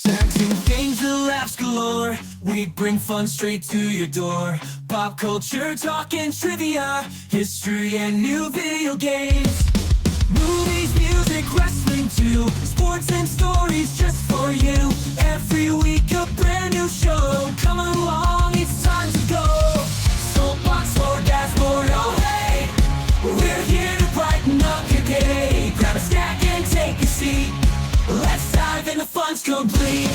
Parenting games and laughs galore. We bring fun straight to your door. Pop culture, talk and trivia, history and new video games. Movies, music, wrestling too. Sports and stories just for you. Every week a brand new show. Come along, it's time to go. Soapbox or dashboard, oh hey. We're here to brighten up your day. Grab a snack and take a seat. Let's dive in, the fun's complete.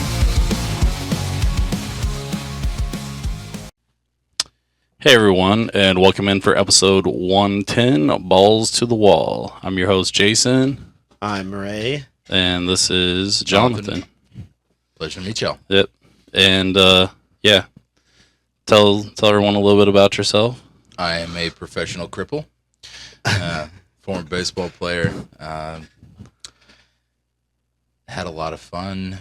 Hey everyone, and welcome in for episode 110, Balls to the Wall. I'm your host, Jason. I'm Ray. And this is Jonathan. Pleasure to meet y'all. Yep. And, yeah. Tell everyone a little bit about yourself. I am a professional cripple, former baseball player. Had a lot of fun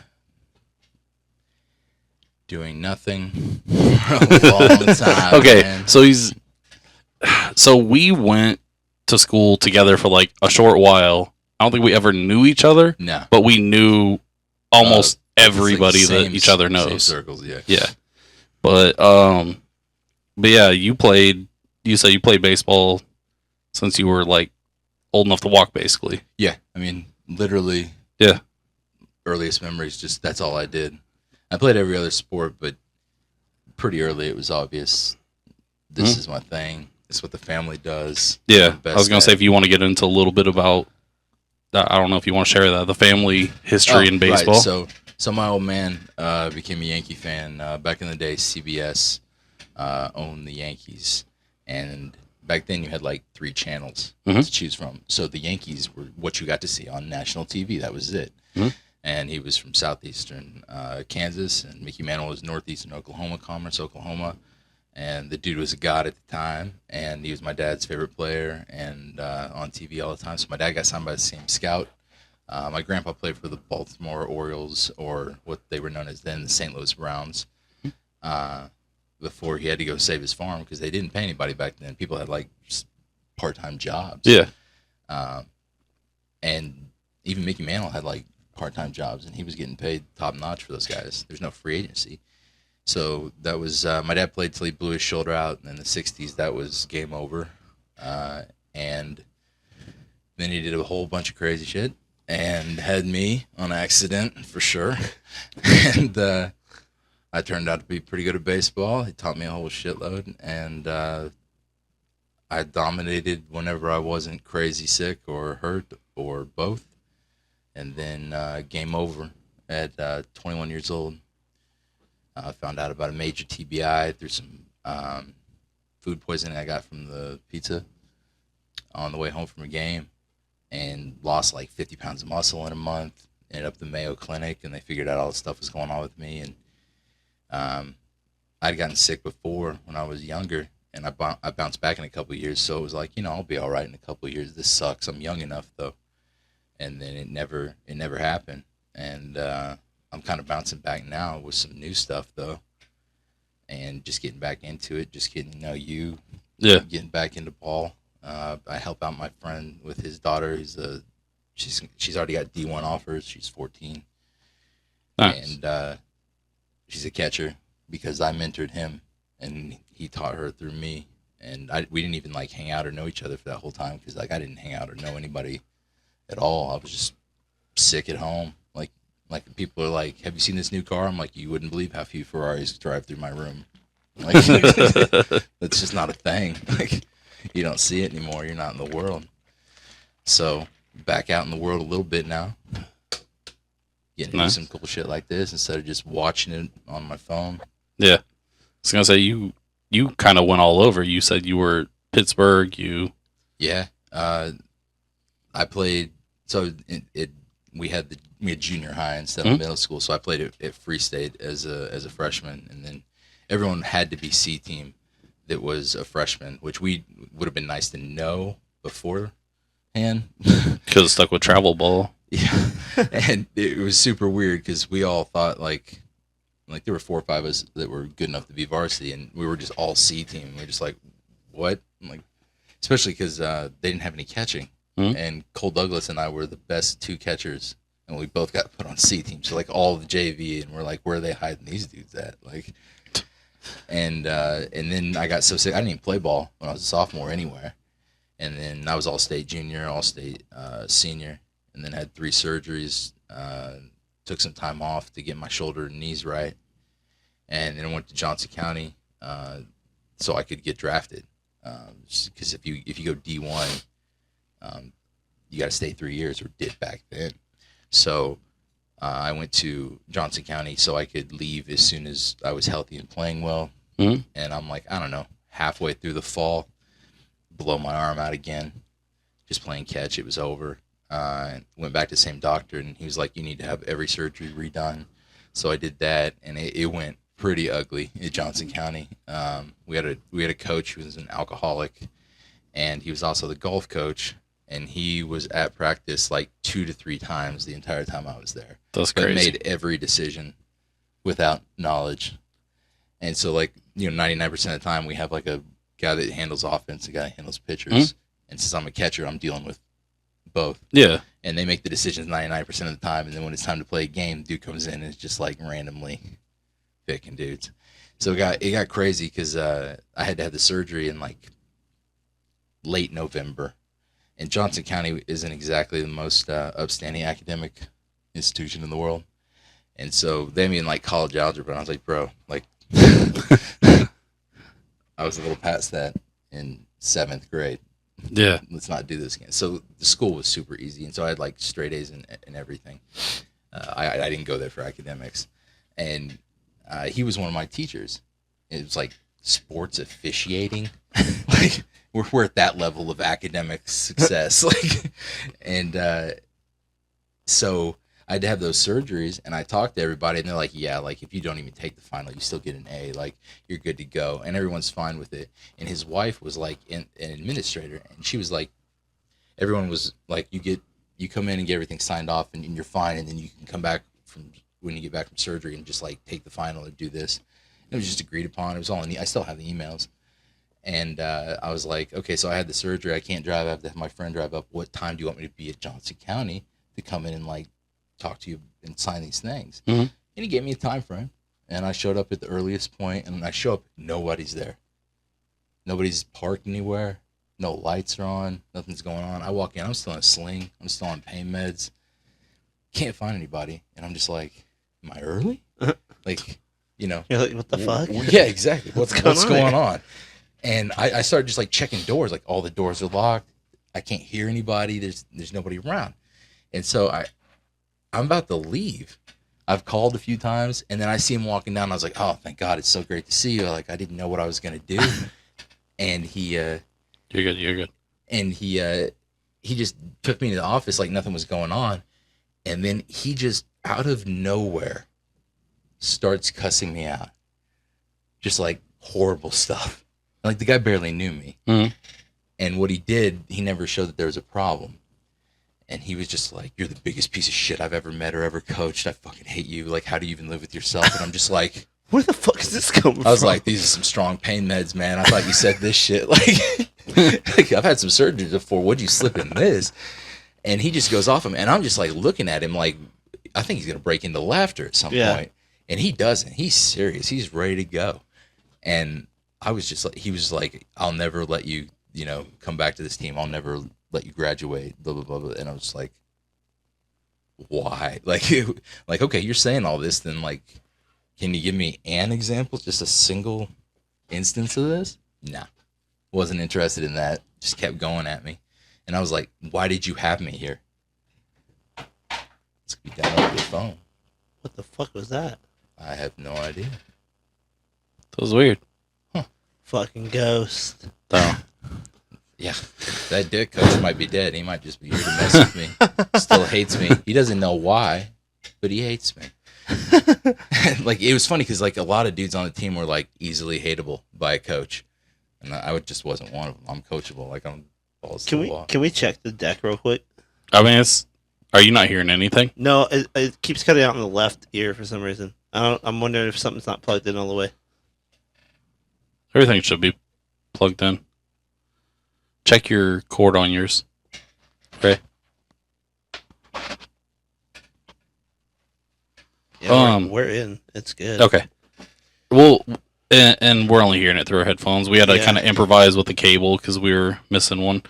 doing nothing for a long time. Okay, man. so we went to school together for like a short while. I don't think we ever knew each other. No. But we knew almost everybody It's like that each other knows. Same circles, yeah. Yeah. But yeah, you said you played baseball since you were like old enough to walk, basically. Yeah, I mean, literally. Yeah. Earliest memories, just that's all I did. I played every other sport, but pretty early it was obvious this is my thing. It's what the family does. Yeah, I was going to say, if you want to get into a little bit about, I don't know if you want to share that, the family history in baseball. Right. So my old man became a Yankee fan. Back in the day, CBS owned the Yankees. And back then you had like 3 channels to choose from. So the Yankees were what you got to see on national TV. That was it. And he was from southeastern Kansas, and Mickey Mantle was northeastern Oklahoma, Commerce, Oklahoma. And the dude was a god at the time, and he was my dad's favorite player, and on TV all the time. So my dad got signed by the same scout. My grandpa played for the Baltimore Orioles, or what they were known as then, the St. Louis Browns, before he had to go save his farm, because they didn't pay anybody back then. People had like just part-time jobs. Yeah. And even Mickey Mantle had like part-time jobs, and he was getting paid top-notch for those guys. There's no free agency. So that was, my dad played till he blew his shoulder out, and in the 60s, that was game over. And then he did a whole bunch of crazy shit, and had me on accident, for sure. And I turned out to be pretty good at baseball. He taught me a whole shitload, and I dominated whenever I wasn't crazy sick or hurt or both. And then game over at 21 years old. I found out about a major TBI through some food poisoning I got from the pizza on the way home from a game, and lost like 50 pounds of muscle in a month. Ended up at the Mayo Clinic, and they figured out all the stuff was going on with me. And I'd gotten sick before when I was younger, and I bounced back in a couple of years. So it was like, I'll be all right in a couple of years. This sucks. I'm young enough though. And then it never happened. And I'm kind of bouncing back now with some new stuff though, and just getting back into it, just getting to know you, getting back into ball. I help out my friend with his daughter. She's already got D1 offers. She's 14, Nice. And she's a catcher because I mentored him, and he taught her through me. And we didn't even like hang out or know each other for that whole time, because like I didn't hang out or know anybody at all. I was just sick at home. Like people are like, "Have you seen this new car?" I'm like, "You wouldn't believe how few Ferraris drive through my room." Like, that's just not a thing. Like, you don't see it anymore. You're not in the world. So back out in the world a little bit now, getting to do some cool shit like this instead of just watching it on my phone. Yeah. I was gonna say you kind of went all over. You said you were Pittsburgh. Yeah. I played. So we had junior high instead of middle school. So I played at Free State as a freshman, and then everyone had to be C team that was a freshman, which would have been nice to know beforehand. Because stuck with travel ball. Yeah. And it was super weird because we all thought like there were 4 or 5 of us that were good enough to be varsity, and we were just all C team. We were just like, what? I'm like, especially because they didn't have any catching. And Cole Douglas and I were the best 2 catchers, and we both got put on C team. So like all the JV, and we're like, where are they hiding these dudes at? Like, and then I got so sick. I didn't even play ball when I was a sophomore anywhere. And then I was all-state junior, all-state senior, and then had 3 surgeries. Took some time off to get my shoulder and knees right, and then I went to Johnson County so I could get drafted. Because if you go D1, you got to stay 3 years, or did back then. So I went to Johnson County so I could leave as soon as I was healthy and playing well. Mm-hmm. And I'm like, I don't know, halfway through the fall, blow my arm out again, just playing catch. It was over. Went back to the same doctor, and he was like, you need to have every surgery redone. So I did that, and it went pretty ugly at Johnson County. We had a coach who was an alcoholic, and he was also the golf coach, and he was at practice like 2 to 3 times the entire time I was there. That's but crazy. Made every decision without knowledge. And so, like, 99% of the time we have like a guy that handles offense, a guy that handles pitchers. Mm-hmm. And since I'm a catcher, I'm dealing with both. Yeah. And they make the decisions 99% of the time. And then when it's time to play a game, dude comes in and is just like randomly picking dudes. So it got crazy because I had to have the surgery in like late November. And Johnson County isn't exactly the most upstanding academic institution in the world. And so they mean like college algebra. And I was like, bro, like, I was a little past that in 7th grade. Yeah. Let's not do this again. So the school was super easy. And so I had like straight A's and everything. I didn't go there for academics. And he was one of my teachers. It was like sports officiating. Like, we're at that level of academic success. Like, and so I had to have those surgeries, and I talked to everybody, and they're like, yeah, like, if you don't even take the final, you still get an A. Like, you're good to go. And everyone's fine with it. And his wife was like an administrator, and she was like, everyone was like, you come in and get everything signed off, and you're fine, and then you can come back when you get back from surgery and just like take the final or do this. And it was just agreed upon. It was all I still have the emails. And I was like, okay, so I had the surgery. I can't drive. I have to have my friend drive up. What time do you want me to be at Johnson County to come in and like talk to you and sign these things? Mm-hmm. And he gave me a time frame. And I showed up at the earliest point, and when I show up, nobody's there. Nobody's parked anywhere. No lights are on. Nothing's going on. I walk in. I'm still in a sling. I'm still on pain meds. Can't find anybody. And I'm just like, am I early? Like, you know. You're like, what the fuck? Yeah, exactly. What's going on? on? And I started just like checking doors, like all the doors are locked. I can't hear anybody. There's nobody around. And so I'm about to leave. I've called a few times, and then I see him walking down. And I was like, oh, thank God, it's so great to see you. Like, I didn't know what I was gonna do. And You're good. And he just took me to the office like nothing was going on. And then he just out of nowhere starts cussing me out. Just like horrible stuff. Like, the guy barely knew me. Mm-hmm. And what he did, he never showed that there was a problem. And he was just like, you're the biggest piece of shit I've ever met or ever coached. I fucking hate you. Like, how do you even live with yourself? And I'm just like, Where the fuck is this coming from? I was like, these are some strong pain meds, man. I thought you said this shit. Like I've had some surgeries before. What'd you slip in this? And he just goes off him. And I'm just like looking at him like, I think he's going to break into laughter at some point. And he doesn't. He's serious. He's ready to go. And I was just like, he was like, I'll never let you, come back to this team. I'll never let you graduate, blah, blah, blah, blah. And I was like, why? Like, okay, you're saying all this, then like, can you give me an example? Just a single instance of this? Nah. Wasn't interested in that. Just kept going at me. And I was like, why did you have me here? Let's be down over the phone. What the fuck was that? I have no idea. That was weird. Fucking ghost. Oh. Yeah, that dick coach might be dead. He might just be here to mess with me. Still hates me. He doesn't know why, but he hates me. Like, it was funny because like a lot of dudes on the team were like easily hateable by a coach, and I just wasn't one of them. I'm coachable. Like, I'm balls to the wall. Can we check the deck real quick? I mean, are you not hearing anything? No, it keeps cutting out in the left ear for some reason. I'm wondering if something's not plugged in all the way. Everything should be plugged in. Check your cord on yours. Okay. Yeah, we're in. It's good. Okay. Well, and we're only hearing it through our headphones. We had to kind of improvise with the cable because we were missing one.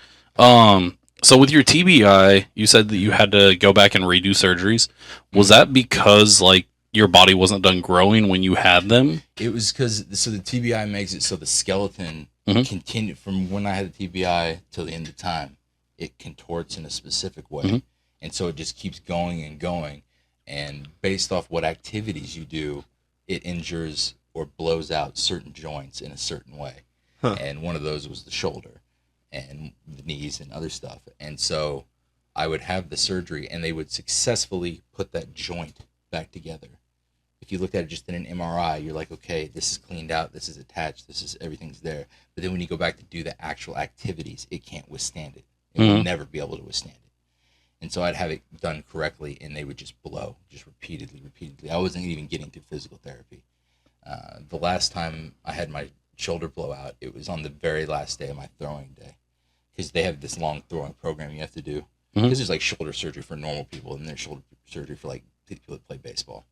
So with your TBI, you said that you had to go back and redo surgeries. Was that because like your body wasn't done growing when you had them? It was because the TBI makes it so the skeleton continued from when I had the TBI till the end of time. It contorts in a specific way, and so it just keeps going and going. And based off what activities you do, it injures or blows out certain joints in a certain way. And one of those was the shoulder and the knees and other stuff. And so I would have the surgery and they would successfully put that joint back together. If you looked at it just in an MRI, you're like, okay, this is cleaned out, this is attached, everything's there. But then when you go back to do the actual activities, it can't withstand it. It will never be able to withstand it. And so I'd have it done correctly and they would just blow, just repeatedly. I wasn't even getting through physical therapy. The last time I had my shoulder blow out, it was on the very last day of my throwing day. Because they have this long throwing program you have to do. Because there's like shoulder surgery for normal people and there's shoulder surgery for like people that play baseball.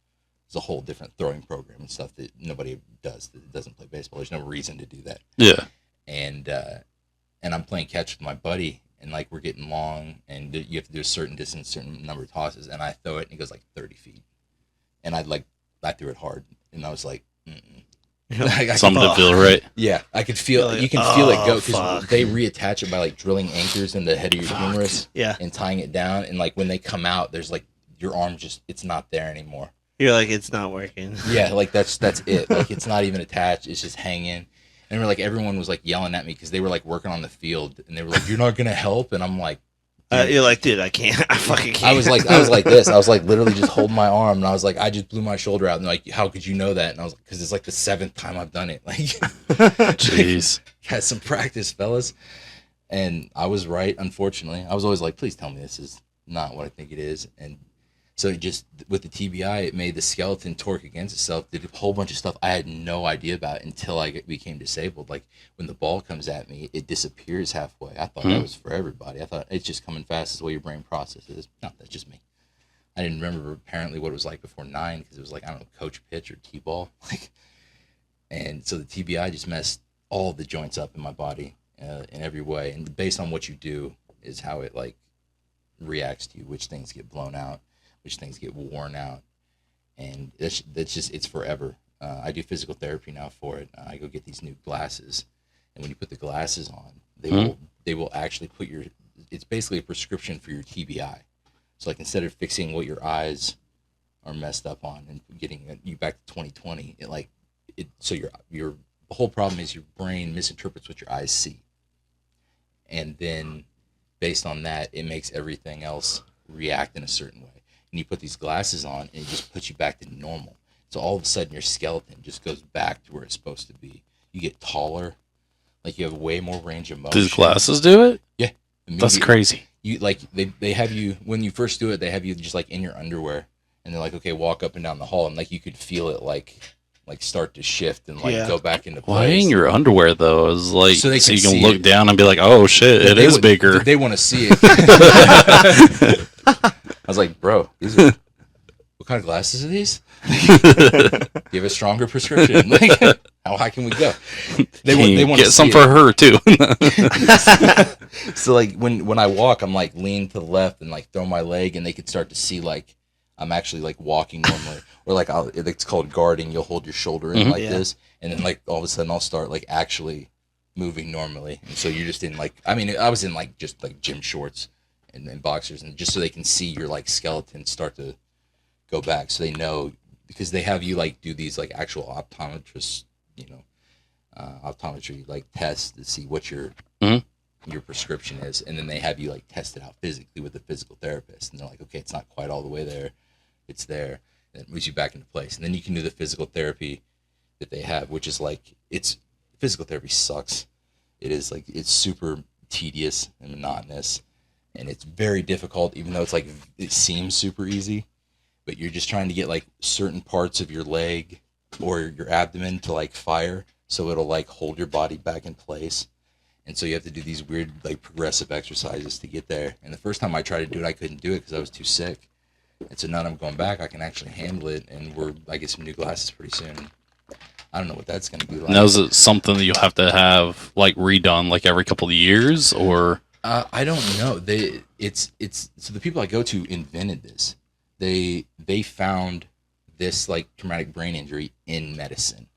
It's a whole different throwing program and stuff that nobody does that doesn't play baseball. There's no reason to do that. Yeah. And I'm playing catch with my buddy and like we're getting long and you have to do a certain distance, certain number of tosses, and I throw it and it goes like 30 feet. And I threw it hard and I was like, like, something to feel right. Yeah, I could feel. Like, you can feel it go because they reattach it by like drilling anchors in the head of your humerus, and tying it down. And like when they come out, there's like your arm it's not there anymore. You're like it's not working. Yeah, like that's it. Like it's not even attached. It's just hanging. And we're like everyone was like yelling at me because they were like working on the field and they were like, "You're not gonna help," and I'm like. You're like, dude, I can't. I fucking can't. I was like this. I was like literally just holding my arm, and I was like, I just blew my shoulder out. And like, how could you know that? And I was like, because it's like the 7th time I've done it. Like, jeez, had some practice, fellas. And I was right. Unfortunately, I was always like, please tell me this is not what I think it is. And so it just with the TBI, it made the skeleton torque against itself. Did a whole bunch of stuff I had no idea about until I became disabled. Like when the ball comes at me, it disappears halfway. I thought that was for everybody. I thought it's just coming fast as the way your brain processes. No, that's just me. I didn't remember apparently what it was like before 9 because it was like I don't know, coach pitch or t-ball. Like, and so the TBI just messed all the joints up in my body in every way. And based on what you do is how it like reacts to you. Which things get blown out. Which things get worn out, and that's just it's forever. I do physical therapy now for it. I go get these new glasses, and when you put the glasses on, they will actually put it's basically a prescription for your TBI. So like instead of fixing what your eyes are messed up on and getting you back to 2020, so your the whole problem is your brain misinterprets what your eyes see, and then based on that, it makes everything else react in a certain way. And you put these glasses on, and it just puts you back to normal. So all of a sudden, your skeleton just goes back to where it's supposed to be. You get taller, like you have way more range of motion. These glasses do it? Yeah, that's crazy. You like they have you when you first do it. They have you just like in your underwear, and they're like, okay, walk up and down the hall, and like you could feel it like start to shift and like go back into place. Why in your underwear though? Is like so you can look it. Down and be like, oh shit, it is bigger. They want to see it. I was like, bro, what kind of glasses are these? Give a stronger prescription. Like, how high can we go? They want to get some for her too. So like when I walk, I'm like lean to the left and like throw my leg, and they could start to see like I'm actually like walking normally, or like it's called guarding. You'll hold your shoulder in like this, and then like all of a sudden I'll start like actually moving normally. And so you're just in like I was in like just like gym shorts. And boxers, and just so they can see your like skeleton start to go back, so they know because they have you like do these like actual optometrist, optometry like tests to see what your prescription is, and then they have you like test it out physically with a physical therapist, and they're like, okay, it's not quite all the way there, it's there, and it moves you back into place, and then you can do the physical therapy that they have, which is like physical therapy sucks. It is like it's super tedious and monotonous. And it's very difficult, even though it seems super easy, but you're just trying to get like certain parts of your leg or your abdomen to like fire, so it'll like hold your body back in place. And so you have to do these weird like progressive exercises to get there. And the first time I tried to do it, I couldn't do it because I was too sick. And so now that I'm going back, I can actually handle it, and I get some new glasses pretty soon. I don't know what that's going to be like. Now, is it something that you'll have to have like redone like every couple of years, or? I don't know. It's so the people I go to invented this. They found this like traumatic brain injury in medicine,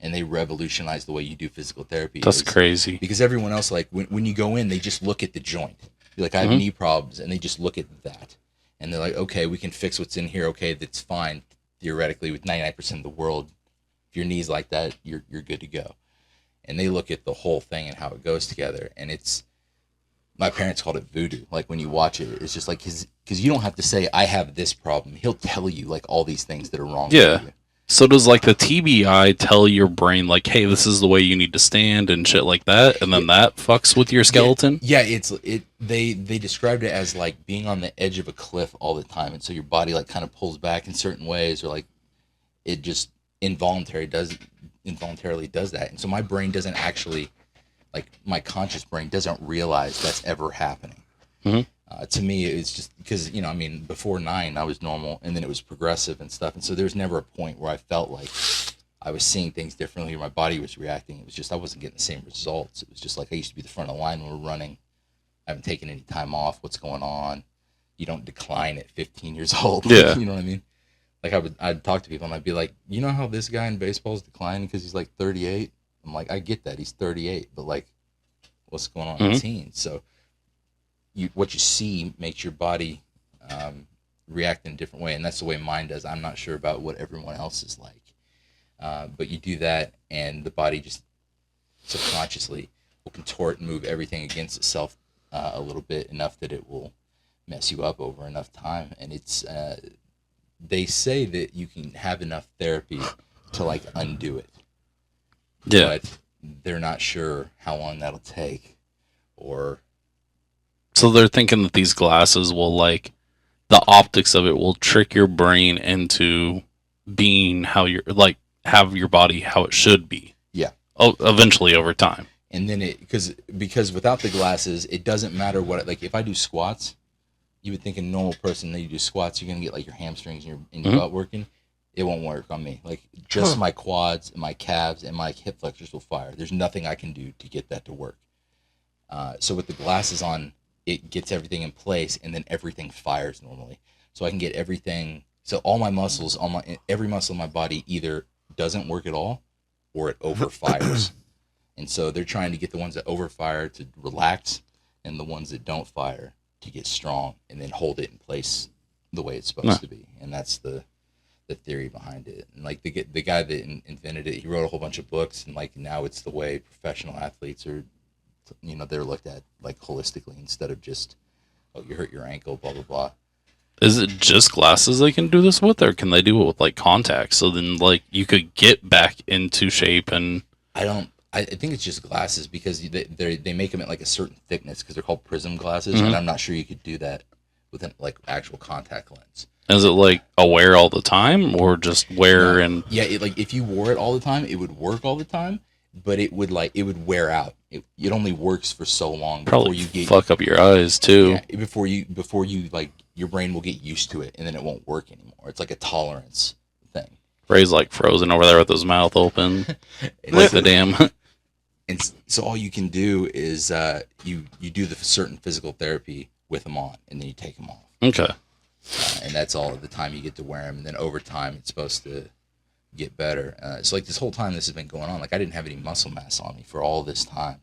and they revolutionized the way you do physical therapy. That's crazy. Because everyone else, like when you go in, they just look at the joint. You're like, I have knee problems, and they just look at that, and they're like, okay, we can fix what's in here. Okay, that's fine. Theoretically, with 99% of the world, if your knee's like that, you're good to go. And they look at the whole thing and how it goes together, and it's. My parents called it voodoo. Like when you watch it, it's just like because you don't have to say I have this problem. He'll tell you like all these things that are wrong. Yeah. With you. So does like the TBI tell your brain like, hey, this is the way you need to stand and shit like that, and then that fucks with your skeleton? Yeah, they described it as like being on the edge of a cliff all the time, and so your body like kind of pulls back in certain ways, or like it just involuntarily does that. And so my brain doesn't actually. Like my conscious brain doesn't realize that's ever happening. To me, it's just because I mean, before 9, I was normal, and then it was progressive and stuff, and so there's never a point where I felt like I was seeing things differently, or my body was reacting. It was just I wasn't getting the same results. It was just like I used to be the front of the line when we're running. I haven't taken any time off. What's going on? You don't decline at 15 years old. Yeah, you know what I mean. Like I'd talk to people and I'd be like, you know how this guy in baseball is declining because he's like 38. I'm like, I get that he's 38, but like, what's going on in the teens? So, what you see makes your body react in a different way, and that's the way mine does. I'm not sure about what everyone else is like, but you do that, and the body just subconsciously will contort and move everything against itself a little bit enough that it will mess you up over enough time. And it's they say that you can have enough therapy to like undo it. Yeah. But they're not sure how long that'll take, or. So they're thinking that these glasses will like, the optics of it will trick your brain into being how you're like, have your body how it should be. Yeah. Oh, eventually over time. And then because without the glasses, it doesn't matter what, like if I do squats, you would think a normal person that you do squats, you're going to get like your hamstrings and your butt working. It won't work on me. Like just my quads and my calves and my hip flexors will fire. There's nothing I can do to get that to work. So with the glasses on, it gets everything in place, and then everything fires normally. So I can get everything. So all my muscles, every muscle in my body either doesn't work at all, or it overfires. And so they're trying to get the ones that overfire to relax, and the ones that don't fire to get strong, and then hold it in place the way it's supposed to be. And that's the theory behind it. And like the guy that invented it, he wrote a whole bunch of books, and like now it's the way professional athletes are, they're looked at like holistically instead of just, oh, you hurt your ankle, blah blah blah. Is it just glasses they can do this with, or can they do it with like contacts? So then like you could get back into shape. And I think it's just glasses because they make them at like a certain thickness because they're called prism glasses, and I'm not sure you could do that with an like actual contact lens. Is it like a wear all the time, or just wear and? Yeah, like if you wore it all the time, it would work all the time, but it would wear out. It only works for so long Probably before you fuck up your eyes too. Yeah, before you like your brain will get used to it, and then it won't work anymore. It's like a tolerance thing. Ray's like frozen over there with his mouth open, like the damn. And so all you can do is you do the certain physical therapy with them on, and then you take them off. Okay. And that's all the time you get to wear them. And then over time, it's supposed to get better. So like this whole time this has been going on, like I didn't have any muscle mass on me for all this time.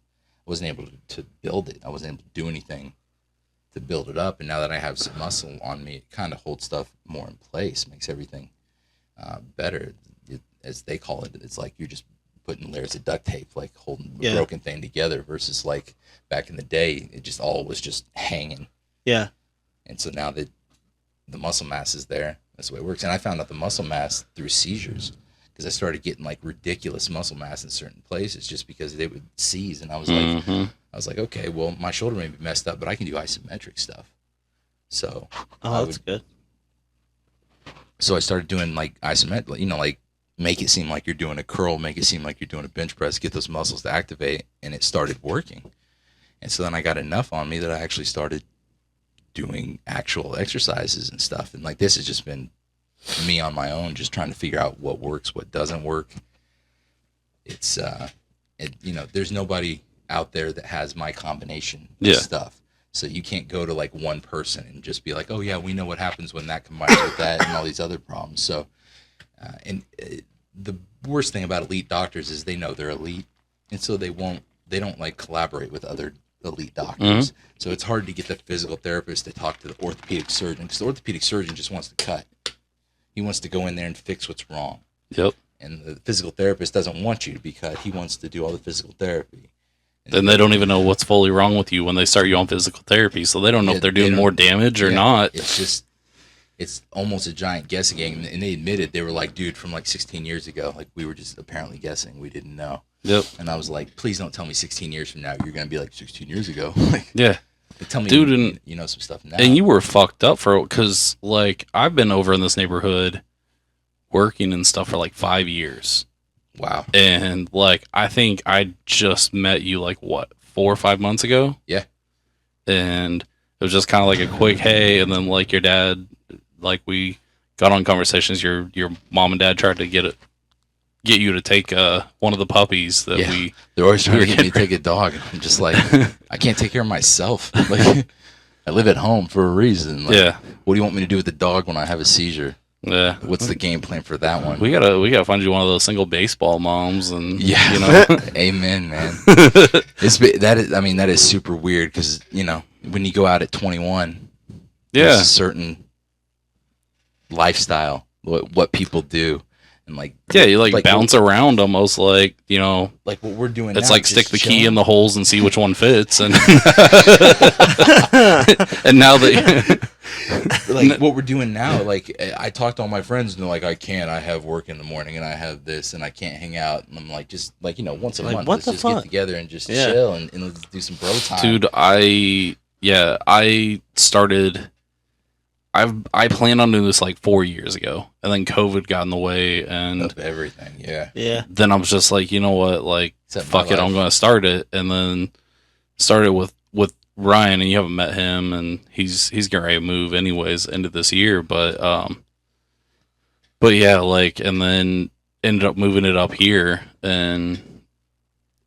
I wasn't able to build it. I wasn't able to do anything to build it up. And now that I have some muscle on me, it kind of holds stuff more in place, makes everything better. As they call it, it's like you're just putting layers of duct tape, like holding a broken thing together, versus like back in the day, it just all was just hanging. Yeah. And so now that the muscle mass is there, that's the way it works. And I found out the muscle mass through seizures, because I started getting like ridiculous muscle mass in certain places just because they would seize. And I was like, okay, well, my shoulder may be messed up, but I can do isometric stuff. So that's good. So I started doing like isometric, like make it seem like you're doing a curl, make it seem like you're doing a bench press, get those muscles to activate, and it started working. And so then I got enough on me that I actually started doing actual exercises and stuff. And like this has just been me on my own, just trying to figure out what works, what doesn't work. It's there's nobody out there that has my combination of stuff. So you can't go to like one person and just be like, oh yeah, we know what happens when that combines with that and all these other problems. So, the worst thing about elite doctors is they know they're elite, and so they don't like collaborate with other elite doctors. So it's hard to get the physical therapist to talk to the orthopedic surgeon, because the orthopedic surgeon just wants to cut. He wants to go in there and fix what's wrong. Yep. And the physical therapist doesn't want you to be cut. He wants to do all the physical therapy. Then they don't even know what's fully wrong with you when they start you on physical therapy, so they don't know if they're doing more damage or not. It's almost a giant guessing game, and they admitted, they were like, dude, from like 16 years ago, like we were just apparently guessing, we didn't know. Yep. And I was like, please don't tell me 16 years from now you're gonna be like 16 years ago. Like, yeah. Tell me, dude, you know some stuff now. And you were fucked up because like I've been over in this neighborhood working and stuff for like 5 years. Wow. And like I think I just met you like what, 4 or 5 months ago? Yeah. And it was just kind of like a quick hey, and then like your dad, like we got on conversations. Your mom and dad tried to get you to take one of the puppies that they're always trying to get me to take a dog. I'm just like, I can't take care of myself. Like, I live at home for a reason. Like, what do you want me to do with the dog when I have a seizure? Yeah. What's the game plan for that one? We gotta find you one of those single baseball moms, and yeah, you know. Amen, man. That is super weird, because when you go out at 21, there's a certain lifestyle, what people do, and like you like bounce around almost like like what we're doing. It's now, like stick the key in the holes and see which one fits, and and now that. Like what we're doing now, like I talk to all my friends and they're like, I have work in the morning and I have this and I can't hang out, and I'm like, just like once a month, let's just get together and just chill and let's do some bro time. Dude, I started. I planned on doing this like 4 years ago, and then COVID got in the way and of everything. Yeah. Then I was just like, you know what, like fuck it, I'm gonna start it, and then started with Ryan, and you haven't met him, and he's getting ready to move anyways end of this year, but yeah, like, and then ended up moving it up here, and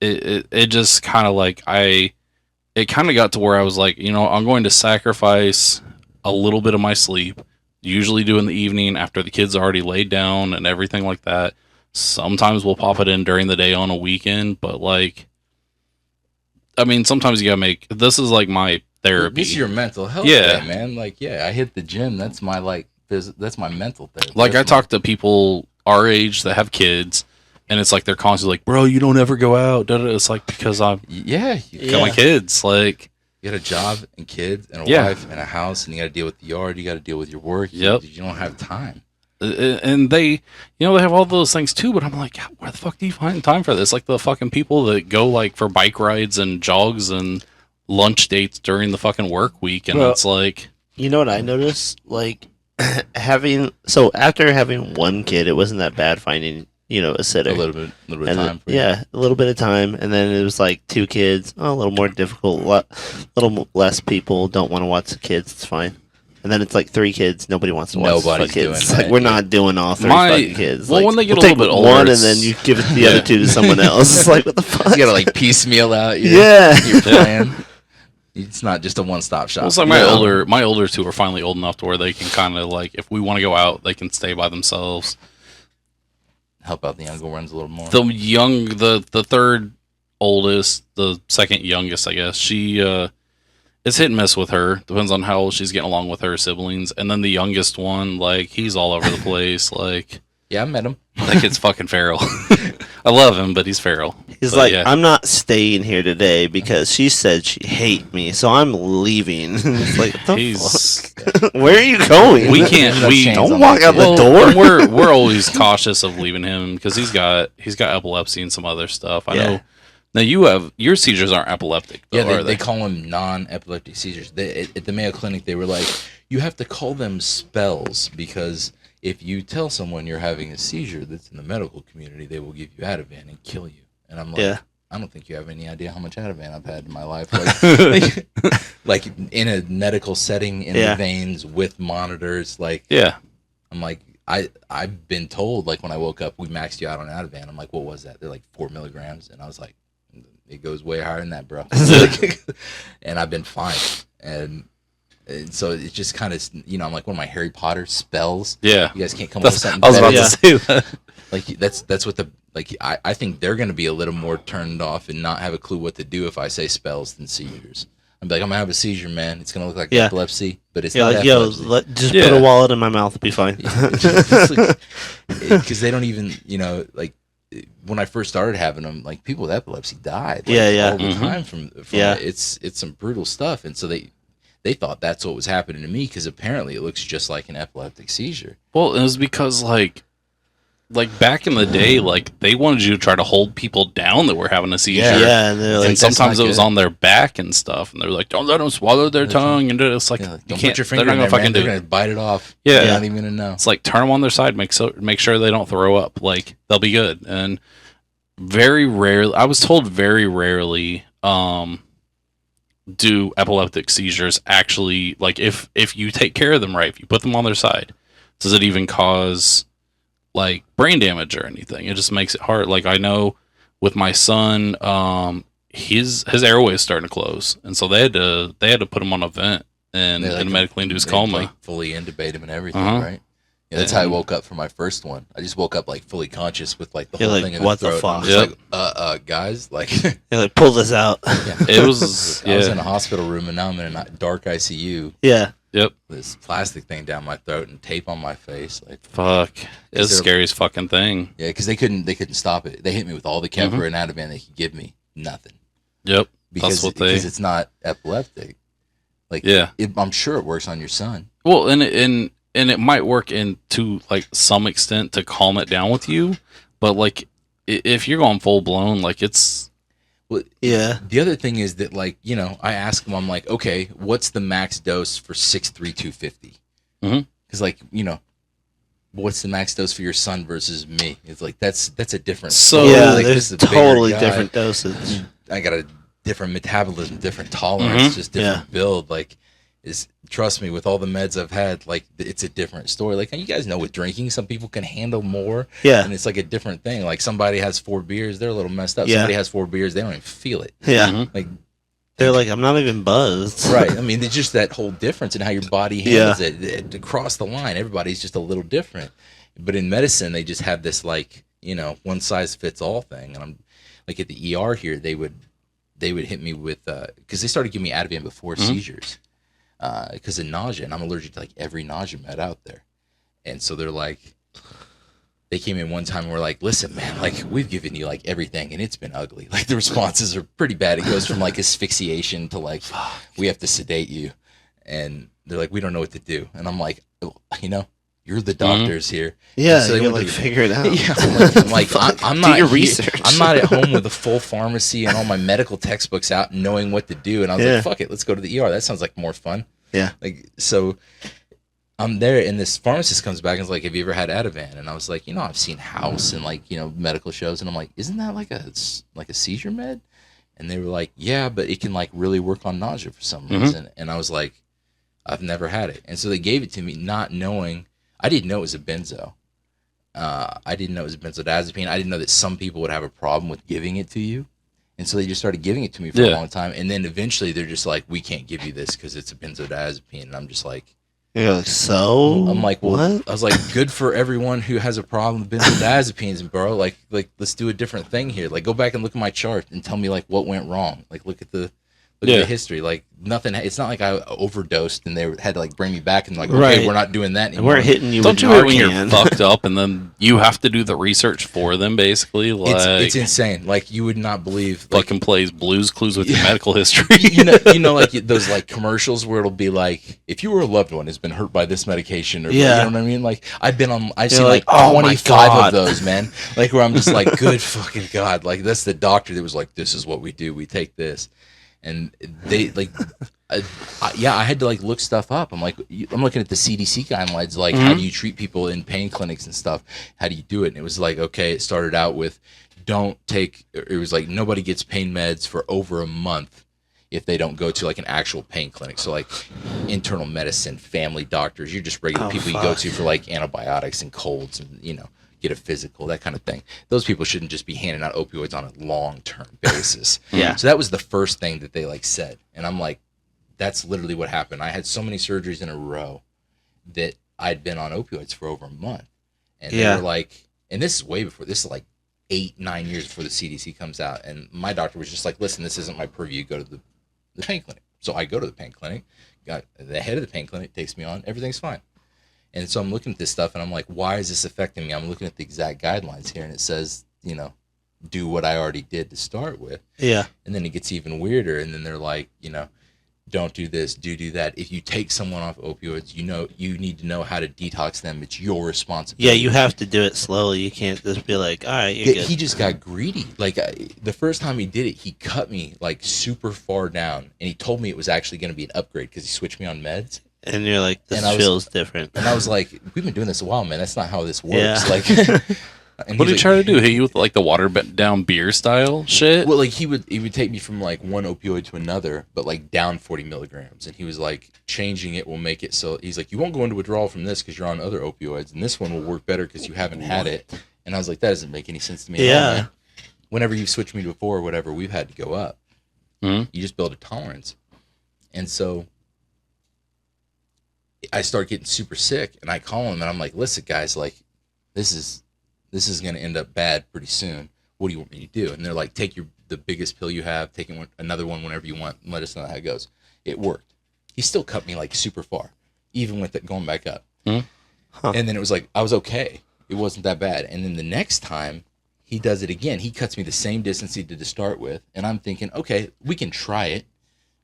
it just kind of like it kind of got to where I was like, I'm going to sacrifice a little bit of my sleep, usually do in the evening after the kids are already laid down and everything like that. Sometimes we'll pop it in during the day on a weekend, but like, I mean, sometimes you gotta make, this is like my therapy. This is your mental health day, man. Like, I hit the gym. That's my that's my mental therapy. Like, I talk to people our age that have kids, and it's like they're constantly like, bro, you don't ever go out. It's like, because I'm got my kids. Like, you got a job and kids and a wife and a house, and you got to deal with the yard. You got to deal with your work. You don't have time. And they have all those things too, but I'm like, where the fuck do you find time for this? Like the fucking people that go like for bike rides and jogs and lunch dates during the fucking work week, and it's like, you know what I noticed? Like after having one kid, it wasn't that bad finding a sitter. A little bit of time. A little bit of time, and then it was like 2 kids, a little more difficult. A little less people don't want to watch the kids. It's fine. And then it's like 3 kids. Nobody wants to watch the kids. It's like, we're not doing all 3 fucking kids. Well, like, when they get a little bit older, one, and then you give the other 2 to someone else. It's like, what the fuck? You gotta like piecemeal out your plan. It's not just a one-stop shop. Well, it's like my older 2 are finally old enough to where they can kind of like, if we want to go out, they can stay by themselves. Help out the younger ones a little more. The third oldest, the second youngest, I guess, she it's hit and miss with her. Depends on how she's getting along with her siblings. And then the youngest one, like, he's all over the place. Like, I met him. Like, it's fucking feral. I love him, but he's feral. He's like, I'm not staying here today because she said she hate me, so I'm leaving. It's like, fuck? Where are you going? We don't walk out the door. We're always cautious of leaving him because he's got epilepsy and some other stuff. I know. Now your seizures aren't epileptic, though, are they call them non-epileptic seizures. At the Mayo Clinic, they were like, you have to call them spells, because if you tell someone you're having a seizure that's in the medical community, they will give you Ativan and kill you. And I'm like, I don't think you have any idea how much Ativan I've had in my life. Like in a medical setting, in the veins with monitors. Like, I'm like, I've been told, like, when I woke up, we maxed you out on Ativan. I'm like, what was that? They're like 4 milligrams. And I was like, it goes way higher than that, bro. And I've been fine. And so it's just kind of, you know, I'm like one of my Harry Potter spells. Yeah. You guys can't come up with something better. I was about to say that. Like, that's what I think they're going to be a little more turned off and not have a clue what to do if I say spells than seizures. I'm like, I'm going to have a seizure, man. It's going to look like epilepsy, but it's not epilepsy. Just put a wallet in my mouth, it'll be fine. Because they don't even, you know, like, when I first started having them, like, people with epilepsy died. Like, all the time from it. It's some brutal stuff. And so they thought that's what was happening to me, because apparently it looks just like an epileptic seizure. Well, it was because, like back in the day, like, they wanted you to try to hold people down that were having a seizure. Yeah, and sometimes it was on their back and stuff, and they were like, "Don't let them swallow their tongue," and it's like, don't put your finger in there, man. They're gonna bite it off. Yeah, they're not even gonna know. It's like, turn them on their side, make sure they don't throw up. Like, they'll be good. And very rarely, I was told, very rarely, do epileptic seizures actually, like, if you take care of them right, if you put them on their side, does it even cause, like, brain damage or anything? It just makes it hard. Like, I know with my son, his airway is starting to close, and so they had to put him on a vent and medically induced coma. Like, fully intubate him and everything, right? Yeah, that's how I woke up for my first one. I just woke up, like, fully conscious with, like, the whole thing in the throat. What the fuck? Like, guys, like, like, pull this out. It was. I was in a hospital room, and now I'm in a dark ICU. Yeah. Yep. This plastic thing down my throat and tape on my face. Like, fuck. It's the scariest fucking thing. Yeah, because they couldn't stop it. They hit me with all the Kemper and Ativan they could give me. Nothing. Yep. Because it's not epileptic. Like, I'm sure it works on your son. Well, and it might work to, like, some extent to calm it down with you, but, like, if you're going full blown, like, it's. Well, yeah. The other thing is that, like, you know, I ask them, I'm like, okay, what's the max dose for 63250? Because, like, you know, what's the max dose for your son versus me? It's like, that's a different. So like, there's totally different dosage. I got a different metabolism, different tolerance, just different build. Like, trust me, with all the meds I've had, like, it's a different story. Like, you guys know, with drinking, some people can handle more. Yeah. And it's like a different thing. Like, somebody has 4 beers, they're a little messed up. Somebody has 4 beers, they don't even feel it. Yeah. Like, they're like, I'm not even buzzed. Right. I mean, it's just that whole difference in how your body handles it. Across the line, everybody's just a little different. But in medicine, they just have this, like, you know, one size fits all thing. And I'm like, at the ER here, they would hit me with, because they started giving me Ativan before seizures. Because of nausea, and I'm allergic to, like, every nausea med out there. And so they're like, they came in one time and were like, listen, man, like, we've given you, like, everything, and it's been ugly. Like, the responses are pretty bad. It goes from, like, asphyxiation to, like, we have to sedate you. And they're like, we don't know what to do. And I'm like, you know, you're the doctors here. Yeah, so you like figure it out. Yeah, I'm not do your research. I'm not at home with a full pharmacy and all my medical textbooks out, knowing what to do. And I was like, fuck it, let's go to the ER. That sounds like more fun. Yeah. Like, so I'm there, and this pharmacist comes back and is like, have you ever had Ativan? And I was like, you know, I've seen House and, like, you know, medical shows, and I'm like, isn't that like a seizure med? And they were like, yeah, but it can, like, really work on nausea for some reason. And I was like, I've never had it. And so they gave it to me, not knowing. I didn't know it was a benzo. I didn't know it was a benzodiazepine. I didn't know that some people would have a problem with giving it to you. And so they just started giving it to me for a long time. And then eventually they're just like, we can't give you this because it's a benzodiazepine. And I'm just like, you're like, so? I'm like, well, what? I was like, good for everyone who has a problem with benzodiazepines, bro. Like, let's do a different thing here. Like, go back and look at my chart and tell me, like, what went wrong. Like, look at the history. Like, nothing. It's not like I overdosed and they had to, like, bring me back and, like, okay, we're not doing that anymore. And we're hitting you. Don't with you Narcan. when you're fucked up and then you have to do the research for them, basically? Like, it's insane. Like, you would not believe. Like, fucking plays Blue's Clues with your medical history. you know, like those, like, commercials where it'll be like, if you were a loved one who's been hurt by this medication, or you know what I mean? Like, I've seen like 25 of those, man. Like, where I'm just like, good fucking God. Like, that's the doctor that was like, this is what we do. We take this. And they, like, I had to, like, look stuff up. I'm like, I'm looking at the CDC guidelines, like, how do you treat people in pain clinics and stuff? How do you do it? And it was like, okay, it started out with don't take. It was like nobody gets pain meds for over a month if they don't go to like an actual pain clinic. So like internal medicine, family doctors, you're just regular people you go to for like antibiotics and colds and, you know, get a physical, that kind of thing. Those people shouldn't just be handing out opioids on a long-term basis. Yeah. So that was the first thing that they like said. And I'm like, that's literally what happened. I had so many surgeries in a row that I'd been on opioids for over a month. And they were like, and this is way before, this is like 8-9 years before the CDC comes out. And my doctor was just like, listen, this isn't my purview. Go to the pain clinic. So I go to the pain clinic, got the head of the pain clinic takes me on, everything's fine. And so I'm looking at this stuff and I'm like, why is this affecting me? I'm looking at the exact guidelines here and it says, you know, do what I already did to start with. Yeah. And then it gets even weirder. And then they're like, you know, don't do this, do that. If you take someone off opioids, you know, you need to know how to detox them. It's your responsibility. Yeah, you have to do it slowly. You can't just be like, all right, you're good. He just got greedy. Like the first time he did it, he cut me like super far down, and he told me it was actually going to be an upgrade because he switched me on meds. And you're like, this feels different. And I was like, we've been doing this a while, man. That's not how this works. Yeah. Like, what did he try to do? Hit you with like the water down beer style shit? Well, like he would take me from like one opioid to another, but like down 40 milligrams. And he was like, changing it will make it so he's like, you won't go into withdrawal from this because you're on other opioids, and this one will work better because you haven't had it. And I was like, that doesn't make any sense to me. Yeah. At all, man. Whenever you've switched me before or whatever, we've had to go up. Mm-hmm. You just build a tolerance. And so I start getting super sick, and I call him and I'm like, listen, guys, like this is going to end up bad pretty soon. What do you want me to do? And they're like, take the biggest pill you have, take another one whenever you want, and let us know how it goes. It worked. He still cut me like super far, even with it going back up. Mm-hmm. Huh. And then it was like, I was okay. It wasn't that bad. And then the next time he does it again, he cuts me the same distance he did to start with. And I'm thinking, okay, we can try it.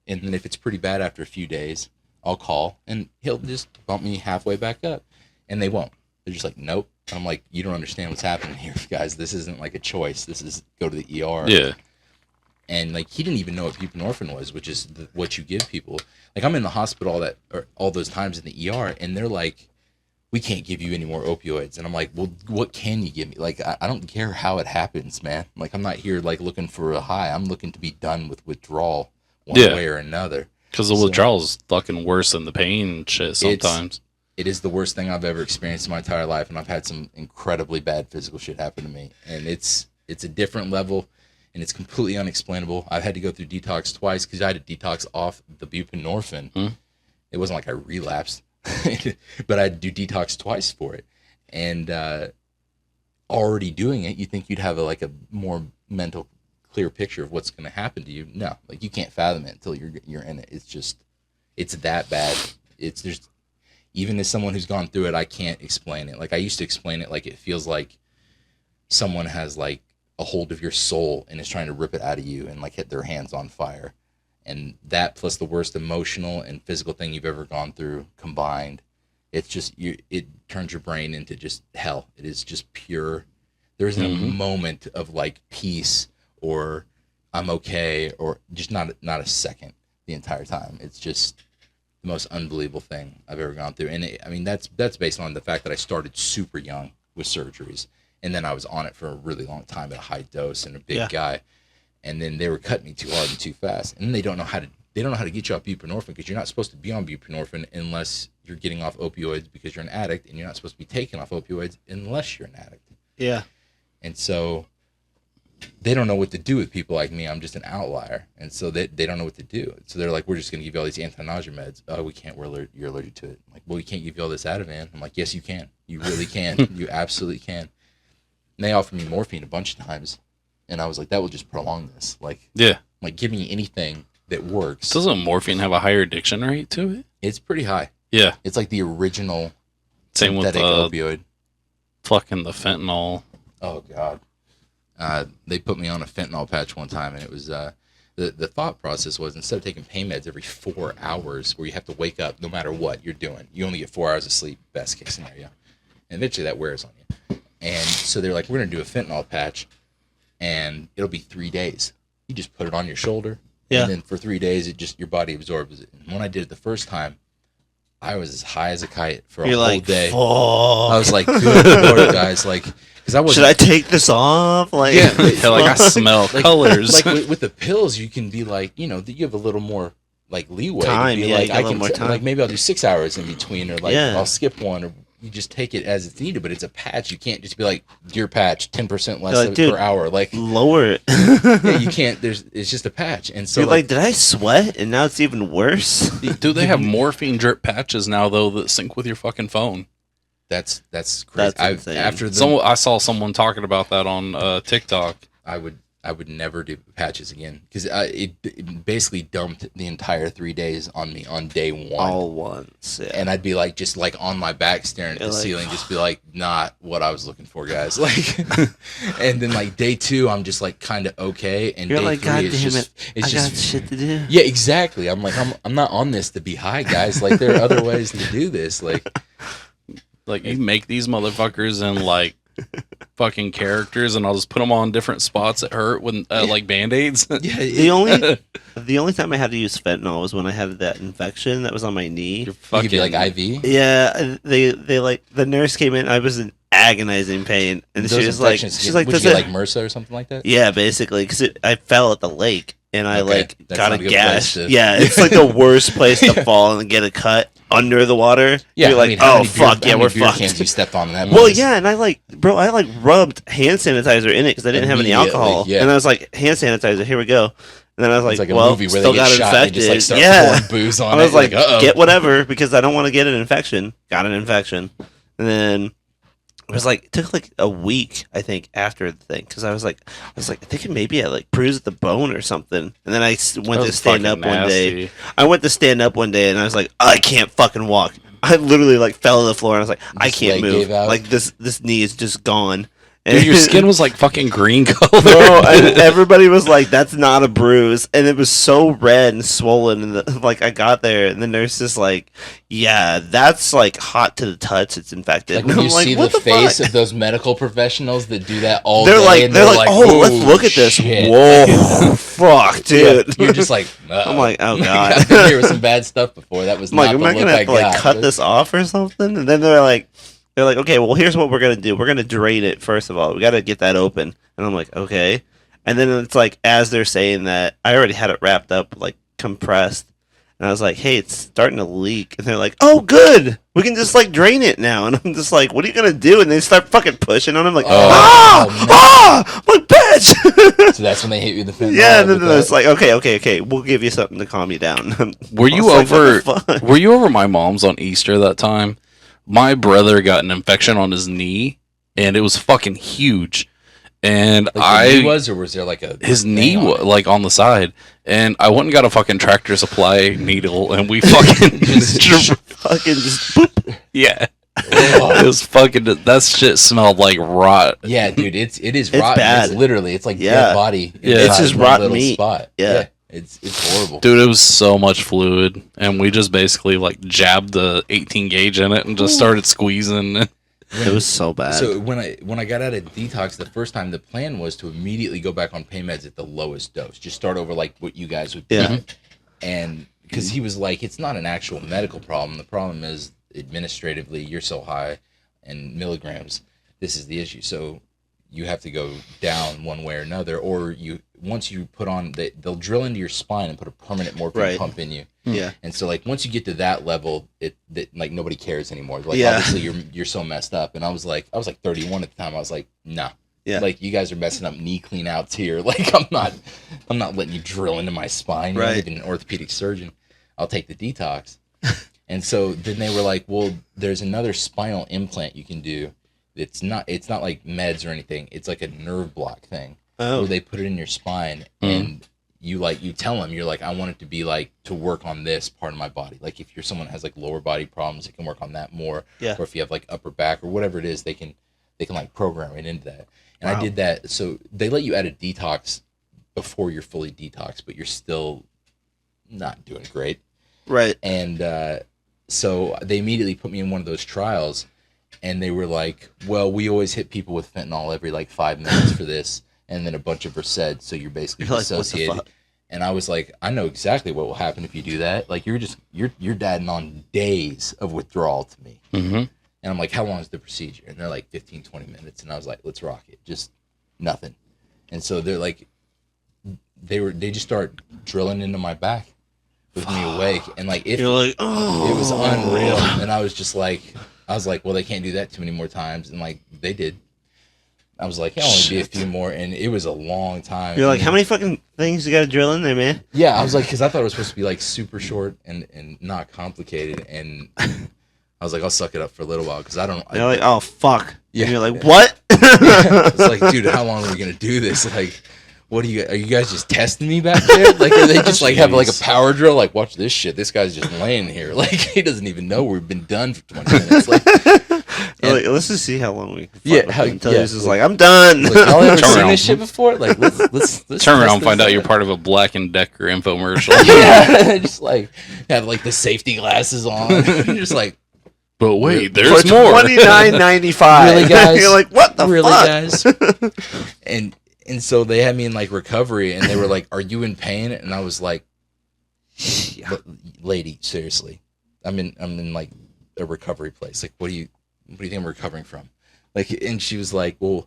And then if it's pretty bad after a few days, I'll call and he'll just bump me halfway back up. And they won't. They're just like, nope. I'm like, you don't understand what's happening here, guys. This isn't like a choice. This is go to the ER. Yeah. And like he didn't even know what buprenorphine was, which is what you give people. Like I'm in the hospital all those times in the ER, and they're like, we can't give you any more opioids. And I'm like, well, what can you give me? Like I don't care how it happens, man. Like I'm not here like looking for a high. I'm looking to be done with withdrawal one way or another. Because the withdrawal is fucking worse than the pain shit sometimes. It is the worst thing I've ever experienced in my entire life, and I've had some incredibly bad physical shit happen to me. And it's a different level, and it's completely unexplainable. I've had to go through detox twice because I had to detox off the buprenorphine. Mm-hmm. It wasn't like I relapsed, but I had to do detox twice for it. And already doing it, you think you'd have a more mental, clear picture of what's going to happen to you. No, like you can't fathom it until you're in it. It's that bad. Even as someone who's gone through it, I can't explain it. Like I used to explain it like it feels like someone has like a hold of your soul and is trying to rip it out of you and like hit their hands on fire. And that plus the worst emotional and physical thing you've ever gone through combined, it's just it turns your brain into just hell. It is just pure. There isn't a moment of like peace or I'm okay or just not a second the entire time. It's just the most unbelievable thing I've ever gone through. And that's based on the fact that I started super young with surgeries, and then I was on it for a really long time at a high dose and a big guy, and then they were cutting me too hard and too fast, and then they don't know how to get you off buprenorphine because you're not supposed to be on buprenorphine unless you're getting off opioids because you're an addict, and you're not supposed to be taking off opioids unless you're an addict. Yeah. And so they don't know what to do with people like me. I'm just an outlier. And so they don't know what to do. So they're like, we're just going to give you all these anti-nausea meds. Oh, we can't. You're allergic to it. I'm like, well, we can't give you all this Ativan. I'm like, yes, you can. You really can. You absolutely can. And they offered me morphine a bunch of times. And I was like, that will just prolong this. Like, give me anything that works. Doesn't morphine have a higher addiction rate to it? It's pretty high. Yeah. It's like the original same with opioid. Fucking the fentanyl. Oh, God. They put me on a fentanyl patch one time, and it was the thought process was instead of taking pain meds every 4 hours where you have to wake up no matter what you're doing, you only get 4 hours of sleep, best case scenario. And eventually that wears on you. And so they're like, we're going to do a fentanyl patch, and it'll be 3 days. You just put it on your shoulder, and then for 3 days, your body absorbs it. And when I did it the first time, I was as high as a kite for a You're whole like, day. fuck. I was like, good lord, guys, like, because I was. Should I take this off? Like, Yeah, like I smell colors. Like with the pills, you can be like, you have a little more like leeway. Time, to be yeah, like, you got a little more time. Like maybe I'll do 6 hours in between, or like Yeah. I'll skip one, or you just take it as it's needed. But it's a patch. You can't just be like, your patch, 10% less like, dude, per hour. Like, lower it. yeah, you can't. It's just a patch, and so You're like, did I sweat? And now it's even worse. Do they have morphine drip patches now though that sync with your fucking phone? that's crazy. That's insane. After the, I saw someone talking about that on TikTok. I would never do patches again, because it basically dumped the entire 3 days on me on day one. All once, yeah. And I'd be like, just like on my back staring at the ceiling, just be like, not what I was looking for, guys. Like, and then like day 2, I'm just like kind of okay, and You're day like, 3 God is damn just it, it's I just got shit to do. yeah, exactly. I'm like, I'm not on this to be high, guys. Like, there are other ways to do this. Like you make these motherfuckers and like fucking characters, and I'll just put them on different spots that hurt when like band-aids. Yeah, The only time I had to use fentanyl was when I had that infection that was on my knee. You're you could be fucking like IV. Yeah, they like the nurse came in. I was in agonizing pain, and Those she was like, infections she's like, would does you it? get like MRSA or something like that? Yeah, basically, because I fell at the lake and I Okay, like that's got not a a good gash. place to- Yeah, it's like the worst place to fall and get a cut under the water. Yeah, You're I like, mean, how oh many fuck, beer, yeah, how we're many beer fucked. cans you stepped on in that Well, moment? yeah, and I rubbed hand sanitizer in it because I didn't have any Immediately, alcohol, yeah. and I was like, hand sanitizer, here we go. And then I was like, It's like a well, movie where still they get got shot and infected. they just like start Yeah, pouring booze on I was it. like, uh-oh. get whatever because I don't want to get an infection. Got an infection, and then it was like it took like a week, I think, after the thing because I was like, I think maybe I like bruised the bone or something, and then I went to stand up one day. I went to stand up one day, and I was like, I can't fucking walk. I literally like fell to the floor, and I was like, I This can't leg move. gave out? Like this knee is just gone. Dude, your skin was like fucking green color. Bro, and everybody was like, "That's not a bruise," and it was so red and swollen. And like, I got there, and the nurse is like, "Yeah, that's like hot to the touch. It's infected." Like And when I'm you like, see "What the face fuck?" of those medical professionals that do that all They're day, like, and they're like, "Oh, let's look at this." shit." Whoa, fuck, dude. Yeah, you're just like, I'm like, oh I've god. been here with some bad stuff before. That was I'm not like, the am I look gonna I have to like got. cut this off or something? And then they're like, okay, well, here's what we're gonna do. We're gonna drain it first of all. We gotta get that open. And I'm like, okay. And then it's like, as they're saying that, I already had it wrapped up, like compressed. And I was like, hey, it's starting to leak. And they're like, oh, good. We can just like drain it now. And I'm just like, what are you gonna do? And they start fucking pushing on him, like, man. I'm like, bitch. So that's when they hit you in the fence. Yeah, and then it's like, okay, we'll give you something to calm you down. Were you I was like, over? what the fuck? Were you over my mom's on Easter that time? My brother got an infection on his knee, and it was fucking huge. And knee was, or was there like a his thing knee on was it? like on the side, and I went and got a fucking Tractor Supply needle, and we fucking Fucking just boop. yeah. It was fucking. That shit smelled like rot. Yeah, dude, it is It's rotten. bad. It's literally, it's like Yeah. dead body. Yeah. It's inside just one rotten little meat. Spot. Yeah. It's horrible. Dude, it was so much fluid, and we just basically like jabbed the 18 gauge in it and just started squeezing. It was so bad. So when I got out of detox the first time, the plan was to immediately go back on pain meds at the lowest dose. Just start over like what you guys would do. Yeah. And because he was like, it's not an actual medical problem. The problem is administratively you're so high in milligrams. This is the issue. So you have to go down one way or another, or once you put on, they'll drill into your spine and put a permanent morphine pump in you. Yeah. And so like once you get to that level, that like nobody cares anymore. Like Yeah. obviously you're so messed up. And I was like 31 at the time. I was like, nah. Yeah. Like you guys are messing up knee clean outs here. Like I'm not letting you drill into my spine. You're not Right. even an orthopedic surgeon. I'll take the detox. And so then they were like, well, there's another spinal implant you can do. It's not like meds or anything. It's like a nerve block thing. Oh. Where they put it in your spine and you tell them, you're like, I want it to be like to work on this part of my body. Like if you're someone that has like lower body problems, it can work on that more. Yeah. Or if you have like upper back or whatever it is, they can like program it into that. And Wow. I did that. So they let you add a detox before you're fully detoxed, but you're still not doing great. Right. And so they immediately put me in one of those trials, and they were like, well, we always hit people with fentanyl every like 5 minutes for this, and then a bunch of Versed, so you're basically You're like, what the dissociated. fuck? And I was like, I know exactly what will happen if you do that. Like, you're dadding on days of withdrawal to me. Mm-hmm. And I'm like, how long is the procedure? And they're like 15, 20 minutes. And I was like, let's rock it. Just nothing. And so they're like, they just start drilling into my back with me awake. And like, You're like, oh. It was unreal. And I was like, well, they can't do that too many more times. And like, they did. I was like, I'll only be a few more, and it was a long time. You're like, how many fucking things you got to drill in there, man? Yeah, I was like, because I thought it was supposed to be like super short and not complicated, and I was like, I'll suck it up for a little while because I don't. You're like, oh fuck. Yeah. And you're like, what? It's like, dude, how long are we gonna do this? Like, what are you guys just testing me back there? Like, are they just like have like a power drill? Like, watch this shit. This guy's just laying here. Like, he doesn't even know we've been done for 20 minutes. Like. Like, let's just see how long we can until yeah. this is like, I'm done. Like, y'all ever seen this shit before? Like, let's turn around and find out you're part of a Black and Decker infomercial. Yeah, just like have like the safety glasses on. You're just like, but wait, there's for more. $29.95. Really, guys? You're like, what the really, fuck? guys? And so they had me in like recovery, and they were like, "Are you in pain?" And I was like, "Lady, seriously, I'm in like a recovery place. Like, what do you think I'm recovering from?" Like, and she was like, "Well,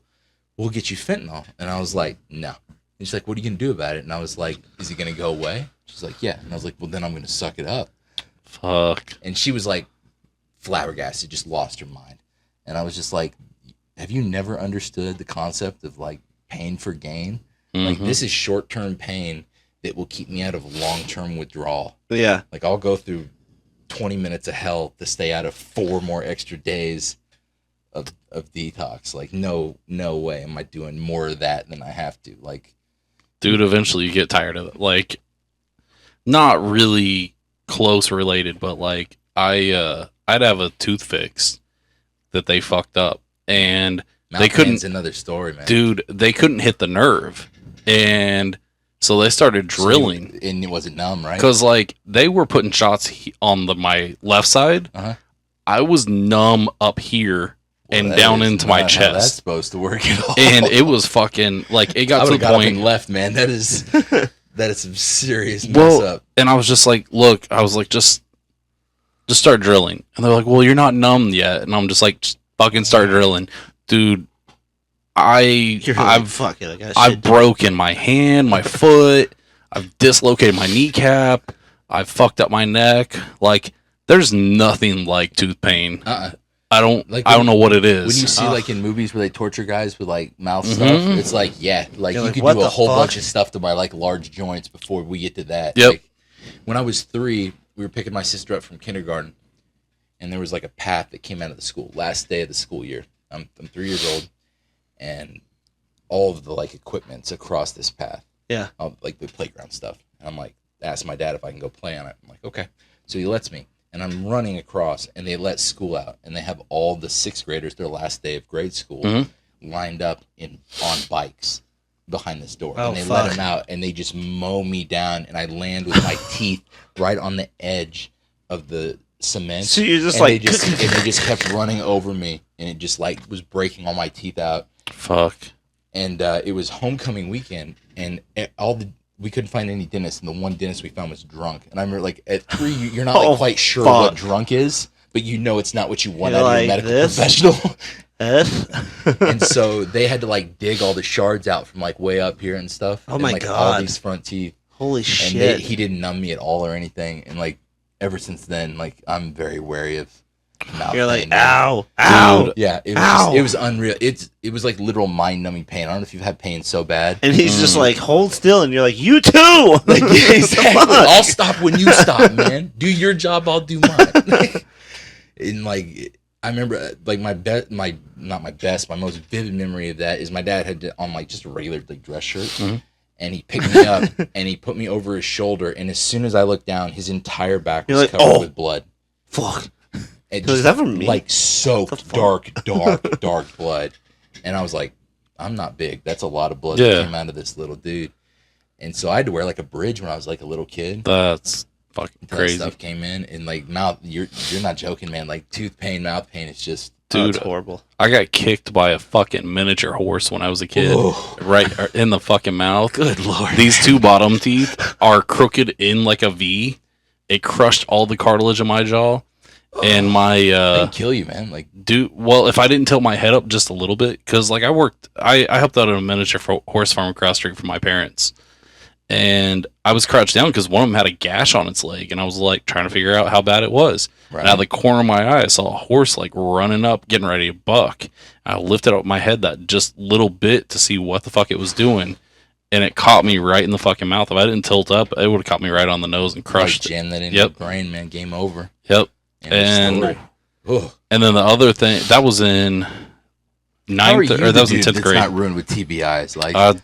we'll get you fentanyl." And I was like, "No." And she's like, "What are you gonna do about it?" And I was like, "Is he gonna go away?" She's like, "Yeah." And I was like, "Well, then I'm gonna suck it up." Fuck. And she was like, flabbergasted, just lost her mind. And I was just like, "Have you never understood the concept of like pain for gain? Like, this is short-term pain that will keep me out of long-term withdrawal." Yeah. Like, I'll go through 20 minutes of hell to stay out of 4 more extra days of detox. Like, no way am I doing more of that than I have to. Like, dude, eventually you get tired of it. Like, not really close related, but like I'd have a tooth fixed that they fucked up, and they couldn't. Another story, man. Dude, they couldn't hit the nerve, and so they started drilling. And it wasn't numb, right? Because like they were putting shots on my left side. I was numb up here and down into my chest. How that's supposed to work at all. And it was fucking like it got to the point. Left, man. That is some serious mess up. And I was just like, look, I was like, just start drilling. And they're like, well, you're not numb yet. And I'm just like, just fucking start drilling, dude. I've broken my hand, my foot. I've dislocated my kneecap. I've fucked up my neck. Like, there's nothing like tooth pain. I don't know what it is. When you see like in movies where they torture guys with like mouth stuff, it's like, yeah, like you could do a whole bunch of stuff to my like large joints before we get to that. Yep. Like, when I was 3, we were picking my sister up from kindergarten, and there was like a path that came out of the school last day of the school year. I'm 3 years old, and all of the like equipment's across this path. Yeah. Like the playground stuff. And I'm like, ask my dad if I can go play on it. I'm like, okay. So he lets me. And I'm running across, and they let school out, and they have all the 6th graders, their last day of grade school, lined up on bikes behind this door. And they let them out, and they just mow me down, and I land with my teeth right on the edge of the cement. So you're just and like... and they just kept running over me, and it just like was breaking all my teeth out. Fuck. And it was homecoming weekend, and we couldn't find any dentists, and the one dentist we found was drunk. And I remember, like, at 3, you're not like, quite sure what drunk is, but you know it's not what you want out of your medical professional. And so they had to, like, dig all the shards out from, like, way up here and stuff. Oh, my like, God. all these front teeth. Holy shit. And he didn't numb me at all or anything. And, like, ever since then, like, I'm very wary of mouth You're like, pain, ow, ow. Dude, yeah, it was unreal. It was like literal mind-numbing pain. I don't know if you've had pain so bad. And he's just like, hold still, and you're like, you too. Like, yeah, exactly. I'll stop when you stop, man. Do your job, I'll do mine. And like, I remember, like my most vivid memory of that is my dad had on like just a regular like dress shirt, and he picked me up and he put me over his shoulder, and as soon as I looked down, his entire back was like, covered with blood. Fuck. It So is that for me? Like soaked, dark blood. And I was like, I'm not big. That's a lot of blood that came out of this little dude. And so I had to wear like a bridge when I was like a little kid. That's fucking crazy. That stuff came in, and like mouth, you're not joking, man. Like tooth pain, mouth pain, it's just Dude, that's horrible. I got kicked by a fucking miniature horse when I was a kid. Whoa. Right in the fucking mouth. Good Lord. These two bottom teeth are crooked in like a V. It crushed all the cartilage in my jaw. And my They can kill you, man. Like, dude, well, if I didn't tilt my head up just a little bit, because like I helped out at a miniature horse farm across the street from my parents, and I was crouched down because one of them had a gash on its leg, and I was like trying to figure out how bad it was. right. And out of the corner of my eye, I saw a horse like running up, getting ready to buck. I lifted up my head that just little bit to see what the fuck it was doing, and it caught me right in the fucking mouth. If I didn't tilt up, it would have caught me right on the nose and crushed it. Jam that in your brain, man. Game over. Yep. And And then the other thing that was in ninth, or that was in 10th grade. Not ruined with TBIs, like.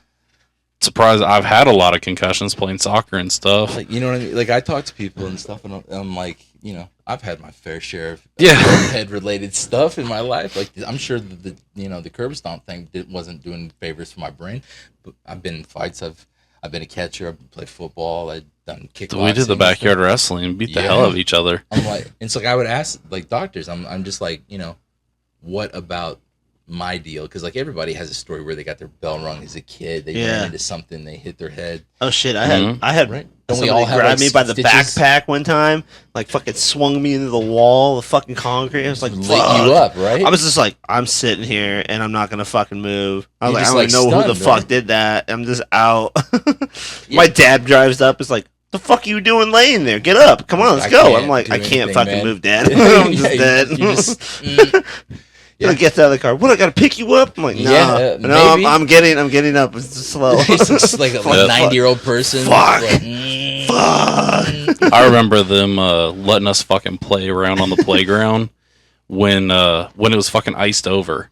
Surprised, I've had a lot of concussions playing soccer and stuff. Like, you know what I mean? Like, I talk to people and stuff, and I'm like, you know, I've had my fair share of head-related stuff in my life. Like, I'm sure the curb stomp thing wasn't doing favors for my brain. But I've been in fights. I've been a catcher. I've played football. I've done kickboxing. So we did the backyard wrestling, beat the hell out of each other. I'm like, it's like I would ask like doctors. I'm just like, you know, what about my deal? Because like everybody has a story where they got their bell rung as a kid. They ran into something. They hit their head. Oh shit! I had right. Don't we all have grabbed me by the backpack one time, like fucking swung me into the wall, the fucking concrete. I was like, lit you up, right? I was just like, I'm sitting here and I'm not gonna fucking move. I was like, I don't like know stunned, who the fuck did that. I'm just out. My dad drives up. It's like, the fuck are you doing laying there? Get up! Come on, let's go. I'm like, I can't fucking move, Dad. I'm just dead. Yeah. Gets out of the car. What? I gotta pick you up. I'm like, no, I'm getting up. It's just slow. It's just like a 90-year-old person. Fuck. Like, Fuck. I remember them letting us fucking play around on the playground when it was fucking iced over,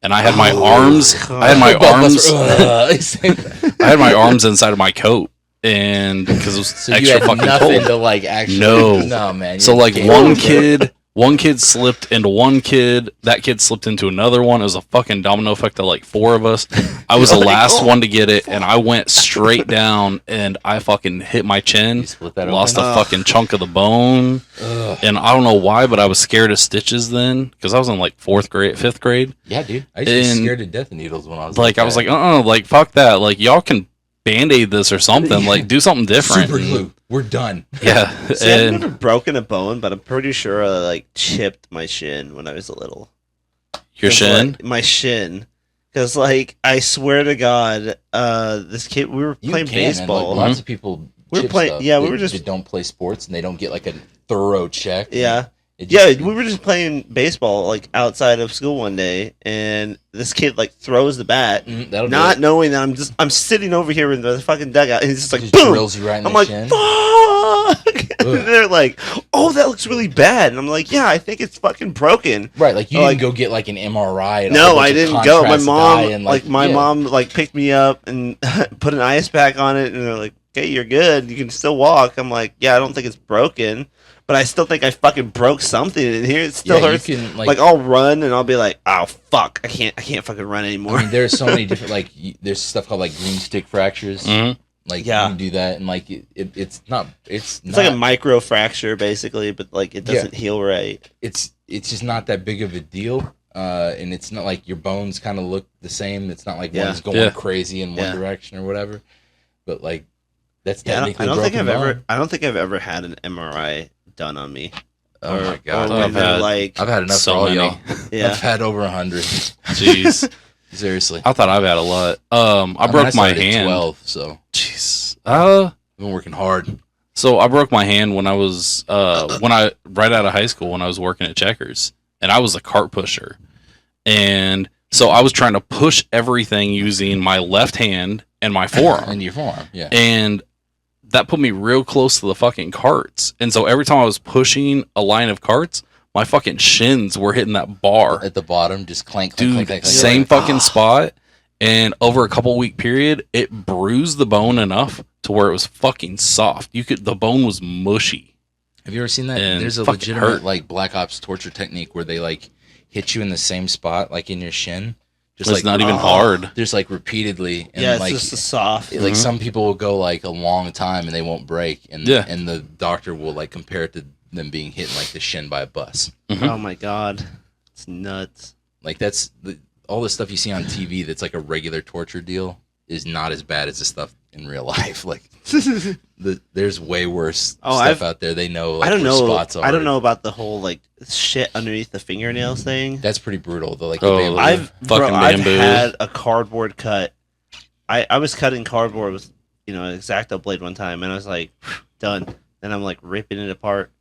and I had my arms. God. I had my arms. I had my arms inside of my coat. And because it was so extra fucking nothing cold. To like actually. No, man. So like one kid slipped into one kid. That kid slipped into another one. It was a fucking domino effect of like 4 of us. I was the last one to get it, and I went straight down, and I fucking hit my chin. Lost a fucking chunk of the bone. And I don't know why, but I was scared of stitches then because I was in like 5th grade. Yeah, dude. I used to be scared of death needles when I was like I was like, like fuck that. Like y'all can Band-Aid this or something. Like, do something different. Super glue. We're done. Yeah. See, I've never broken a bone, but I'm pretty sure I like chipped my shin when I was little. Your shin? Like, my shin. Because, like, I swear to God, this kid, we were playing baseball. Like, lots of people we were playing, they don't play sports and they don't get like a thorough check. Yeah. We were just playing baseball like outside of school one day, and this kid like throws the bat, not knowing that I'm sitting over here in the fucking dugout, and he's just like boom. Drills you right in I'm the like, shin. fuck. And they're like, oh, that looks really bad, and I'm like, yeah, I think it's fucking broken. Right, like you didn't go get like an MRI. No, I didn't go. My mom mom picked me up and put an ice pack on it, and they're like, okay, you're good, you can still walk. I'm like, yeah, I don't think it's broken. But I still think I fucking broke something in here. It still hurts. Like I'll run and I'll be like, oh fuck, I can't fucking run anymore. I mean, there's so many different there's stuff called like green stick fractures. Mm-hmm. Like you can do that, and like it's not like a micro fracture basically, but like it doesn't heal right. It's just not that big of a deal, and it's not like your bones kind of look the same. It's not like one's going crazy in one direction or whatever. But like that's technically I don't think I've ever had an MRI done on me. Oh my god! I've had enough for all y'all. Yeah, I've had over 100. Jeez, seriously. I thought I've had a lot. I broke my hand. 12, so jeez. I've been working hard. So I broke my hand when I was right out of high school when I was working at Checkers, and I was a cart pusher, and so I was trying to push everything using my left hand and my forearm. And your forearm, yeah. And that put me real close to the fucking carts. And so every time I was pushing a line of carts, my fucking shins were hitting that bar. At the bottom, just clank, same fucking spot. And over a couple week period, it bruised the bone enough to where it was fucking soft. The bone was mushy. Have you ever seen that? There's a legitimate like Black Ops torture technique where they like hit you in the same spot, like in your shin. Just it's not even hard. Just like repeatedly. And it's like, just a soft. Like some people will go like a long time and they won't break. And the doctor will like compare it to them being hit in like the shin by a bus. Mm-hmm. Oh my god. It's nuts. Like all the stuff you see on TV that's like a regular torture deal is not as bad as the stuff in real life. Like there's way worse stuff out there. They know. Like, I don't know. Spots are. I don't know about the whole like shit underneath the fingernails thing. That's pretty brutal. I've had a cardboard cut. I was cutting cardboard with an X-Acto blade one time, and I was like, done. Then I'm like ripping it apart,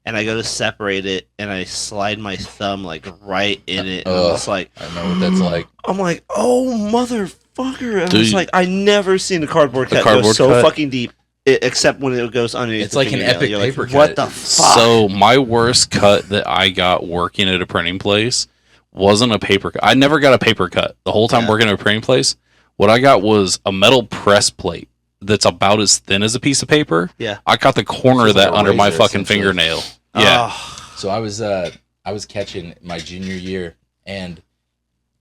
and I go to separate it, and I slide my thumb like right in it, and I'm just like, I know what that's like. I'm like, oh motherfucker! And I was like, I never seen a cardboard cut go so fucking deep, except when it goes underneath. It's like an epic paper cut. What the fuck? So my worst cut that I got working at a printing place wasn't a paper cut. I never got a paper cut the whole time working at a printing place. What I got was a metal press plate that's about as thin as a piece of paper. Yeah. I caught the corner of that under my fucking fingernail. Yeah. So I was catching my junior year, and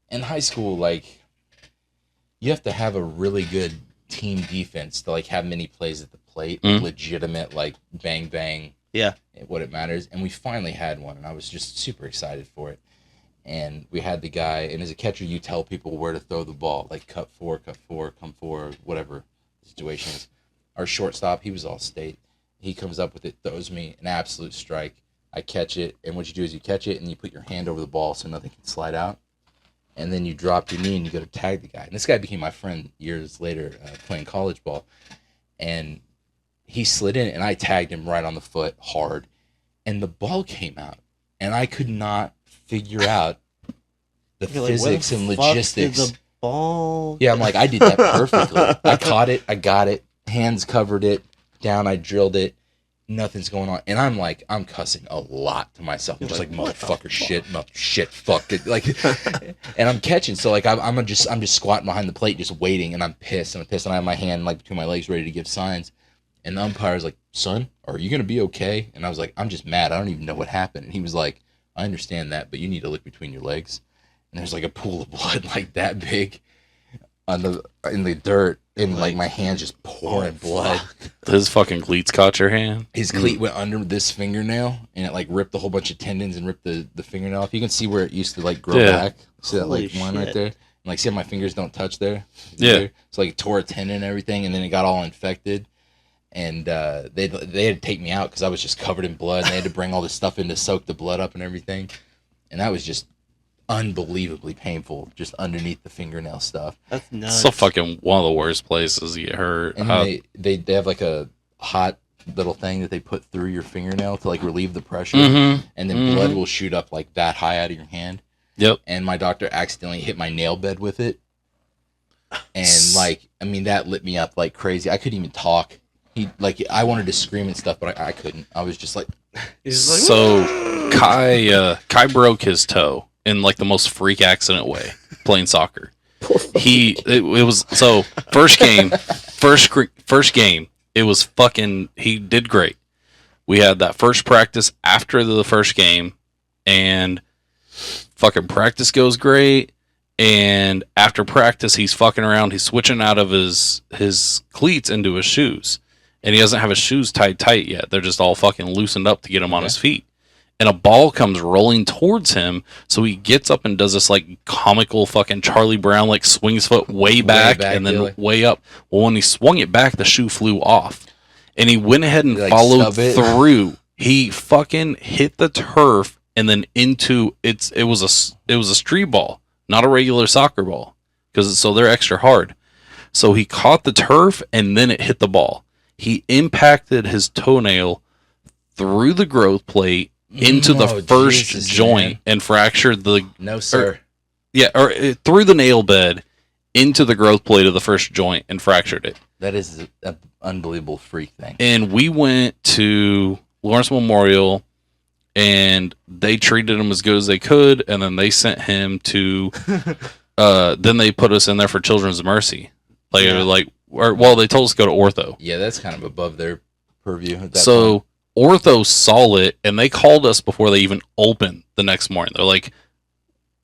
in high school, like, you have to have a really good team defense to like have many plays at the plate, legitimate, like bang bang. Yeah. What it matters. And we finally had one, and I was just super excited for it. And we had the guy, and as a catcher, you tell people where to throw the ball, like cut four, come four, whatever the situation is. Our shortstop, he was all state. He comes up with it, throws me an absolute strike. I catch it, and what you do is you catch it, and you put your hand over the ball so nothing can slide out. And then you drop your knee, and you go to tag the guy. And this guy became my friend years later, playing college ball. And he slid in, and I tagged him right on the foot hard. And the ball came out, and I could not figure out the physics and logistics. Did the ball? Yeah, I'm like, I did that perfectly. I caught it, I got it, hands covered it, down, I drilled it, nothing's going on. And I'm like, I'm cussing a lot to myself. I'm just like motherfucker, shit, fuck it. Like, and I'm catching, so like I'm just squatting behind the plate, just waiting, and I'm pissed, and I have my hand like between my legs ready to give signs. And the umpire's like, son, are you gonna be okay? And I was like, I'm just mad, I don't even know what happened. And he was like, I understand that, but you need to look between your legs. And there's like a pool of blood like that big in the dirt, and like my hand's just pouring blood. His fucking cleats caught your hand. His cleat went under this fingernail, and it like ripped a whole bunch of tendons and ripped the fingernail off. You can see where it used to like grow back. See that like one right there? And like, see how my fingers don't touch there? Yeah. So like it tore a tendon and everything, and then it got all infected. And they had to take me out because I was just covered in blood, and they had to bring all this stuff in to soak the blood up and everything. And that was just unbelievably painful, just underneath the fingernail stuff. That's nuts. So fucking one of the worst places to get hurt. And they have like a hot little thing that they put through your fingernail to like relieve the pressure, and then blood will shoot up like that high out of your hand. Yep. And my doctor accidentally hit my nail bed with it, and like, I mean, that lit me up like crazy. I couldn't even talk. I wanted to scream and stuff, but I couldn't. I was just like, so Kai broke his toe in like the most freak accident way playing soccer. It was so first game, it was fucking, he did great. We had that first practice after the first game, and fucking practice goes great. And after practice, he's fucking around. He's switching out of his cleats into his shoes. And he doesn't have his shoes tied tight yet. They're just all fucking loosened up to get him on his feet. And a ball comes rolling towards him. So he gets up and does this like comical fucking Charlie Brown, like swings foot way back and then way up. Well, when he swung it back, the shoe flew off. And he went ahead and followed through. He fucking hit the turf and then into it was a street ball, not a regular soccer ball. So they're extra hard. So he caught the turf and then it hit the ball. He impacted his toenail through the growth plate into the first joint and fractured the... No, sir. Through the nail bed into the growth plate of the first joint and fractured it. That is an unbelievable freak thing. And we went to Lawrence Memorial, and they treated him as good as they could, and then they sent him to... then they put us in there for Children's Mercy. They told us to go to ortho. Yeah, that's kind of above their purview at that point. Ortho saw it, and they called us before they even opened the next morning. They're like,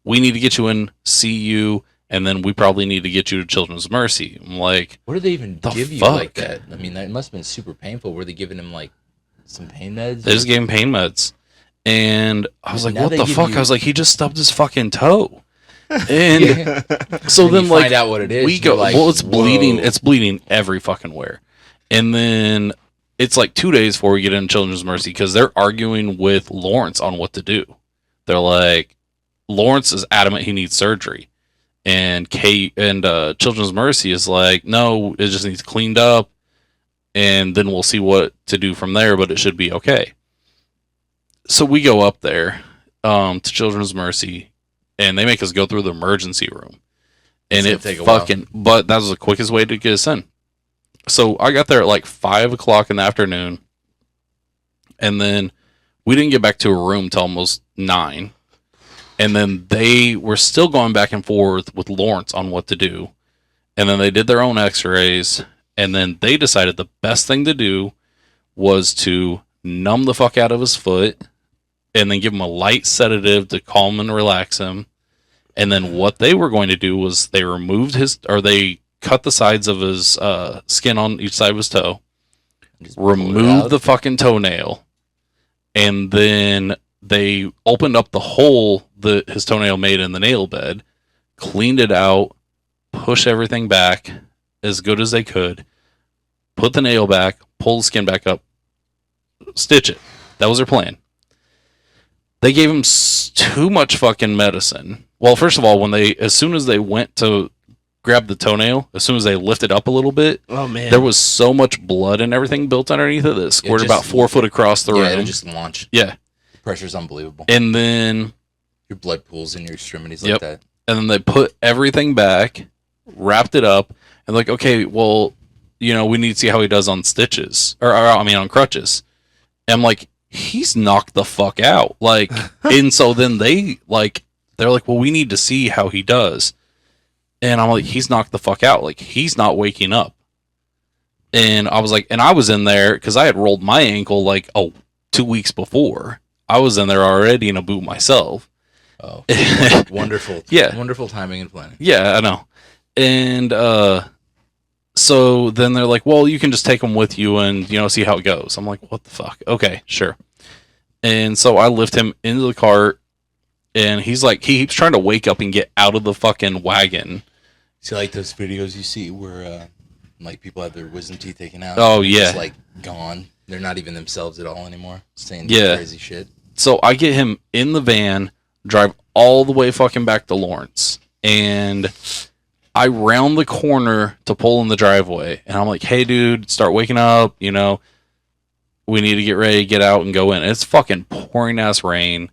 we need to get you in, see you, and then we probably need to get you to Children's Mercy. I'm like, what did they even give you like that? I mean, that must have been super painful. Were they giving him like some pain meds? They just gave him pain meds. And I was like, Now what they the give fuck? you- I was like, he just stubbed his fucking toe. And so When then you like find out what it is, we go, you're like, well, it's bleeding. whoa. It's bleeding every fucking where. And then it's like 2 days before we get into Children's Mercy because they're arguing with Lawrence on what to do. They're like, Lawrence is adamant he needs surgery. And Children's Mercy is like, no, it just needs cleaned up. And then we'll see what to do from there, but it should be okay. So we go up there to Children's Mercy, and they make us go through the emergency room. And it take a while. but that was the quickest way to get us in. So I got there at like 5 o'clock in the afternoon, and then we didn't get back to a room till almost 9. And then they were still going back and forth with Lawrence on what to do. And then they did their own x-rays, and then they decided the best thing to do was to numb the fuck out of his foot and then give him a light sedative to calm and relax him. And then what they were going to do was they cut the sides of his skin on each side of his toe, Just pull it removed out. the fucking toenail, and then they opened up the hole that his toenail made in the nail bed, cleaned it out, pushed everything back as good as they could, put the nail back, pull the skin back up, stitch it. That was their plan. They gave him too much fucking medicine. Well, first of all, as soon as they went to grab the toenail, as soon as they lifted up a little bit, Oh man. there was so much blood and everything built underneath it that it squirted about 4 foot across the Yeah, room. it'll just launch. Yeah. The pressure's unbelievable. And then Your blood pools in your extremities Yep. like that. and then they put everything back, wrapped it up, and like, okay, well, we need to see how he does on stitches, on crutches. And I'm like, he's knocked the fuck out. Like, and so then they're like, well, we need to see how he does. And I'm like, he's knocked the fuck out. Like, he's not waking up. And I was like, and I was in there because I had rolled my ankle like 2 weeks before. I was in there already in a boot myself. Oh, wonderful. Yeah. Wonderful timing and planning. Yeah, I know. And so then they're like, well, you can just take him with you and, see how it goes. I'm like, what the fuck? Okay, sure. And so I lift him into the cart, and he's like, he keeps trying to wake up and get out of the fucking wagon. See, like those videos you see where, like, people have their wisdom teeth taken out. Oh, and yeah. Just, like, gone. They're not even themselves at all anymore. Saying Yeah. crazy shit. So I get him in the van, drive all the way fucking back to Lawrence, and I round the corner to pull in the driveway, and I'm like, hey, dude, start waking up, we need to get ready to get out and go in. And it's fucking pouring ass rain,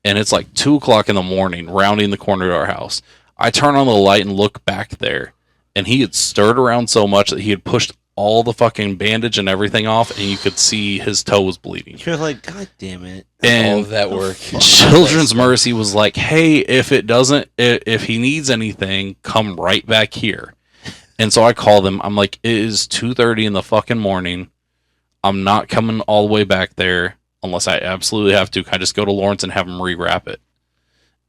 and it's like 2 o'clock in the morning, rounding the corner to our house. I turn on the light and look back there, and he had stirred around so much that he had pushed all the fucking bandage and everything off, and you could see his toe was bleeding. You're like, God damn it. All And of that work. Children's Mercy was like, hey, if he needs anything, come right back here. And so I call them. I'm like, it is 2:30 in the fucking morning. I'm not coming all the way back there unless I absolutely have to. Can I just go to Lawrence and have him rewrap it?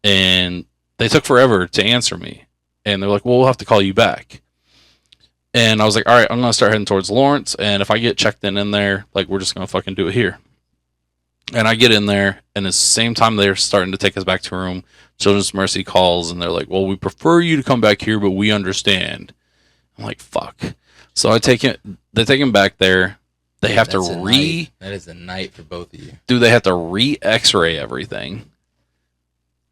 And they took forever to answer me. And they're like, well, we'll have to call you back. And I was like, all right, I'm going to start heading towards Lawrence. And if I get checked in there, like, we're just going to fucking do it here. And I get in there, and at the same time they're starting to take us back to a room, Children's Mercy calls, and they're like, well, we prefer you to come back here, but we understand. I'm like, fuck. So they take him back there. They have That's to That is a night for both of you. they have to re-x-ray everything.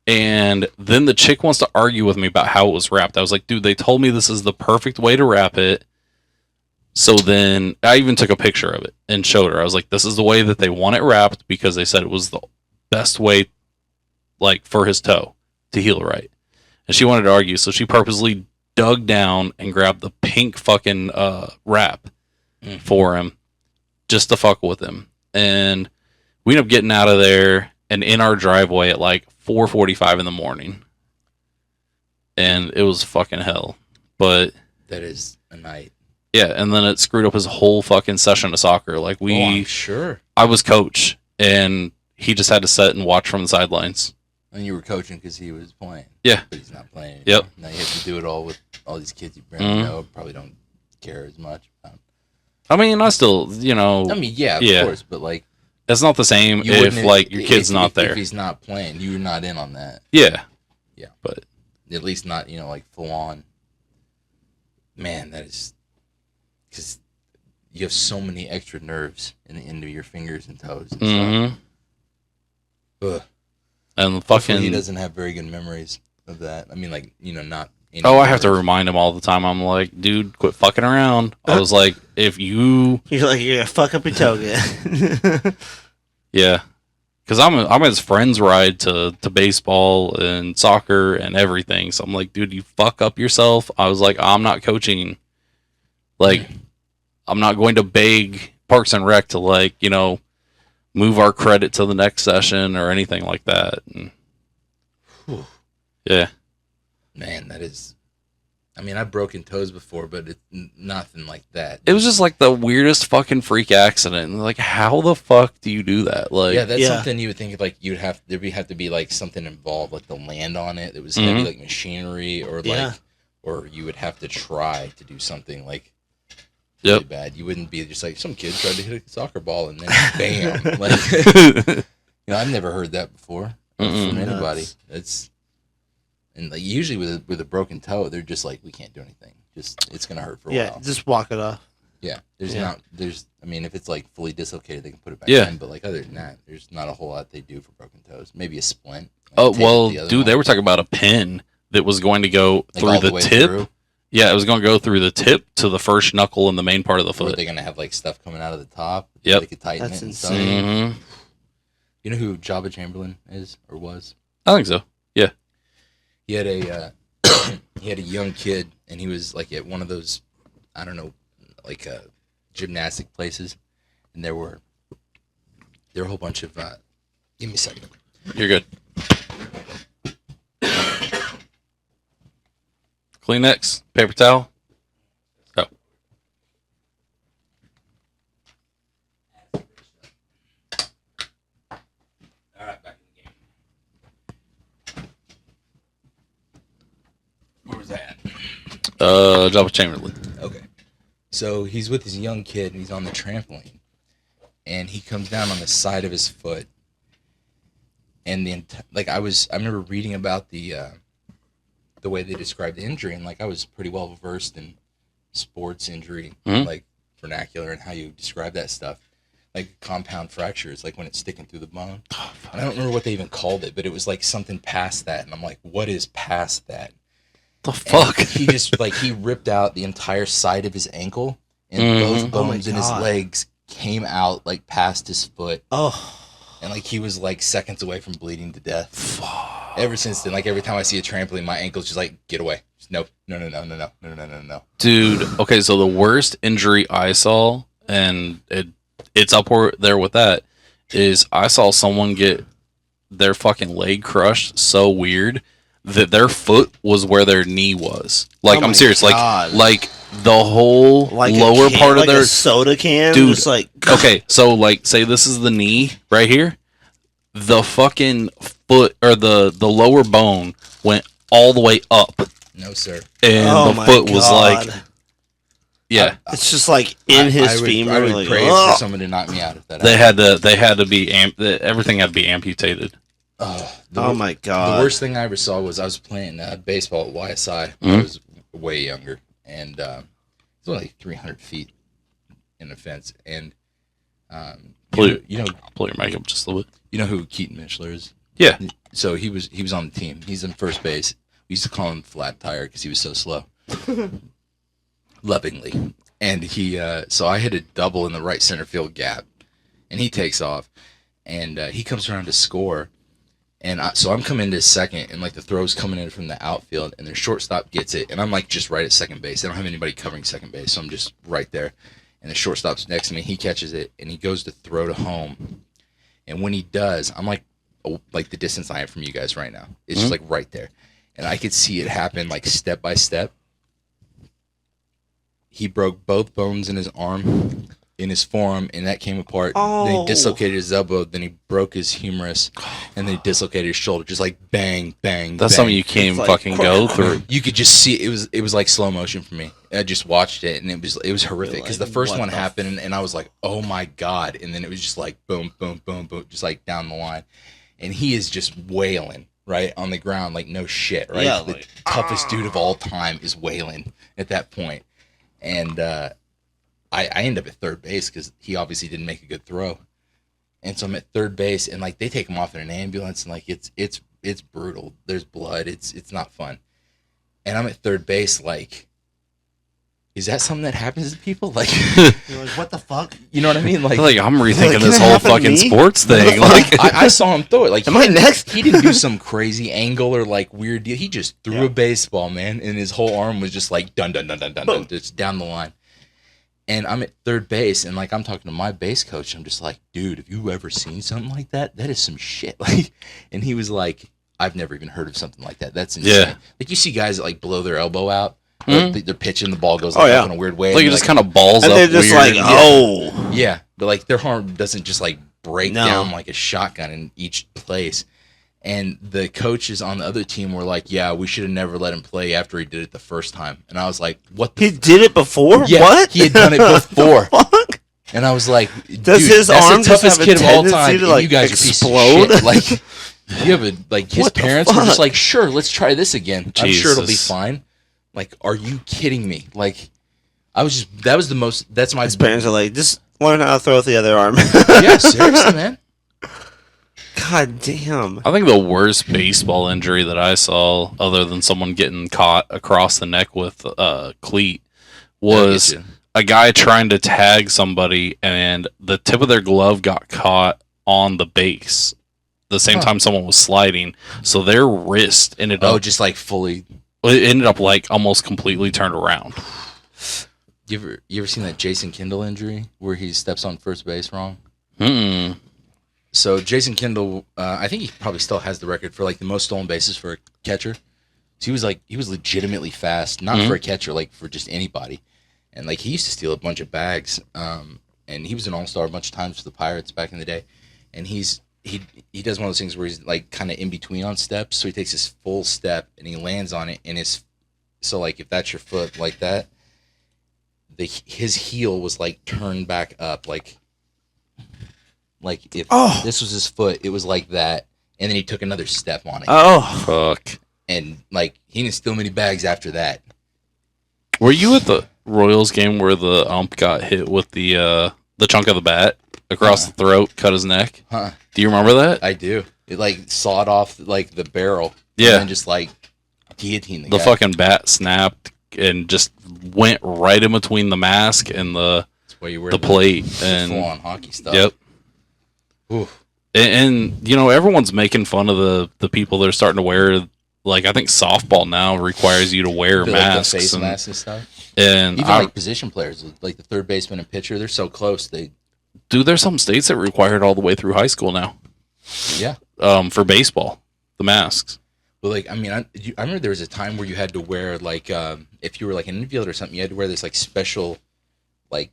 And then the chick wants to argue with me about how it was wrapped. I was like, dude, they told me this is the perfect way to wrap it. So then I even took a picture of it and showed her. I was like, this is the way that they want it wrapped because they said it was the best way, like, for his toe to heal right. And she wanted to argue, so she purposely dug down and grabbed the pink fucking wrap for him just to fuck with him. And we ended up getting out of there and in our driveway at like 4:45 in the morning. And it was fucking hell. But That is a night. yeah, and then it screwed up his whole fucking session of soccer. Like I'm sure. I was coach, and he just had to sit and watch from the sidelines. And you were coaching because he was playing. Yeah. But he's not playing anymore. Yep. Now you have to do it all with all these kids you barely know, probably don't care as much about. I mean, I still, I mean, yeah, of Yeah. course, but like, It's not the same if like your kid's not there. If he's not playing, you're not in on that. Yeah. Yeah. But at least not, like full on. Man, that is because you have so many extra nerves in the end of your fingers and toes and stuff. Ugh. And Hopefully he doesn't have very good memories of that. I mean, like, not. I have to remind him all the time. I'm like, dude, quit fucking around. I was like, if you... You're like, you're going to fuck up your toe again. Yeah. Because I'm his friend's ride to baseball and soccer and everything. So I'm like, dude, you fuck up yourself. I was like, I'm not coaching. Like, I'm not going to beg Parks and Rec to, like, move our credit to the next session or anything like that. And, yeah. Man, that is... I mean, I've broken toes before, but it's nothing like that. It was just like the weirdest fucking freak accident. Like, how the fuck do you do that? Like, yeah, that's something you would think like there'd have to be like something involved, like the land on it. It was heavy, like machinery, or or you would have to try to do something like really bad. You wouldn't be just like some kid tried to hit a soccer ball and then bam. Like, I've never heard that before from anybody. And like usually with a broken toe, they're just like, we can't do anything. It's gonna hurt for a while. Yeah, just walk it off. Yeah, I mean, if it's like fully dislocated, they can put it back in. But like other than that, there's not a whole lot they do for broken toes. Maybe a splint. Dude, they were talking about a pin that was going to go through the tip. Through? Yeah, it was going to go through the tip to the first knuckle in the main part of the foot. Are they going to have like stuff coming out of the top? Yep. They could tighten That's it and insane. stuff. You know who Jabba Chamberlain is or was? I think so. Yeah. He had a young kid, and he was like at one of those, I don't know, like gymnastic places, and there were a whole bunch of. Give me a second. You're good. Kleenex, paper towel. Oh. All right, back in the game. Where was that? Jabba Chamberlain. Okay. So he's with his young kid, and he's on the trampoline, and he comes down on the side of his foot, and I remember reading about the way they described the injury, and like I was pretty well versed in sports injury, like vernacular and how you describe that stuff, like compound fractures, like when it's sticking through the bone. And I don't remember what they even called it, but it was like something past that, and I'm like, what is past that? The fuck? And he just he ripped out the entire side of his ankle, and both bones in his legs came out like past his foot. Oh. And like he was like seconds away from bleeding to death. Fuck. Ever since then, like every time I see a trampoline, my ankle's just like, get away. Just, nope. No. Dude, okay, so the worst injury I saw, and it's up there with that, is I saw someone get their fucking leg crushed so weird that their foot was where their knee was. Like, I'm serious. God. Like the whole lower part of their a soda can. Dude, just like okay, so like say this is the knee right here. The fucking foot or the lower bone went all the way up. No, sir. And the foot was like, yeah. It's just like in his femur. I would like, pray for someone to knock me out if that happened. They had to be everything had to be amputated. Oh my god! The worst thing I ever saw was I was playing baseball at YSI when I was way younger, and it was only like 300 feet in the fence. And pull your mic up just a little bit. You know who Keaton Mishler is? Yeah. So he was on the team. He's in first base. We used to call him Flat Tire because he was so slow. Lovingly, and so I hit a double in the right center field gap, and he takes off, and he comes around to score. And so I'm coming to second, and like the throw's coming in from the outfield, and their shortstop gets it, and I'm like just right at second base. They don't have anybody covering second base, so I'm just right there. And the shortstop's next to me. He catches it, and he goes to throw to home. And when he does, I'm like the distance I am from you guys right now. It's just like right there, and I could see it happen like step by step. He broke both bones in his arm, in his forearm, and that came apart. Then he dislocated his elbow. Then he broke his humerus, and then he dislocated his shoulder. Just like bang, bang. That's bang. something you can't fucking go through. You could just see it was like slow motion for me. I just watched it, and it was horrific because the first one happened, and I was like, oh my god, and then it was just like boom, boom, boom, boom, just like down the line, and he is just wailing right on the ground like no shit, right? Yeah, the toughest dude of all time is wailing at that point, and I end up at third base because he obviously didn't make a good throw, and so I'm at third base, and like they take him off in an ambulance, and like it's brutal. There's blood. It's not fun, and I'm at third base like. Is that something that happens to people? Like, you're like, what the fuck? You know what I mean? Like I'm rethinking this whole fucking sports thing. Like, I saw him throw it. Like, am I next? He didn't do some crazy angle or like weird deal. He just threw a baseball, man, and his whole arm was just like dun dun dun dun dun, dun just down the line. And I'm at third base, and like I'm talking to my base coach. I'm just like, dude, have you ever seen something like that? That is some shit. Like, and he was like, I've never even heard of something like that. That's insane. Yeah. Like you see guys that like blow their elbow out. They're pitching, the ball goes up in a weird way. Like it just kind of balls and up. They're just weird. like, yeah, but like their arm doesn't just like break down like a shotgun in each place. And the coaches on the other team were like, "Yeah, we should have never let him play after he did it the first time." And I was like, "What? He did it before? Yeah, what? He had done it before." Fuck? And I was like, "Does his arm the toughest just have a kid of all time? tendency to, And like, you guys explode?" are piece of shit. Like, you have a like his What the parents were just fuck? like, "Sure, let's try this again. I'm sure it'll be Jesus. fine." Like, are you kidding me? Like, that's my His parents are like, just learn how to throw with the other arm. yeah, seriously, man. God damn. I think the worst baseball injury that I saw, other than someone getting caught across the neck with a cleat, was a guy trying to tag somebody, and the tip of their glove got caught on the base the same time someone was sliding, so their wrist ended up just like fully. it ended up like almost completely turned around. You ever seen that Jason Kendall injury where he steps on first base wrong? Mm-mm. So Jason Kendall, I think he probably still has the record for like the most stolen bases for a catcher. So he was legitimately fast, not for a catcher, like for just anybody. And like he used to steal a bunch of bags. And he was an all-star a bunch of times for the Pirates back in the day. And he does one of those things where he's like kind of in between on steps. So he takes his full step and he lands on it, and so like if that's your foot like that, his heel was like turned back up, like if this was his foot, it was like that, and then he took another step on it. Oh. Fuck. And like he didn't steal many bags after that. Were you at the Royals game where the ump got hit with the chunk of the bat across the throat, cut his neck? Huh. Do you remember that? I do. It like sawed off like the barrel. Yeah. And then just like guillotined The guy. fucking bat snapped and just went right in between the mask and the plate. And full on hockey stuff. Yep. Oof. And you know, everyone's making fun of the people that are starting to wear, like, I think softball now requires you to wear masks. Like the face masks and stuff. And even like position players, like the third baseman and pitcher, they're so close. There's some states that require it all the way through high school now. Yeah. For baseball, the masks. But like, I mean, I remember there was a time where you had to wear like, if you were like an infielder or something, you had to wear this like special, like,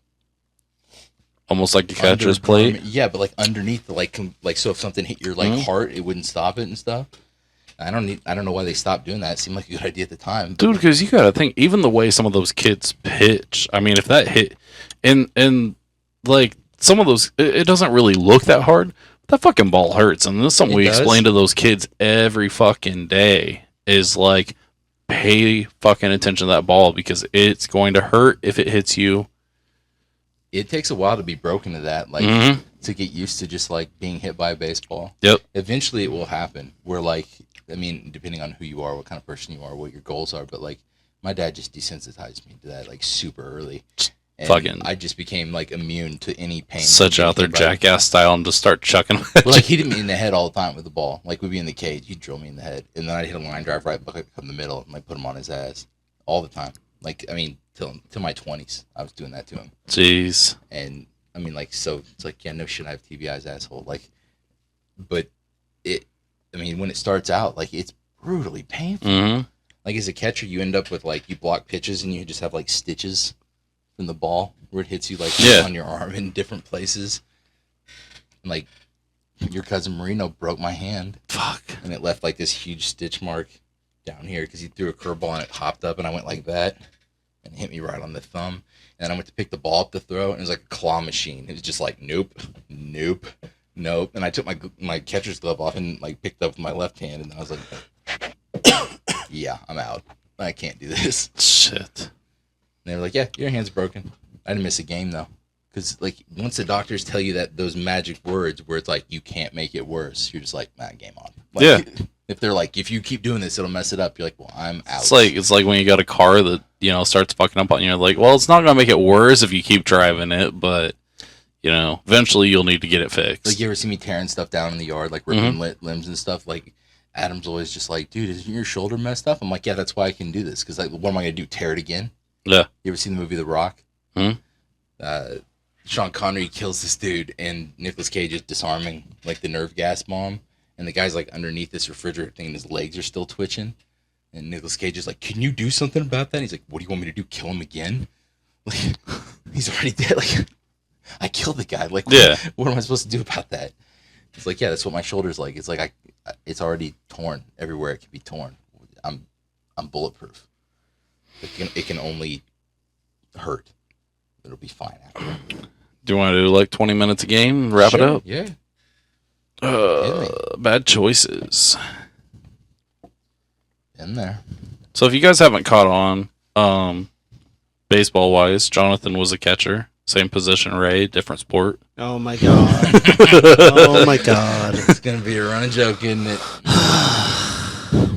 almost like a catcher's plate. Yeah, but like underneath the like so if something hit your like heart, it wouldn't stop it and stuff. I don't know why they stopped doing that. It seemed like a good idea at the time, dude. Because you gotta think, even the way some of those kids pitch. I mean, if that hit, and like some of those, it doesn't really look that hard. That fucking ball hurts, and this is something we explain to those kids every fucking day. Is like, pay fucking attention to that ball because it's going to hurt if it hits you. It takes a while to be broken to that, like to get used to just like being hit by a baseball. Yep. Eventually, it will happen. Where like, I mean, depending on who you are, what kind of person you are, what your goals are, but like, my dad just desensitized me to that like super early. And fucking, I just became like immune to any pain. Such out there jackass style and just start chucking. Like he hit me in the head all the time with the ball. Like we'd be in the cage, he'd drill me in the head, and then I'd hit a line drive right from the middle and like put him on his ass all the time. Like I mean, till my 20s, I was doing that to him. Jeez. And I mean, like, so it's like, yeah, no shit, I have TBI's, asshole. Like, but I mean, when it starts out, like, it's brutally painful. Mm-hmm. Like as a catcher, you end up with like you block pitches and you just have like stitches from the ball, where it hits you like on your arm in different places. And, like, your cousin Marino broke my hand. Fuck. And it left like this huge stitch mark down here because he threw a curveball and it hopped up and I went like that and it hit me right on the thumb. And then I went to pick the ball up to throw and it was like a claw machine. It was just like nope. And I took my catcher's glove off and like picked up with my left hand and I was like, yeah, I'm out. I can't do this. Shit. And they were like, yeah, your hand's broken. I didn't miss a game though. Because, like, once the doctors tell you that those magic words where it's like, you can't make it worse, you're just like, nah, game on. Like, yeah. If they're like, if you keep doing this, it'll mess it up, you're like, well, I'm out. It's like when you got a car that, you know, starts fucking up on you. Like, well, it's not going to make it worse if you keep driving it, but, you know, eventually you'll need to get it fixed. Like, you ever see me tearing stuff down in the yard, like ripping limbs and stuff? Like, Adam's always just like, dude, isn't your shoulder messed up? I'm like, yeah, that's why I can do this. Because, like, what am I going to do, tear it again? Yeah. You ever seen the movie The Rock? Sean Connery kills this dude, and Nicolas Cage is disarming, like, the nerve gas bomb. And the guy's, like, underneath this refrigerator thing, and his legs are still twitching. And Nicolas Cage is like, can you do something about that? And he's like, what do you want me to do, kill him again? Like, he's already dead. Like, I killed the guy. Like, what am I supposed to do about that? It's like, yeah, that's what my shoulder's like. It's like, it's already torn everywhere it can be torn. I'm bulletproof. It can only hurt. It'll be fine after. Do you want to do like 20 minutes a game and wrap it up? Yeah. Bad choices. In there. So if you guys haven't caught on, baseball wise, Jonathan was a catcher. Same position, Ray, different sport. Oh my god. Oh my god. It's going to be a running joke, isn't it?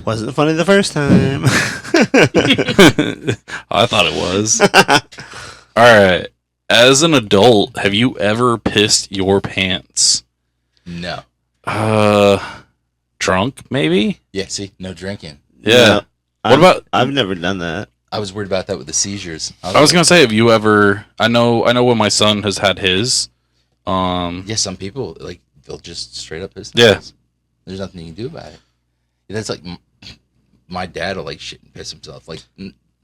Wasn't funny the first time. I thought it was. All right. As an adult, have you ever pissed your pants? No. Drunk, maybe? Yeah, see? No drinking. Yeah. No, I've never done that. I was worried about that with the seizures. I was going to say, have you ever... I know when my son has had his. Yeah, some people, like, they'll just straight up piss themselves. Yeah. There's nothing you can do about it. That's like... My dad will, like, shit and piss himself. Like...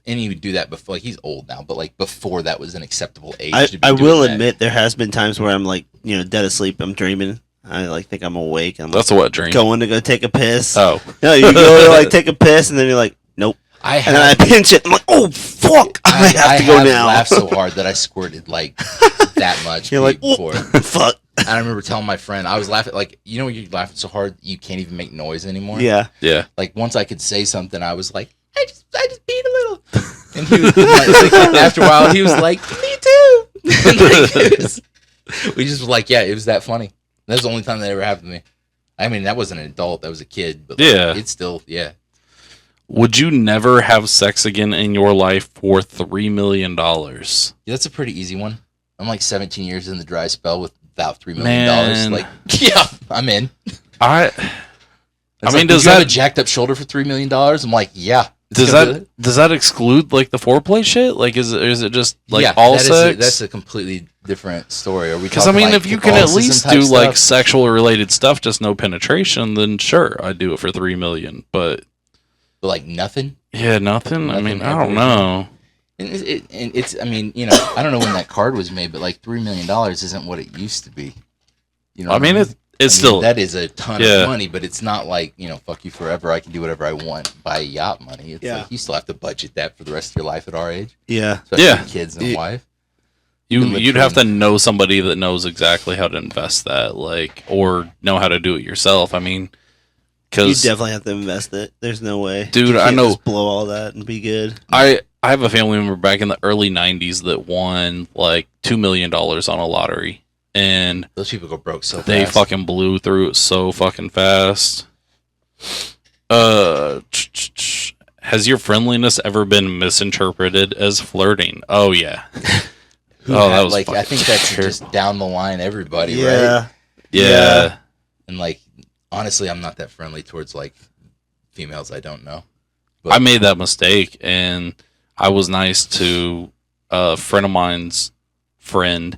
And he would do that before, like, he's old now, but, like, before that was an acceptable age to be I doing will that. admit there has been times where I'm, like, you know, dead asleep, I'm dreaming. I, like, think I'm awake. That's a wet dream. Going to go take a piss. Oh. No, you go to, like, take a piss, and then you're like, nope. And then I pinch it, I'm like, oh, fuck, I have to go now. I laughed so hard that I squirted, like, that much. You're like, before. Fuck. And I remember telling my friend, I was laughing, like, you know when you're laughing so hard you can't even make noise anymore? Yeah. Yeah. Like, once I could say something, I was like, I just peed a little. And he was like, after a while, he was like, me too. We just was like, yeah, it was that funny. That was the only time that ever happened to me. I mean, that wasn't an adult, that was a kid. But like, yeah. It's still, yeah. Would you never have sex again in your life for $3 million? Yeah, that's a pretty easy one. I'm like 17 years in the dry spell without $3 million. Like, yeah, I'm in. I mean, like, does you that have a jacked up shoulder for $3 million? I'm like, yeah. Does that exclude like the foreplay shit? Like, is it just like all sex? That's a completely different story. Because I mean, like, if you can at least do like sexual related stuff, just no penetration, then sure, I'd do it for $3 million. But like nothing. Yeah, nothing. I mean, I don't know. And it's. I mean, you know, I don't know when that card was made, but like $3 million isn't what it used to be. You know, I mean, it's still that is a ton of money, but it's not like, you know, fuck you forever. I can do whatever I want. Buy yacht money. It's like you still have to budget that for the rest of your life at our age. Yeah, especially kids and wife. You'd have to know somebody that knows exactly how to invest that, like, or know how to do it yourself. I mean, because you definitely have to invest it. There's no way, dude. I know. Just blow all that and be good. I have a family member back in the early '90s that won like $2 million on a lottery. And those people go broke so fast. They fucking blew through it so fucking fast. Has your friendliness ever been misinterpreted as flirting? Oh yeah. That was like, I think that's just down the line everybody, right? Yeah. And like, honestly, I'm not that friendly towards like females I don't know. But I made that mistake, and I was nice to a friend of mine's friend.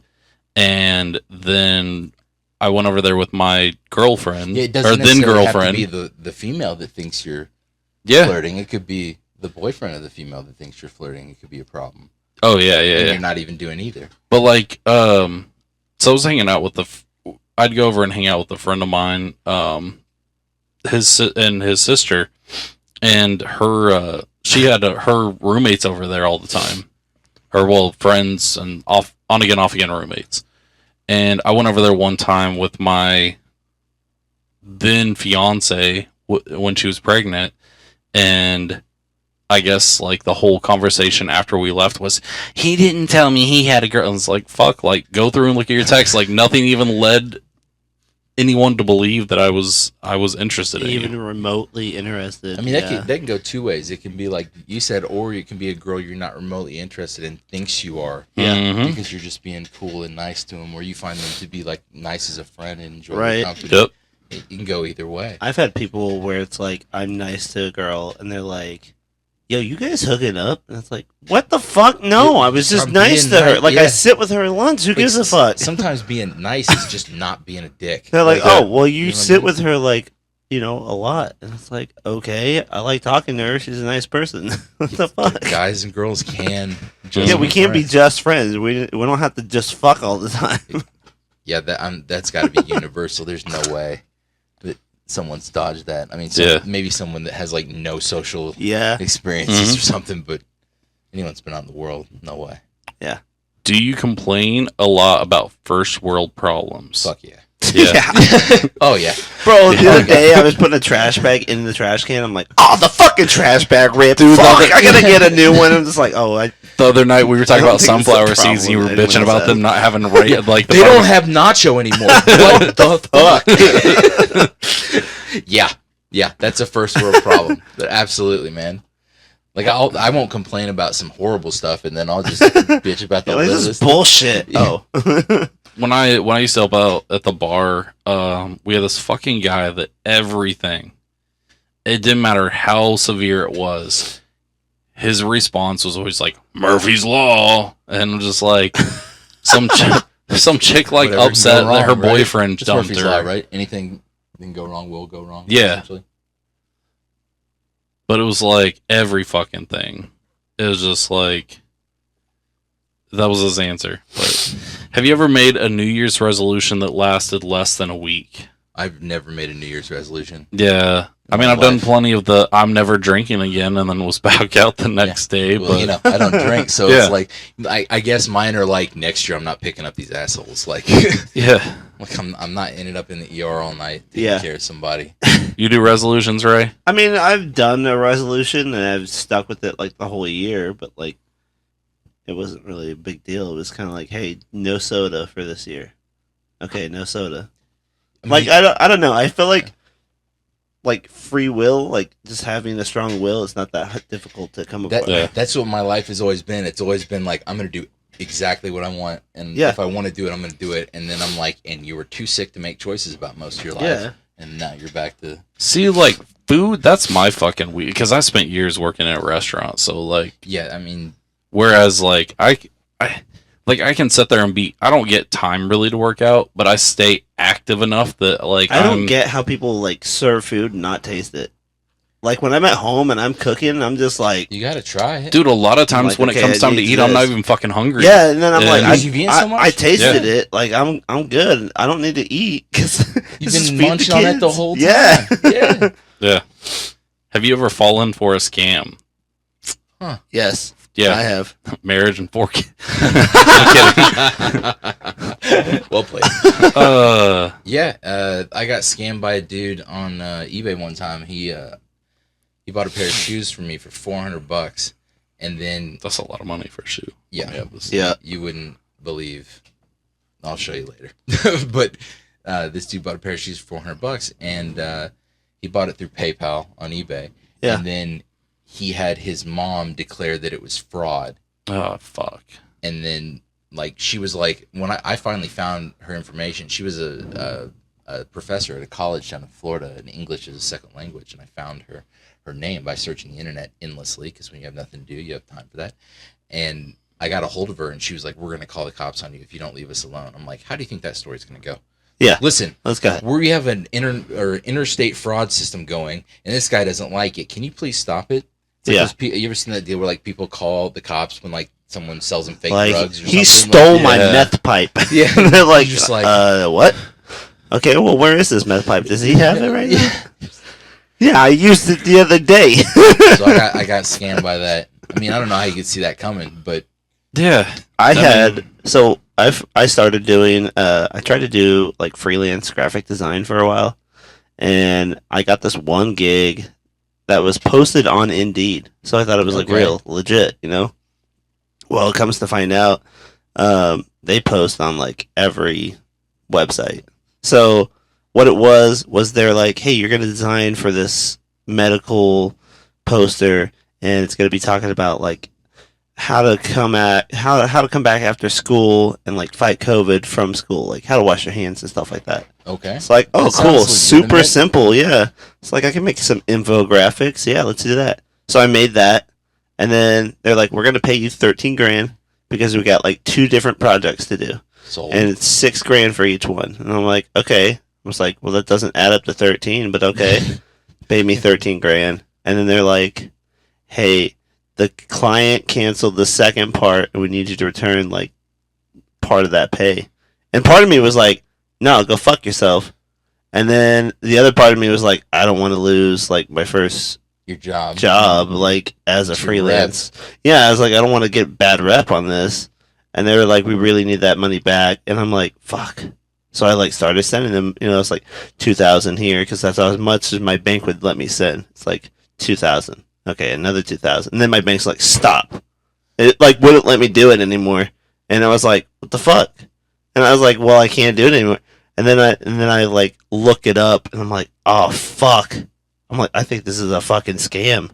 And then I went over there with my girlfriend, it doesn't necessarily have to be the female that thinks you're flirting. It could be the boyfriend of the female that thinks you're flirting. It could be a problem. Oh yeah, and yeah. you're not even doing either. But like, so I was hanging out with I'd go over and hang out with a friend of mine, his sister, and her, she had her roommates over there all the time. Friends and off again roommates. And I went over there one time with my then fiance when she was pregnant, and I guess like the whole conversation after we left was, he didn't tell me he had a girl. And it's like, fuck, like go through and look at your text. Like nothing even led anyone to believe that I was interested in even you. remotely interested. I mean, that can go two ways. It can be like you said, or it can be a girl you're not remotely interested in thinks you are, because you're just being cool and nice to them, or you find them to be like nice as a friend and enjoy their company. Yep. It can go either way. I've had people where it's like I'm nice to a girl and they're like, yo, you guys hooking up? And it's like, what the fuck? No, I was just nice to her. Like, I sit with her at lunch. Who gives a fuck? Sometimes being nice is just not being a dick. They're like, oh, well, you sit with her, like, you know, a lot. And it's like, okay, I like talking to her. She's a nice person. What the fuck? Guys and girls can just we can't be just friends. We don't have to just fuck all the time. Yeah, that's got to be universal. There's no way that someone's dodged that. I mean, maybe someone that has like no social experiences or something, but anyone's been out in the world, no way. Yeah. Do you complain a lot about first world problems? Fuck yeah. Yeah. Oh yeah. Bro, the other day I was putting a trash bag in the trash can. I'm like, oh, the fucking trash bag ripped. Dude, fuck, I gotta get a new one. I'm just like, oh, the other night we were talking about sunflower seeds and you were bitching about them not having like they don't have nacho anymore. What the fuck? Yeah, that's a first world problem. Absolutely, man. Like I won't complain about some horrible stuff, and then I'll just bitch about the this is bullshit. Yeah. Oh. When I used to help out at the bar, we had this fucking guy that everything, it didn't matter how severe it was, his response was always like, Murphy's Law, and I'm just like, some chick like whatever upset wrong, that her right? boyfriend Just dumped Murphy's her. Law, right? Anything can go wrong will go wrong. Yeah. But it was like every fucking thing. It was just like, that was his answer. But have you ever made a New Year's resolution that lasted less than a week? I've never made a New Year's resolution. Yeah. I mean, I've done plenty of the I'm never drinking again and then was back out the next day. Well, but you know, I don't drink, so it's like, I guess mine are like, next year I'm not picking up these assholes. Like, yeah. Like I'm not ending up in the ER all night taking care of somebody. You do resolutions, Ray? I mean, I've done a resolution and I've stuck with it like the whole year, but like, it wasn't really a big deal. It was kind of like, hey, no soda for this year. Okay, no soda. I mean, like I don't know. I feel like free will, like just having a strong will, is not that difficult to come up with. That's what my life has always been. It's always been like, I'm gonna do exactly what I want, and if I want to do it, I'm gonna do it. And then I'm like, and you were too sick to make choices about most of your life, and now you're back to like food. That's my fucking week because I spent years working at a restaurant. So like, I mean. Whereas, like, I can sit there and I don't get time really to work out, but I stay active enough that, like, I don't get how people, like, serve food and not taste it. Like, when I'm at home and I'm cooking, I'm just like... You gotta try it. Dude, a lot of times when it comes time to eat, I'm not even fucking hungry. Yeah, and then I'm like, I tasted it. Like, I'm good. I don't need to eat, because... You've been munching on it the whole time. Yeah. Yeah. Have you ever fallen for a scam? Huh. Yes. Yeah, I have. Marriage and 4 kids. Well played. I got scammed by a dude on eBay one time. He bought a pair of shoes for me for $400, and then that's a lot of money for a shoe. Yeah. You wouldn't believe. I'll show you later. But this dude bought a pair of shoes for $400, and he bought it through PayPal on eBay. Yeah. And then he had his mom declare that it was fraud. Oh, fuck. And then, like, she was like, when I finally found her information, she was a professor at a college down in Florida, and English is a second language, and I found her name by searching the internet endlessly, because when you have nothing to do, you have time for that. And I got a hold of her, and she was like, we're going to call the cops on you if you don't leave us alone. I'm like, how do you think that story's going to go? Yeah. Listen, let's go. We have an interstate fraud system going, and this guy doesn't like it. Can you please stop it? Like you ever seen that deal where like people call the cops when like someone sells them fake like drugs or he something. stole Like, my meth pipe. Yeah. And they're like, Just like- what? Okay, well, where is this meth pipe? Does he have it right now? Yeah, I used it the other day. So I got scammed by that. I mean, I don't know how you could see that coming, but Yeah. I started doing I tried to do like freelance graphic design for a while, and I got this one gig that was posted on Indeed. So I thought it was like Okay. real legit, you know? Well, it comes to find out they post on like every website. So what it was they're like, "Hey, you're going to design for this medical poster, and it's going to be talking about like how to come back after school and like fight COVID from school, like how to wash your hands and stuff like that." okay. It's like, oh, That cool, sounds super legitimate. simple, yeah. It's like I can make some infographics, yeah, let's do that. So I made that, and then they're like, "We're going to pay you 13 grand because we got like 2 different projects to do, Sold. and it's 6 grand for each one." And I'm like, okay. I was like, well, that doesn't add up to 13, but okay. Pay me 13 grand. And then they're like, "Hey, the client canceled the second part, and we need you to return like part of that pay." And part of me was like, "No, go fuck yourself." And then the other part of me was like, "I don't want to lose like my first Your job. like as a Your freelance." Yeah, I was like, I don't want to get bad rep on this. And they were like, "We really need that money back." And I'm like, fuck. So I like started sending them, it's like 2,000 here because that's as much as my bank would let me send. It's like 2,000. Okay, another 2,000. And then my bank's like, "Stop." It like wouldn't let me do it anymore. And I was like, "What the fuck?" And I was like, "Well, I can't do it anymore." And then I like look it up, and I'm like, "Oh fuck." I'm like, "I think this is a fucking scam."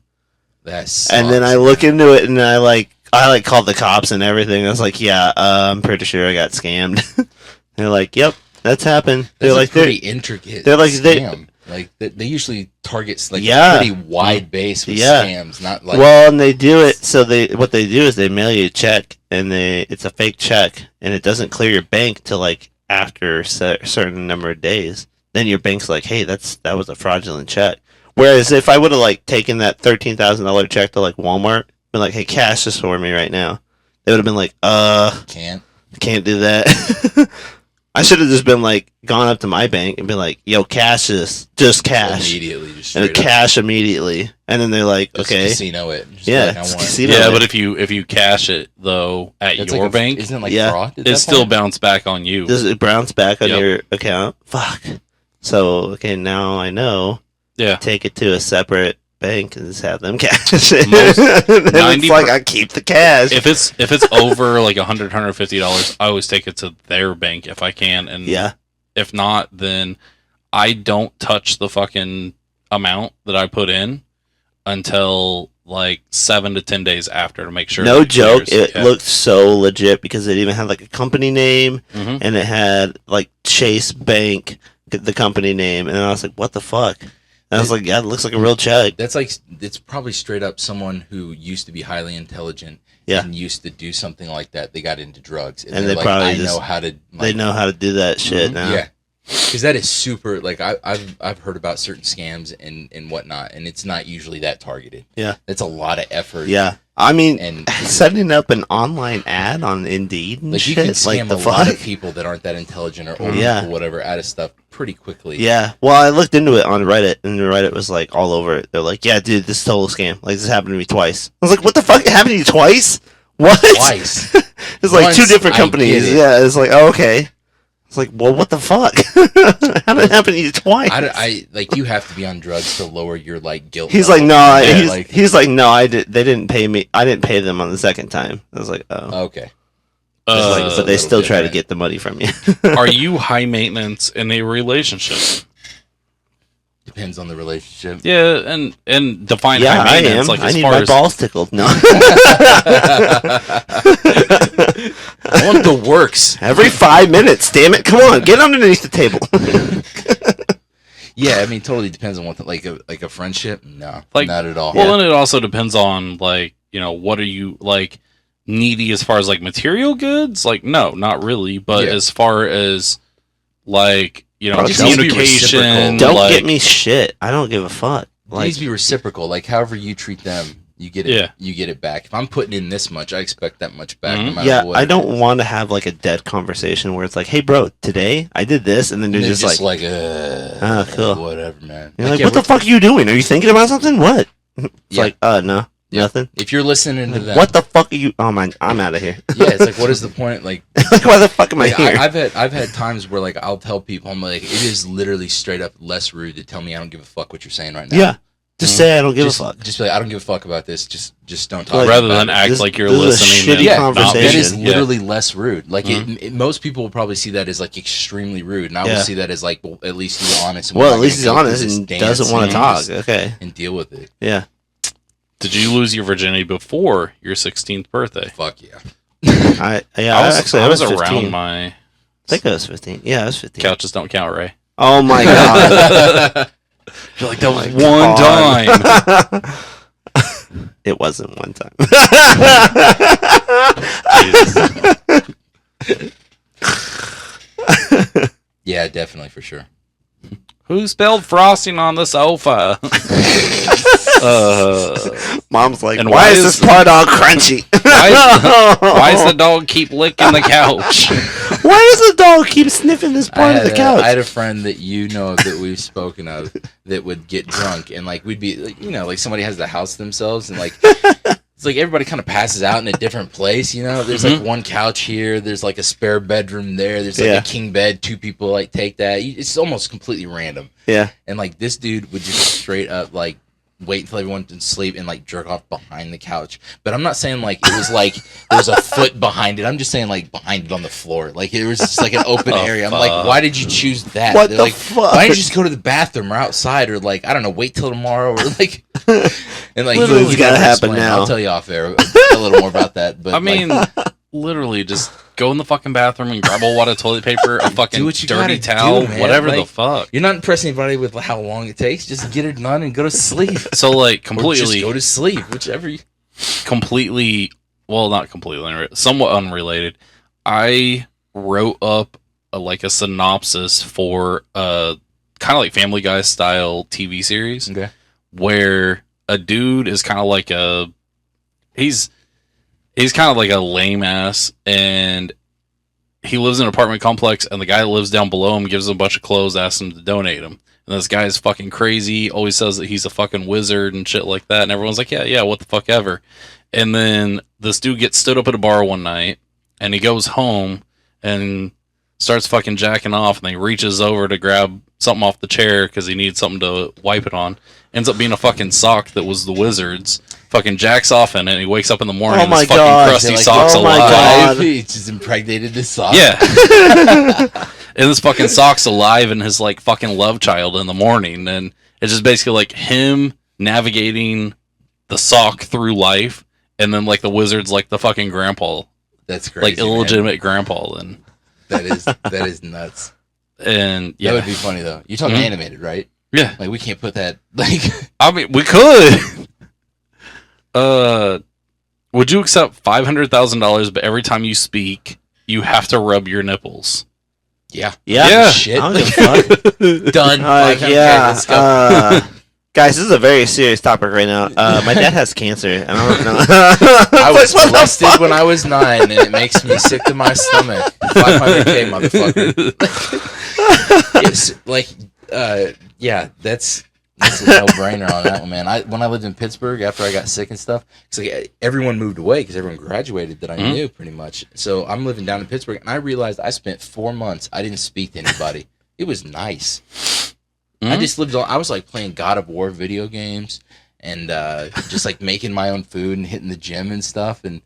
That sucks, And then I look into it, and I called the cops and everything. I was like, "Yeah, I'm pretty sure I got scammed." They're like, "Yep, that's happened." They're That's like, a pretty intricate they're like, scam. Like they usually target like Yeah. a pretty wide base with Yeah. scams, not like well, and they do it. So what they do is they mail you a check, and it's a fake check, and it doesn't clear your bank till like after a certain number of days. Then your bank's like, "Hey, that was a fraudulent check." Whereas if I would have like taken that $13,000 check to like Walmart, been like, "Hey, cash this for me right now," they would have been like, can't do that." I should have just been like gone up to my bank and been like, "Yo, cash this, just cash." immediately, just And straight up. cash immediately, and then they're like, Just "Okay, casino it. Just yeah, like, I it's want it. casino Yeah, it." but if you cash it though at That's your like bank, isn't it like Yeah. fraud? at it that still point? bounce back on you. Does it bounce back on Yep. your account? Fuck. So okay, now I know. Yeah. Take it to a separate bank and just have them cash it. Most- then 90 it's like I keep the cash. If it's over like $150, I always take it to their bank if I can, and yeah, if not, then I don't touch the fucking amount that I put in until like 7 to 10 days after to make sure. no that it joke. clears. It Yeah. looked so legit because it even had like a company name Mhm. and it had like Chase Bank, the company name, and I was like, "What the fuck?" And I was like, "Yeah, it looks like a real check." That's like it's probably straight up someone who used to be highly intelligent Yeah. and used to do something like that. They got into drugs and And they're they like, probably I just- know how to. They know how to do that shit now. Yeah, because that is super. Like I've heard about certain scams and whatnot, and it's not usually that targeted. Yeah. It's a lot of effort. Yeah. I mean, And- setting up an online ad on Indeed and Like you shit, can scam like the a lot fuck. of people that aren't that intelligent or old Yeah. people, whatever, out of stuff pretty quickly. Yeah. Well, I looked into it on Reddit, and Reddit was like all over it. They're like, "Yeah, dude, this is a total scam. Like, this happened to me twice." I was like, "What the fuck? It happened to you twice? What?" Twice. It's like Once, 2 different I companies. get it. Yeah. It's like, oh, okay. It's like, well, what the fuck? How did it happen to you twice? I like you have to be on drugs to lower your like guilt. He's level. like, no. Yeah, He's like, no. They didn't pay me. I didn't pay them on the second time. I was like, oh. okay. It's like, Uh, but they little still try to different. get the money from you. Are you high maintenance in a relationship? Depends on the relationship. Yeah, and define Yeah, high I maintenance. am. Like I as need far my as balls tickled. No. I want the works. Every 5 minutes, damn it! Come on, get underneath the table. Yeah, I mean, totally depends on what like a friendship. No, Like, not at all. well, and it also depends on like what are you like needy as far as like material goods? Like, no, not really. But Yeah. as far as like Bro, just needs to be communication, reciprocal. Don't like, get me shit. I don't give a fuck. It needs Like, to be reciprocal. Like however you treat them, You get it. You get it back. If I'm putting in this much, I expect that much back. No matter what I don't want to have like a dead conversation where it's like, "Hey, bro, today I did this," and then they're just like, cool, whatever, man. You're like, what the fuck are you doing? Are you thinking about something? What? It's like, no, nothing. If you're listening to them, what the fuck are you? Oh man, I'm out of here. Yeah, it's like, what is the point? Like, why the fuck am I here? I've had times where like I'll tell people, I'm like, it is literally straight up less rude to tell me I don't give a fuck what you're saying right now. Yeah. Just say I don't give a fuck. Just be like, I don't give a fuck about this. Just don't talk. Rather than act like you're listening. That is literally less rude. Like most people will probably see that as like extremely rude, and I will see that as like, well, at least he's honest. Well, at least he's honest and doesn't want to talk. Okay, and deal with it. Yeah. Did you lose your virginity before your 16th birthday? Fuck yeah. I was around my. I think I was 15. Yeah, I was 15. Couches don't count, Ray. Oh my god. You're like, that was one time. It wasn't one time. Yeah, definitely, for sure. Who spilled frosting on the sofa? Mom's like, and why is this part all crunchy? Why does the dog keep licking the couch? Why does the dog keep sniffing this part of the couch? I had a friend that you know of that we've spoken of that would get drunk and like we'd be like, you know, like somebody has the house themselves and like it's like everybody kind of passes out in a different place, you know. There's like one couch here, there's like a spare bedroom there, there's like a king bed, two people like take that. It's almost completely random. Yeah. And like this dude would just straight up like wait until everyone to sleep and like jerk off behind the couch. But I'm not saying like it was like there was a foot behind it. I'm just saying like behind it on the floor. Like it was just like an open area. I'm like, why did you choose that? What They're the like, fuck? why didn't you just go to the bathroom or outside or like I don't know, wait till tomorrow or like and like it's gotta happen now. I'll tell you off air a little more about that. But I mean, literally just go in the fucking bathroom and grab a wad of toilet paper, a fucking dirty towel, whatever the fuck. You're not impressing anybody with how long it takes. Just get it done and go to sleep. So like completely, or just go to sleep, whichever. Completely, well, not completely, somewhat unrelated. I wrote up like a synopsis for a kind of like Family Guy style TV series, where a dude is kind of like he's kind of like a lame ass, and he lives in an apartment complex, and the guy that lives down below him gives him a bunch of clothes, asks him to donate them. And this guy is fucking crazy, always says that he's a fucking wizard and shit like that, and everyone's like, yeah, what the fuck ever. And then this dude gets stood up at a bar one night, and he goes home and starts fucking jacking off, and he reaches over to grab something off the chair because he needs something to wipe it on. Ends up being a fucking sock that was the wizard's. Fucking jacks off in it, and he wakes up in the morning and his fucking crusty sock's alive. He just impregnated this sock. Yeah. And this fucking sock's alive and his like fucking love child in the morning, and it's just basically like him navigating the sock through life, and then like the wizard's like the fucking grandpa. That's crazy. Like illegitimate grandpa then. That is nuts. And yeah. That would be funny though. You're talking animated, right? Yeah. Like we can't put that like I mean we could. Would you accept $500,000, but every time you speak, you have to rub your nipples? Yeah. Shit. I don't give a fuck. Done. Let's go. Guys, this is a very serious topic right now. My dad has cancer, and I don't know. I was molested when I was 9, and it makes me sick to my stomach. $500K, motherfucker. It's like, yeah, that's a no-brainer on that one, man. When I lived in Pittsburgh, after I got sick and stuff, it's like everyone moved away because everyone graduated that I knew pretty much. So I'm living down in Pittsburgh, and I realized I spent 4 months. I didn't speak to anybody. It was nice. I just lived on. I was like playing God of War video games and just like making my own food and hitting the gym and stuff. And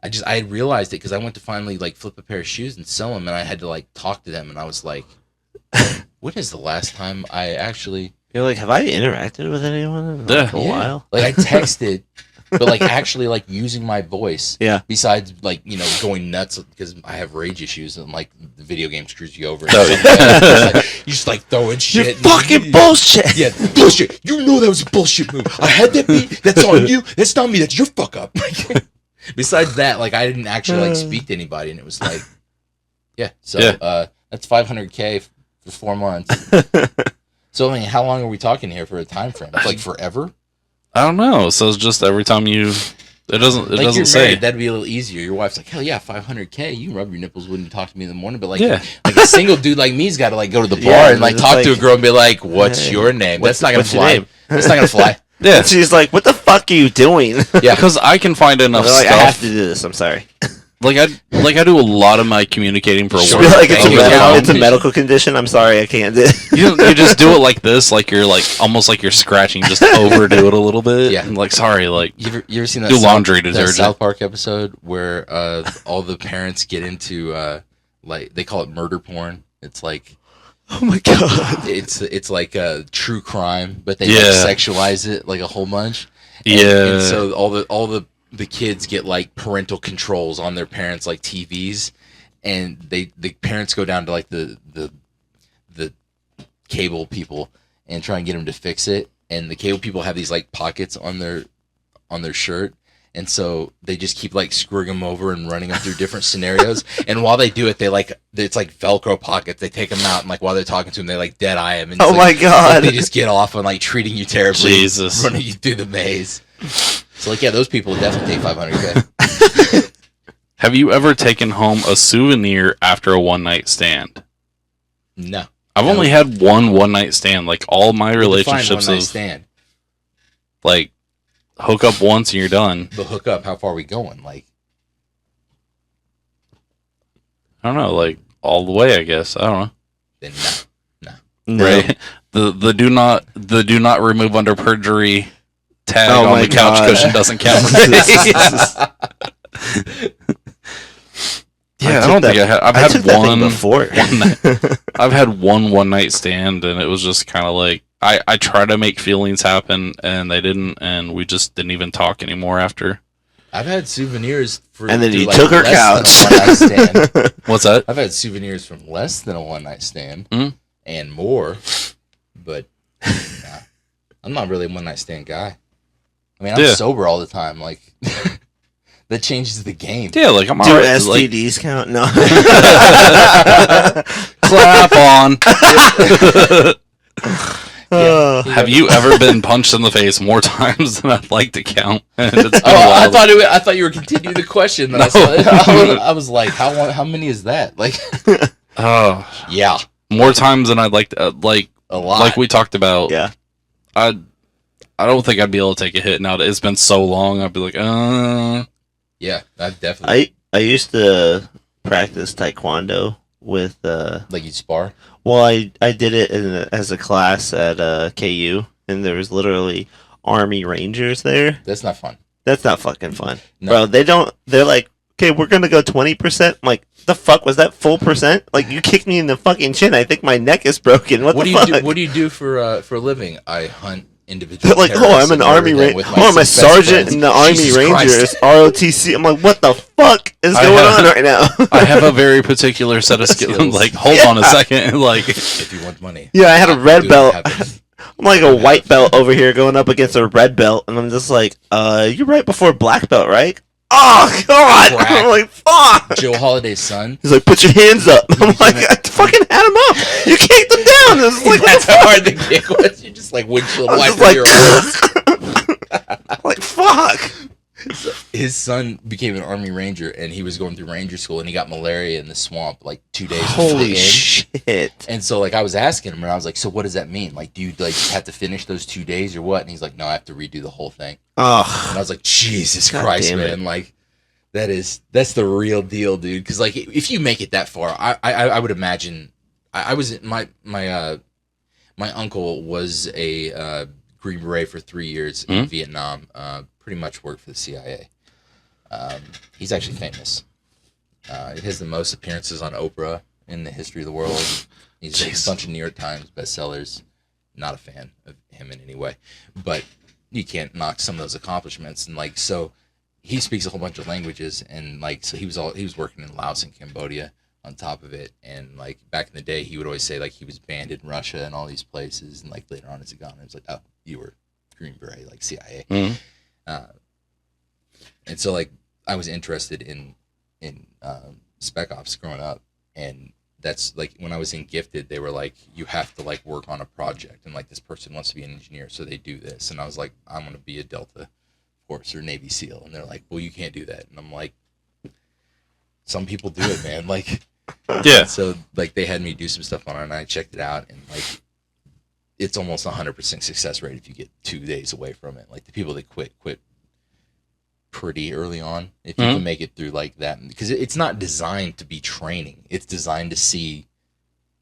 I realized it because I went to finally like flip a pair of shoes and sell them, and I had to like talk to them, and I was like, when is the last time I actually? You're like, have I interacted with anyone in like a while? Like I texted, but like actually like using my voice. Yeah. Besides like, you know, going nuts because I have rage issues and like the video game screws you over. You just like throwing shit. You're fucking bullshit. Yeah, bullshit. You know that was a bullshit move. I had that beat. That's on you. That's not me. That's your fuck up. Besides that, like I didn't actually like speak to anybody, and it was like, yeah. So that's $500K for 4 months. So I mean, how long are we talking here for a time frame? Like forever? I don't know. So it's just every time you, it doesn't Like doesn't you're say. married, that'd be a little easier. Your wife's like, hell yeah, $500K. You can rub your nipples when you talk to me in the morning. But like, Yeah. like a single dude like me's got to like go to the bar Yeah, and like it's talk like, to a girl and be like, "What's hey, your name?" what's- That's not gonna what's your fly. name? That's not gonna fly. Yeah, And she's like, "What the fuck are you doing?" Yeah. because I can find enough They're like, stuff. I have to do this. I'm sorry. Like I do a lot of my communicating for Sure. work. Be like, it's, Thank you. it's a medical condition. I'm sorry, I can't do it. You just do it like this, like you're like almost like you're scratching, just overdo it a little bit. Yeah. And like sorry, like You ever seen that do laundry that detergent. South Park episode where all the parents get into like they call it murder porn. It's like Oh my god. it's like a true crime, but they Yeah. like sexualize it like a whole bunch. Yeah. And so all the kids get like parental controls on their parents like TVs, and the parents go down to like the cable people and try and get them to fix it, and the cable people have these like pockets on their shirt. And so they just keep like screwing them over and running them through different scenarios. And while they do it, they like it's like Velcro pockets. They take them out and like while they're talking to them, they like dead eye them. And it's Oh like, my god. like, they just get off on like treating you terribly, Jesus. running you through the maze. So like yeah, those people would definitely take $500K. Have you ever taken home a souvenir after a one night stand? No, I've only had one night stand. Like all my relationships one night of stand. like hook up once and you're done. But hook up. How far are we going? Like I don't know, like all the way. I guess I don't know. then no. No. Right? The do not remove under perjury tag Oh on my the couch God. cushion doesn't count. Yeah, I don't think I had. I've took had that thing one before. I've had one night stand, and it was just kind of like I tried to make feelings happen, and they didn't, and we just didn't even talk anymore after. I've had souvenirs for And then through, you like, took her less couch. than a one-night stand. What's that? I've had souvenirs from less than a one night stand Mhm. and more, but nah, I'm not really a one night stand guy. I mean, I'm Yeah. sober all the time. Like that changes the game. Yeah, like I'm Do alright. Like, STDs count? No. clap on. Oh. Have you ever been punched in the face more times than I'd like to count? And it's been a Oh, I while. thought you were continuing the question. Then No. I was like, how many is that? Like, Oh, yeah, more times than I'd like to. Like a lot. like we talked about. Yeah. I don't think I'd be able to take a hit now. It's been so long. I'd be like, Yeah, I definitely. I used to practice taekwondo with Like you spar. well I did it as a class at KU, and there was literally Army Rangers there. That's not fun. That's not fucking fun. No. Bro, they're like, okay, we're gonna go 20%. I'm like, the fuck was that full percent? Like, you kicked me in the fucking chin. I think my neck is broken. What What the do fuck? you do? What do you do for a living? I hunt individuals. They're like, oh, I'm an Army Ranger. Oh, I'm a sergeant in the Army Rangers. ROTC. I'm like, what the fuck is I going have- on right now? I have a very particular set of skills. Skills. Like, hold on a second. Like, If you want money. Yeah, I had a red Dude, belt. it happens. I'm like a white belt over here going up against a red belt, and I'm just like, you're right before black belt, right? Oh god! Crack. I'm like, fuck. Joe Holiday's son. He's like, put your hands up. I'm like, I fucking had him up. You kicked him down. It's like, what That's the how fuck? hard the kick was. You just like windshield I was wiper just your like, like, fuck. His son became an Army Ranger, and he was going through Ranger school, and he got malaria in the swamp like 2 days before the Holy end. shit. And so, like, I was asking him, and I was like, "So, what does that mean? Like, do you like have to finish those 2 days or what?" And he's like, "No, I have to redo the whole thing." And Oh, I was like, "Jesus God Christ, damn it. man! Like, that's the real deal, dude. Because like, if you make it that far, I would imagine I was my uncle was a Green Beret for 3 years in Vietnam. Pretty much worked for the CIA. He's actually famous. He has the most appearances on Oprah in the history of the world. He's a bunch of New York Times bestsellers. Not a fan of him in any way, but you can't knock some of those accomplishments. And like, so he speaks a whole bunch of languages, and like, so he was working in Laos and Cambodia on top of it. And like back in the day, he would always say like he was banned in Russia and all these places. And like later on as it gone, it was like, oh, you were Green Beret, like CIA. Mhm. And so like I was interested in spec ops growing up, and that's like when I was in Gifted, they were like, you have to like work on a project, and like this person wants to be an engineer, so they do this. And I was like, I'm gonna be a Delta Force or Navy SEAL, and they're like, well, you can't do that. And I'm like, some people do it, man. Like, Yeah. So like they had me do some stuff on it, and I checked it out, and like it's almost 100% success rate if you get 2 days away from it. Like the people that quit pretty early on if you can make it through like that, because it's not designed to be training. It's designed to see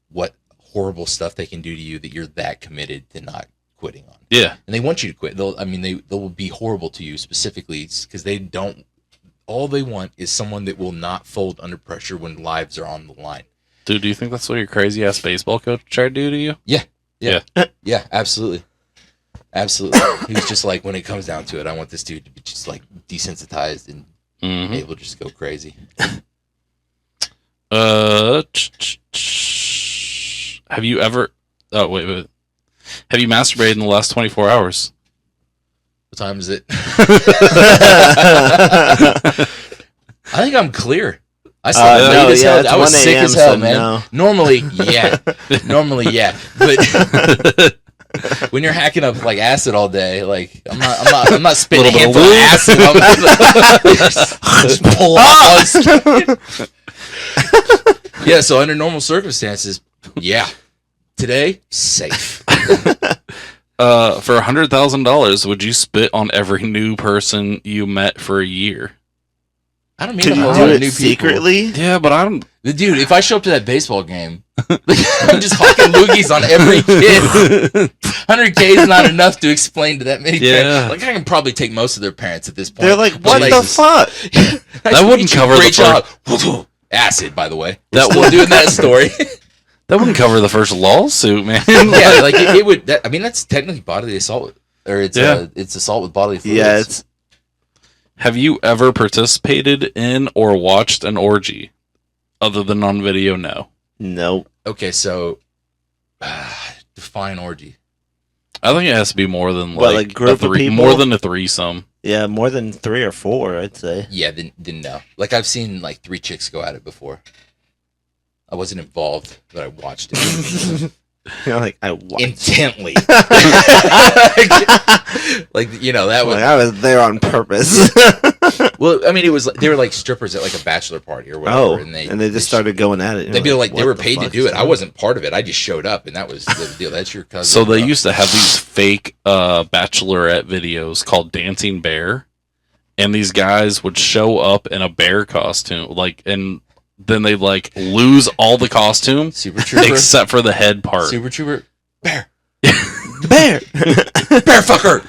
what horrible stuff they can do to you that you're that committed to not quitting on. Yeah. And they want you to quit. They'll be horrible to you specifically because they don't. All they want is someone that will not fold under pressure when lives are on the line. Dude, do you think that's what your crazy ass baseball coach tried to do to you? Yeah, absolutely. Absolutely. He was just like, when it comes down to it, I want this dude to be just like desensitized and able to just go crazy. Have you ever... Oh, wait. Have you masturbated in the last 24 hours? What time is it? I think I'm clear. I slept late as hell. I was sick as hell, man. No. Normally, yeah. But when you're hacking up like acid all day, like I'm not spitting a handful of acid. Just pull off. Yeah. So under normal circumstances, yeah. Today, safe. For $100,000, would you spit on every new person you met for a year? I don't mean to do it secretly. Yeah, but I don't. Dude, if I show up to that baseball game, I'm just hawking loogies on every kid. $100K is not enough to explain to that many parents. Like I can probably take most of their parents at this point. They're like, "What the fuck?" That wouldn't cover great the job. Acid, by the way. We're still doing that story. That wouldn't cover the first lawsuit, man. Yeah, like it would. I mean, that's technically bodily assault, or it's assault with bodily fluids. Yeah, it's. Have you ever participated in or watched an orgy, other than on video? No. Nope. Okay, so define orgy. I think it has to be more than like group of people? more than a threesome. Yeah, more than 3 or 4, I'd say. Yeah, then no. Like I've seen like 3 chicks go at it before. I wasn't involved, but I watched it. You're like, I watched intently. Like, you know, that was. Like, I was there on purpose. Well, I mean, it was they were like strippers at like a bachelor party or whatever, Oh, and they just started going at it. They'd be like, they were paid to do it. I wasn't part of it. I just showed up, and that was the deal. That's your cousin. So they used to have these fake bachelorette videos called Dancing Bear, and these guys would show up in a bear costume, like, and then they like lose all the costume, Super Trooper, except for the head part. Super Trooper, bear, bear, bear fucker.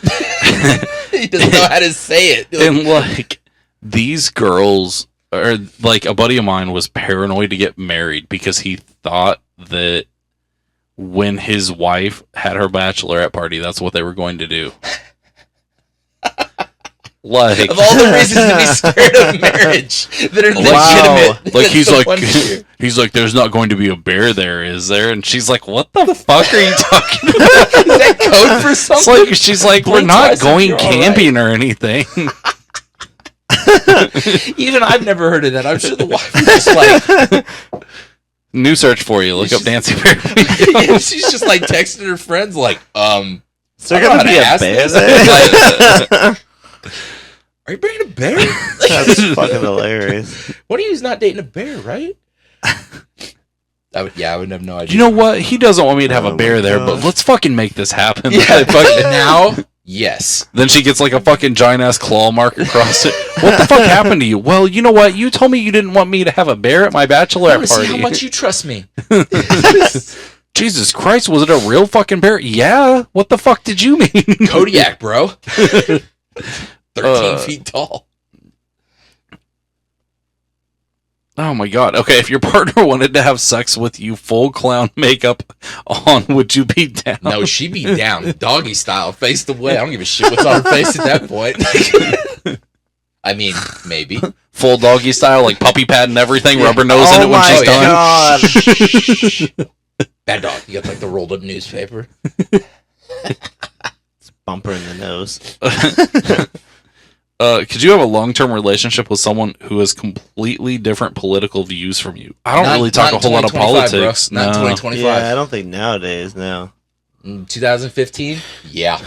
He doesn't know how to say it. And like these girls, or like a buddy of mine was paranoid to get married because he thought that when his wife had her bachelorette party, that's what they were going to do. Like, of all the reasons to be scared of marriage that are legitimate. Like he's like, there's not going to be a bear there, is there? And she's like, what the fuck are you talking about? Is that code for something? It's like, she's like, we're not going camping or anything. Even I've never heard of that. I'm sure the wife was just like, new search for you. Look up Dancing Bear. Yeah, she's just like texting her friends like, is there gonna be a bear there? Are you bringing a bear? That's fucking hilarious. One of you's not dating a bear, right? I would have no idea. You know what? He doesn't want me to have a bear there, but let's fucking make this happen. Yeah, now, yes. Then she gets like a fucking giant ass claw mark across it. What the fuck happened to you? Well, you know what? You told me you didn't want me to have a bear at my bachelorette party. See how much you trust me. Jesus Christ, was it a real fucking bear? Yeah. What the fuck did you mean? Kodiak, bro. 13 feet tall. Oh my god. Okay, if your partner wanted to have sex with you full clown makeup on, would you be down? No, she'd be down. Doggy style, faced away. I don't give a shit what's on her face at that point. I mean, maybe. Full doggy style, like puppy pad and everything, rubber nose in it when she's done. Bad dog. You got like the rolled up newspaper. Bumper in the nose. Could you have a long-term relationship with someone who has completely different political views from you? I don't really talk a whole lot of politics. Bro. Not 2025. Yeah, I don't think nowadays. No. 2015. Yeah.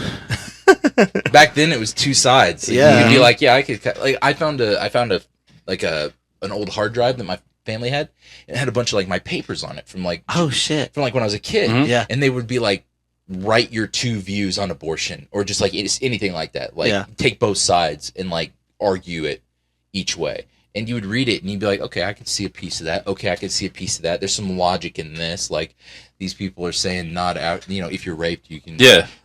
Back then it was two sides. Like, Yeah. you'd be like, yeah, I could. Like, I found a like an old hard drive that my family had. It had a bunch of like my papers on it from like Shit. from like when I was a kid. Mhm. Yeah. And they would be like, write your two views on abortion or just like anything like that. Like take both sides and like argue it each way. And you would read it and you'd be like, okay, I can see a piece of that. Okay, I can see a piece of that. There's some logic in this. Like these people are saying not out, you know, if you're raped, you can,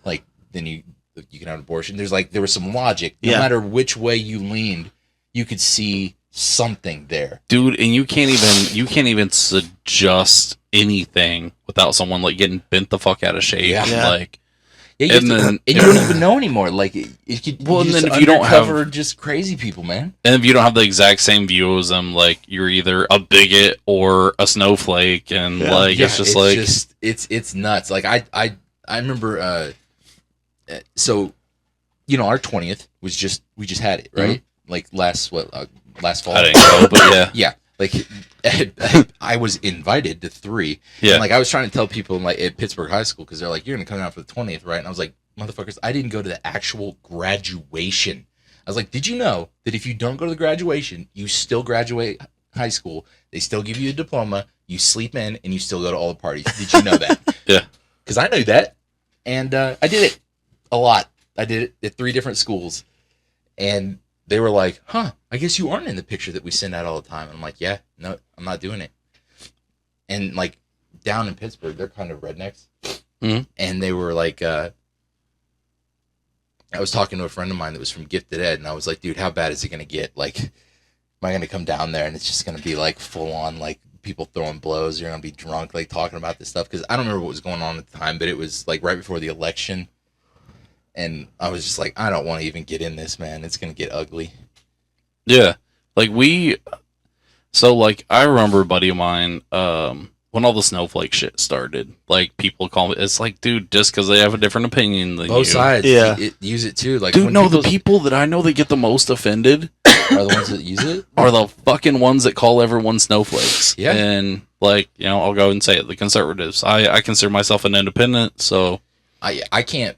like, then you can have an abortion. There was some logic. No matter which way you leaned, you could see something there. Dude, and you can't even suggest anything without someone like getting bent the fuck out of shape. Yeah. Like, you don't even know anymore. Like, and then if you don't have just crazy people, man, and if you don't have the exact same view as them, like you're either a bigot or a snowflake, and it's nuts. Like I remember, so you know, our 20th was we just had it, right? Mm-hmm. Like last fall. I didn't go, but yeah. Like I was invited to 3. Yeah. And like I was trying to tell people like at Pittsburgh High School because they're like, you're gonna come down for the 20th, right? And I was like, motherfuckers, I didn't go to the actual graduation. I was like, did you know that if you don't go to the graduation, you still graduate high school? They still give you a diploma. You sleep in and you still go to all the parties. Did you know that? Yeah. Because I knew that, and I did it a lot. I did it at 3 different schools, and they were like, huh, I guess you aren't in the picture that we send out all the time. And I'm like, yeah, no, I'm not doing it. And like down in Pittsburgh, they're kind of rednecks. Mm-hmm. And they were like, I was talking to a friend of mine that was from Gifted Ed. And I was like, dude, how bad is it going to get? Like, am I going to come down there and it's just going to be like full on, like people throwing blows? You're going to be drunk, like talking about this stuff. Because I don't remember what was going on at the time, but it was like right before the election. And I was just like, I don't want to even get in this, man. It's going to get ugly. Yeah. Like I remember a buddy of mine, when all the snowflake shit started, like people call me, it's like, dude, just because they have a different opinion than both you. sides. Yeah. Use it too. Like, dude, no, the people that I know that get the most offended are the ones that use it? Are the fucking ones that call everyone snowflakes. Yeah. And like, you know, I'll go and say it, the conservatives. I consider myself an independent, so I can't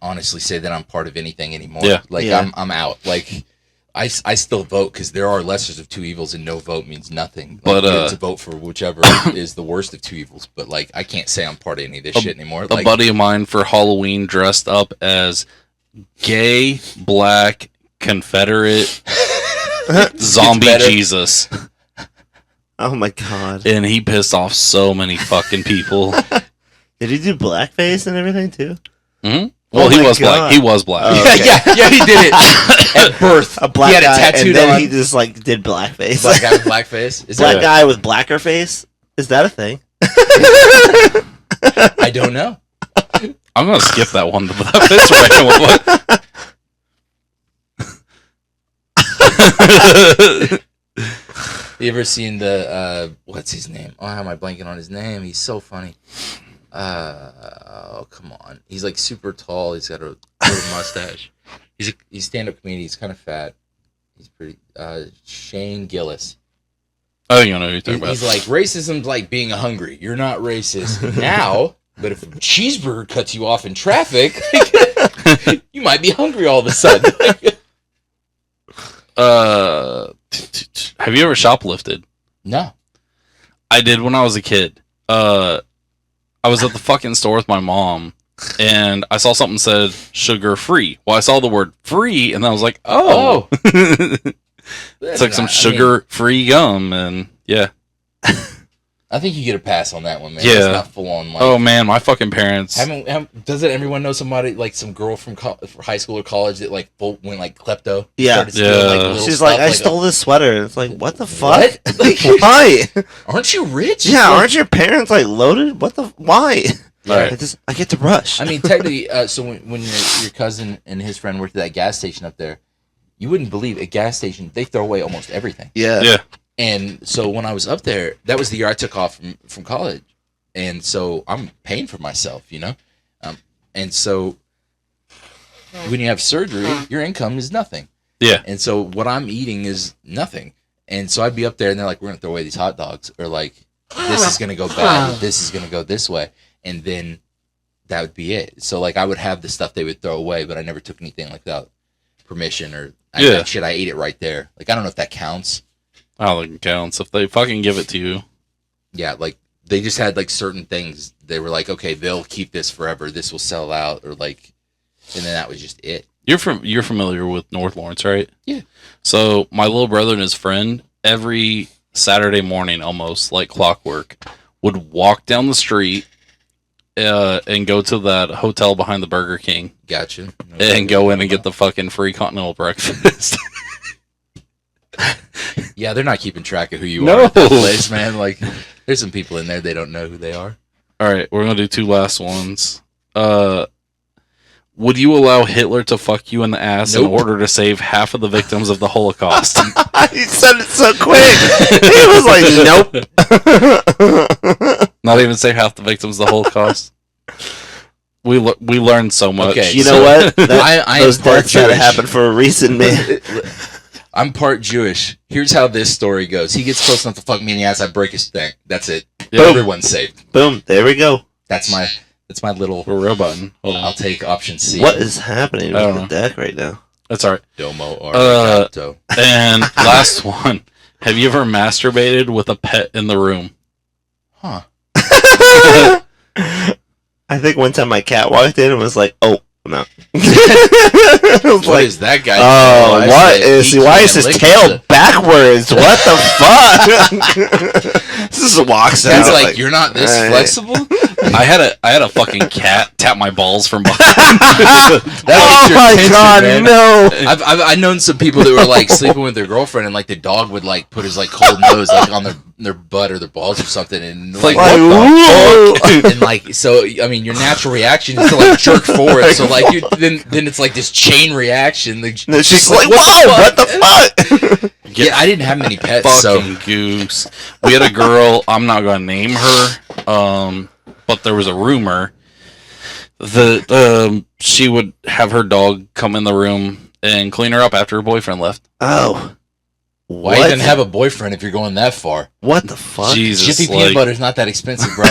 honestly say that I'm part of anything anymore. Yeah. Like Yeah. I'm out. Like I still vote because there are lessers of two evils and no vote means nothing. Like, But, you have to vote for whichever is the worst of two evils. But like I can't say I'm part of any of this shit anymore. A Like, buddy of mine for Halloween dressed up as gay, black, Confederate, zombie better. Jesus. Oh my god. And he pissed off so many fucking people. Did he do blackface and everything too? Mm-hmm. Well, Oh he my was God. black. He was black. Oh, okay. yeah, he did it at birth. A black he had guy, it tattooed and then on. he just like did blackface. Black guy with blackface. Is Black that guy with blacker face? Is that a thing? I don't know. I'm gonna skip that one. But that's right. You ever seen the what's his name? Oh, how am I blanking on his name? He's so funny. Oh, come on. He's like super tall. He's got a little mustache. He's stand-up comedian. He's kind of fat. He's pretty. Shane Gillis. Oh, you know who you're talking about. He's like, racism's like being hungry. You're not racist now, but if a cheeseburger cuts you off in traffic, you might be hungry all of a sudden. Have you ever shoplifted? No. I did when I was a kid. I was at the fucking store with my mom, and I saw something that said sugar free. Well, I saw the word free, and I was like, oh. It's like some sugar free gum, and yeah. I think you get a pass on that one, man. Yeah. It's not full on. Like, Oh man, my fucking parents. doesn't everyone know somebody, like some girl from high school or college that like went like klepto? Yeah. Started stealing, like, Yeah. little She's stuff, like, I stole this sweater. It's like, what the fuck? What? Like, why? Aren't you rich? Yeah, Like, aren't your parents like loaded? What the? Why? Right. I get to rush. I mean, technically, so when your cousin and his friend worked at that gas station up there, you wouldn't believe at gas station they throw away almost everything. yeah. Yeah. And so when I was up there, that was the year I took off from college. And so I'm paying for myself, you know? And so when you have surgery, your income is nothing. Yeah. And so what I'm eating is nothing. And so I'd be up there, and they're like, we're going to throw away these hot dogs. Or like, this is going to go bad. This is going to go this way. And then that would be it. So like I would have the stuff they would throw away, but I never took anything like without permission or that shit. I ate it right there. Like, I don't know if that counts. I don't think it counts. If they fucking give it to you. Yeah, like they just had like certain things. They were like, okay, they'll keep this forever. This will sell out, or like, and then that was just it. You're familiar with North Lawrence, right? Yeah. So my little brother and his friend every Saturday morning, almost like clockwork, would walk down the street and go to that hotel behind the Burger King. Gotcha. And go in and get the fucking free continental breakfast. Yeah, they're not keeping track of who you are at that place, man. Like, there's some people in there, they don't know who they are. All right, we're going to do 2 last ones. Would you allow Hitler to fuck you in the ass in order to save half of the victims of the Holocaust? He said it so quick. He was like, nope. Not even save half the victims of the Holocaust? We learned so much. Okay, you know what? Those deaths had to happen for a reason, man. I'm part Jewish. Here's how this story goes. He gets close enough to fuck me in the ass, I break his thing. That's it. Yep. Everyone's saved. Boom. There we go. That's my little... We're real button. I'll take option C. What is happening with the deck right now? That's all right. Domo arigato. And last one. Have you ever masturbated with a pet in the room? Huh. I think one time my cat walked in and was like, "Oh, no." What is that guy? Oh, why is his tail backwards? What the fuck? This walks out. It's like, you're not this flexible? I had a fucking cat tap my balls from behind. Oh my god, man. No! I've known some people that were like sleeping with their girlfriend, and like the dog would like put his like cold nose like on their butt or their balls or something, and like what the fuck? And like, so I mean, your natural reaction is to like jerk forward. So like then it's like this chain reaction. Like, and she's like, whoa, what the fuck? Yeah, I didn't have many pets. Fucking goose. We had a girl. I'm not gonna name her. But there was a rumor that she would have her dog come in the room and clean her up after her boyfriend left. Oh. Why even have a boyfriend if you're going that far? What the fuck? Jesus, Jiffy peanut butter's not that expensive, bro.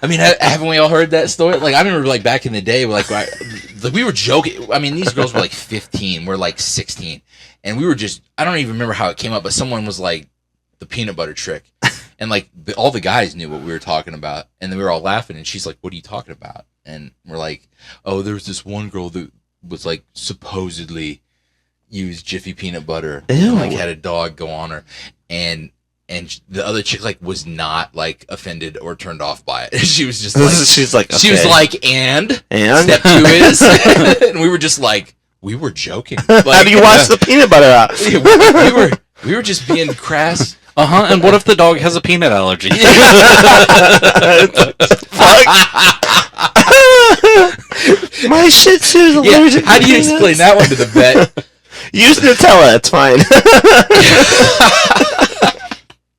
I mean, haven't we all heard that story? Like, I remember, like, back in the day, like we were joking. I mean, these girls were, like, 15. We're, like, 16. And we were just, I don't even remember how it came up, but someone was, like, the peanut butter trick. And, like, all the guys knew what we were talking about. And then we were all laughing. And she's like, what are you talking about? And we're like, oh, there was this one girl that was, like, supposedly used Jiffy peanut butter. And, like, had a dog go on her. And the other chick, like, was not, like, offended or turned off by it. She was just like... She's like, okay. She was like, and? Step 2 is? And we were just like, we were joking. Like, how do you wash the peanut butter out? we were just being crass. And what if the dog has a peanut allergy? My Shih Tzu's allergic. How do you explain that one to the vet? Use Nutella, it's fine.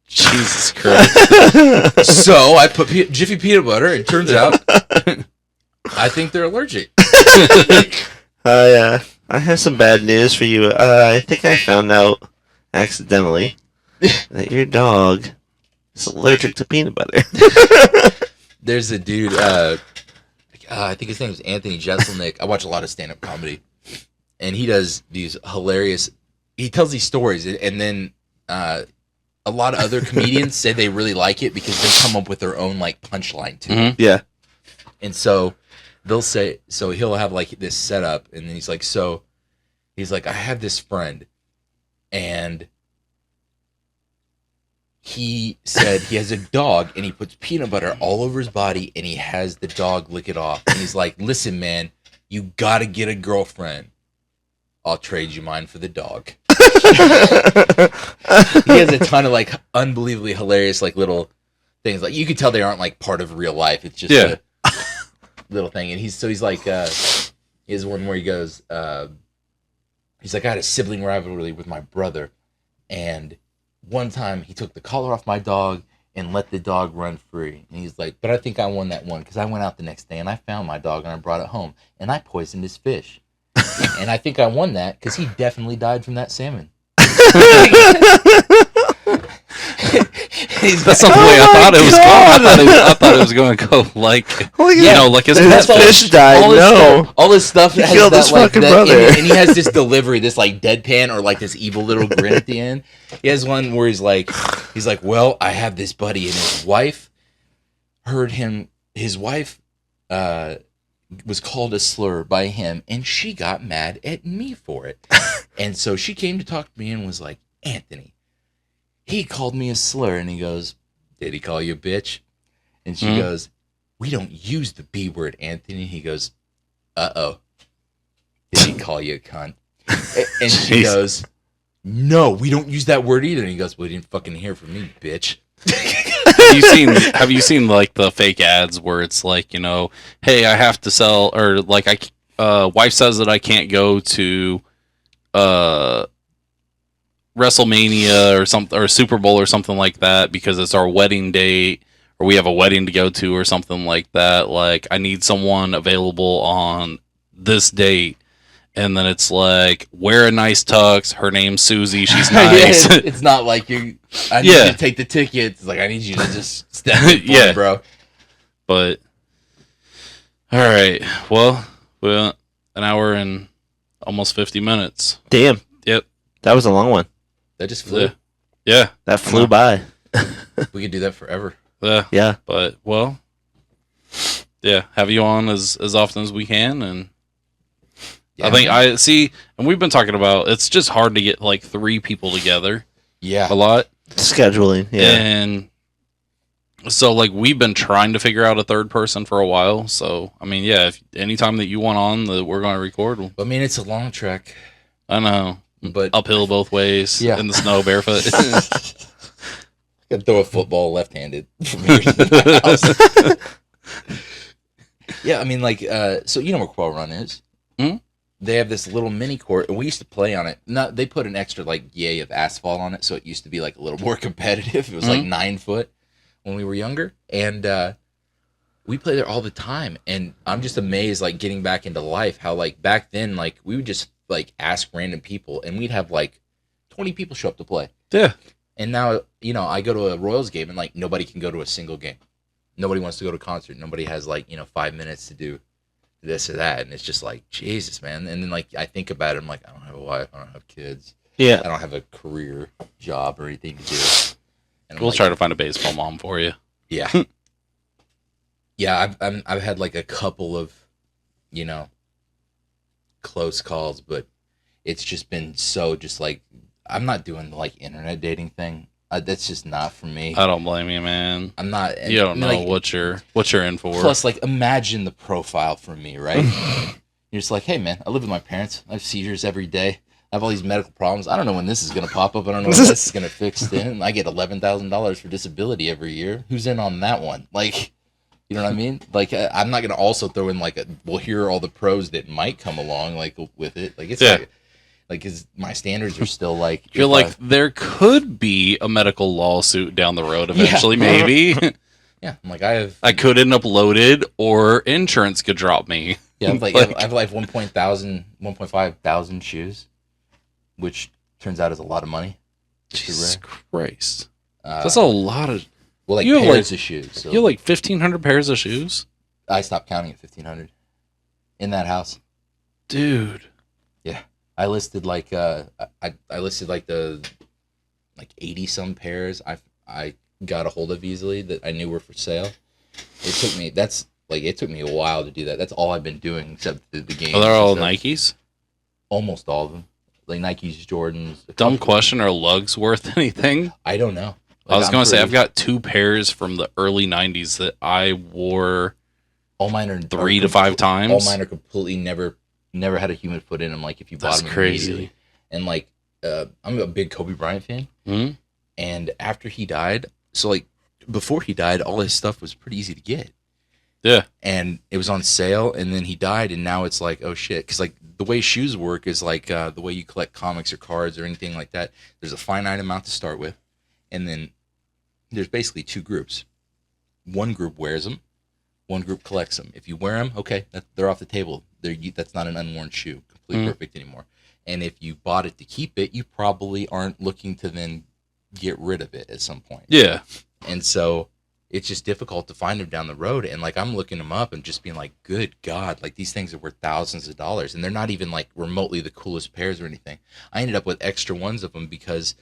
Jesus Christ. So I put Jiffy peanut butter. It turns out I think they're allergic. I have some bad news for you. I think I found out accidentally that your dog is allergic to peanut butter. There's a dude, I think his name is Anthony Jeselnik. I watch a lot of stand-up comedy. And he does these hilarious... He tells these stories, and then a lot of other comedians say they really like it because they come up with their own, like, punchline, too. Mm-hmm. Yeah. And so they'll say... So he'll have, like, this setup, and then he's like, I have this friend, and... He said he has a dog, and he puts peanut butter all over his body, and he has the dog lick it off. And he's like, listen, man, you gotta get a girlfriend. I'll trade you mine for the dog. He has a ton of, like, unbelievably hilarious, like, little things. Like, you can tell they aren't, like, part of real life. It's just a little thing. And he's like, he has one where he goes, he's like, I had a sibling rivalry with my brother, and one time he took the collar off my dog and let the dog run free. And he's like, but I think I won that one because I went out the next day and I found my dog and I brought it home and I poisoned his fish. And I think I won that because he definitely died from that salmon. That's not the way I thought it was going. I thought it was going to go like, like his fish died. All this stuff he has killed that, his like, fucking that, brother. and he has this delivery, this like deadpan or like this evil little grin at the end. He has one where he's like, well, I have this buddy, and his wife heard him. His wife was called a slur by him, and she got mad at me for it. And so she came to talk to me and was like, Anthony, he called me a slur. And he goes, did he call you a bitch? And she goes, we don't use the B word, Anthony. And he goes, uh-oh. Did he call you a cunt? And she goes, no, we don't use that word either. And he goes, well, you didn't fucking hear from me, bitch. Have you seen like the fake ads where it's like, hey, I have to sell, or like wife says that I can't go to WrestleMania or something, or Super Bowl or something like that because it's our wedding date, or we have a wedding to go to or something like that. Like, I need someone available on this date. And then it's like, wear a nice tux. Her name's Susie. She's nice. It's not like I need you to take the ticket. It's like, I need you to just step in for it, bro. But, all right. Well, we went an hour and almost 50 minutes. Damn. Yep. That was a long one. That just flew. Yeah. That flew by. We could do that forever. Yeah. But, well, yeah, have you on as often as we can, and I think I see, and we've been talking about, it's just hard to get like 3 people together. Yeah. A lot. Scheduling. Yeah. And so like we've been trying to figure out a third person for a while. So, I mean, yeah, if anytime that you want on that we're going to record. I mean, it's a long trek. I know. But uphill both ways in the snow barefoot. I could throw a football left-handed from here to the house. Yeah, I mean, like, so you know where Quell Run is? Mm-hmm. They have this little mini court, and we used to play on it. They put an extra, like, yay of asphalt on it, so it used to be, like, a little more competitive. It was, like, 9 foot when we were younger. And we play there all the time. And I'm just amazed, like, getting back into life, how, like, back then, like, we would just, like, ask random people, and we'd have, like, 20 people show up to play. Yeah. And now, I go to a Royals game, and, like, nobody can go to a single game. Nobody wants to go to a concert. Nobody has, like, 5 minutes to do this or that. And it's just like, Jesus, man. And then, like, I think about it. I'm like, I don't have a wife. I don't have kids. Yeah. I don't have a career job or anything to do. And we'll try to find a baseball mom for you. Yeah. Yeah, I've had, like, a couple of, close calls, but it's just been so just, like, I'm not doing the, like, internet dating thing. That's just not for me. I don't blame you, man. I'm not. You don't know like, what you're in for. Plus, like, imagine the profile for me, right? You're just like, hey, man, I live with my parents. I have seizures every day. I have all these medical problems. I don't know when this is going to pop up. I don't know when this is going to fix in. I get $11,000 for disability every year. Who's in on that one? Like, you know what I mean? Like, I'm not going to also throw in, like, well, here are all the pros that might come along, like, with it. Like, it's like, cause my standards are still like. You're like, there could be a medical lawsuit down the road eventually, maybe. Yeah, I'm like, I could end up loaded, or insurance could drop me. Yeah, I have like 1.5 thousand shoes, which turns out is a lot of money. Jesus Christ, that's a lot of. Well, like, pairs of shoes. So you have like 1,500 pairs of shoes. I stopped counting at 1,500 in that house, dude. Yeah. I listed like I listed like the 80 some pairs I got a hold of easily that I knew were for sale. It took me a while to do that. That's all I've been doing except the games. Are they all Nikes? Almost all of them. Like Nikes, Jordans. Dumb question, are lugs worth anything? I don't know. Like, I was going to say I've got 2 pairs from the early 90s that I wore all mine are 3 to 5 times. All mine are completely never had a human foot in them. Like, if you bought them immediately. And like, I'm a big Kobe Bryant fan. Mm-hmm. And after he died, so like before he died, all his stuff was pretty easy to get. Yeah. And it was on sale, and then he died, and now it's like, oh shit. Because like the way shoes work is like the way you collect comics or cards or anything like that. There's a finite amount to start with, and then there's basically 2 groups. One group wears them. One group collects them. If you wear them, okay, they're off the table. That's not an unworn shoe. completely perfect anymore. And if you bought it to keep it, you probably aren't looking to then get rid of it at some point. Yeah. And so it's just difficult to find them down the road. And like I'm looking them up and just being like, good God, like these things are worth thousands of dollars, and they're not even like remotely the coolest pairs or anything. I ended up with extra ones of them because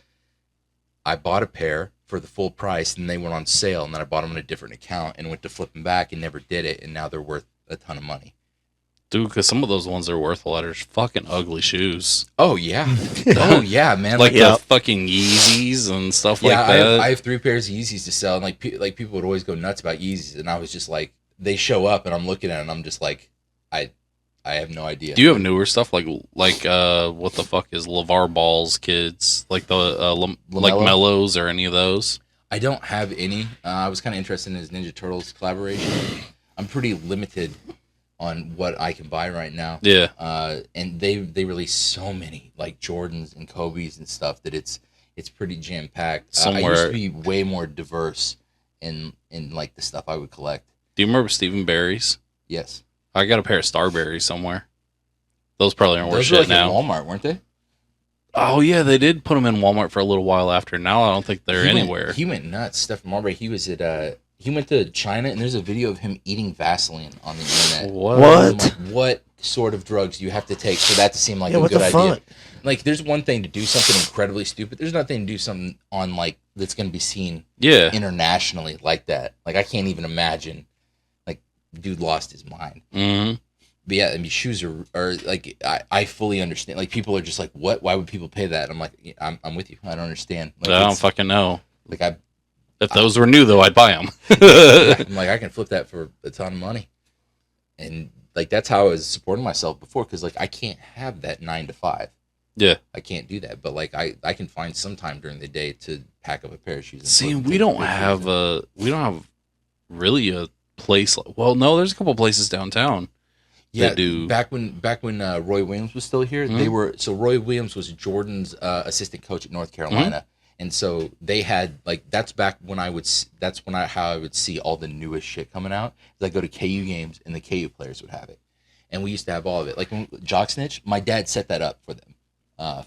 I bought a pair for the full price and they went on sale, and then I bought them on a different account and went to flip them back and never did it, and now they're worth a ton of money. Dude, because some of those ones are worth a lot. Are fucking ugly shoes. Oh yeah, oh yeah, man. Like the fucking Yeezys and stuff like that. I have 3 pairs of Yeezys to sell, and like people would always go nuts about Yeezys, and I was just like, they show up, and I'm looking at it, and I'm just like, I have no idea. Do you have newer stuff like what the fuck is LeVar Ball's kids, like the like Mellows or any of those? I don't have any. I was kind of interested in his Ninja Turtles collaboration. I'm pretty limited on what I can buy right now. Yeah. And they release so many like Jordans and Kobe's and stuff that it's pretty jam packed. I used to be way more diverse in like the stuff I would collect. Do you remember Stephen Barry's? Yes. I got a pair of Starberries somewhere. Those probably aren't worth shit like now. At Walmart, weren't they? Oh yeah, they did put them in Walmart for a little while after. Now I don't think they're anywhere. He went nuts. Stephen Marbury. He was at he went to China, and there's a video of him eating Vaseline on the internet. What? Like, what sort of drugs do you have to take for that to seem like a good idea? Fuck? Like, there's one thing to do something incredibly stupid. There's nothing to do something on like that's going to be seen internationally like that. Like, I can't even imagine. Like, dude lost his mind. Mm-hmm. But yeah, I mean, shoes are like I fully understand. Like, people are just like, what? Why would people pay that? I'm like, I'm with you. I don't understand. Like, I don't fucking know. Like if those were new, though, I'd buy them. I'm like, I can flip that for a ton of money. And, like, that's how I was supporting myself before, because, like, I can't have that 9 to 5. Yeah. I can't do that. But, like, I can find some time during the day to pack up a pair of shoes. See, we don't have really a place. Well, no, there's a couple places downtown. Yeah, back when Roy Williams was still here, they were. So Roy Williams was Jordan's assistant coach at North Carolina. And so they had like how I would see all the newest shit coming out. I go to KU games and the KU players would have it, and we used to have all of it. Like when Jock Snitch, my dad set that up for them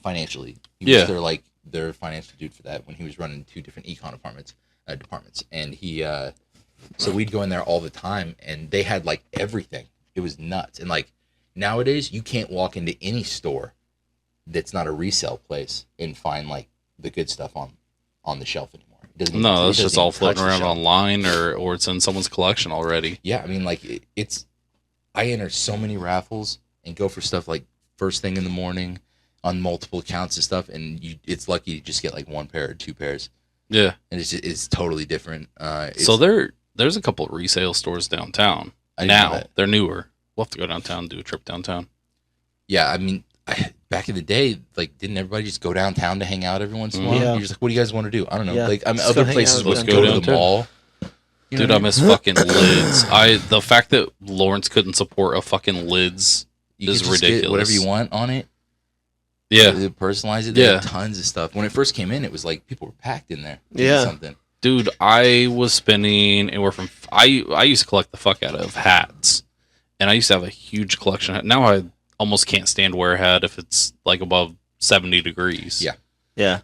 financially. He was their financial dude for that when he was running 2 different econ departments, and he so we'd go in there all the time, and they had like everything. It was nuts. And like nowadays, you can't walk into any store that's not a resale place and find like the good stuff on the shelf anymore. No, that's just all floating around online or it's in someone's collection already. Yeah, I mean, like I enter so many raffles and go for stuff like first thing in the morning on multiple accounts and stuff, and it's lucky you just get like 1 pair or 2 pairs. Yeah, and it's totally different. So there's a couple of resale stores downtown. Now they're newer. We'll have to go downtown and do a trip downtown. Yeah, I mean, back in the day, like, didn't everybody just go downtown to hang out every once in a while? Yeah. You're just like, what do you guys want to do? I don't know. Yeah. Like, I mean, other places would go to the mall. Dude, I miss fucking Lids. The fact that Lawrence couldn't support a fucking Lids is ridiculous. Get whatever you want on it. Yeah, they personalize it. They have tons of stuff. When it first came in, it was like people were packed in there. Something. Dude, I was spending anywhere from I used to collect the fuck out of hats, and I used to have a huge collection. Now I almost can't stand to wear a hat if it's like above 70 degrees. Yeah.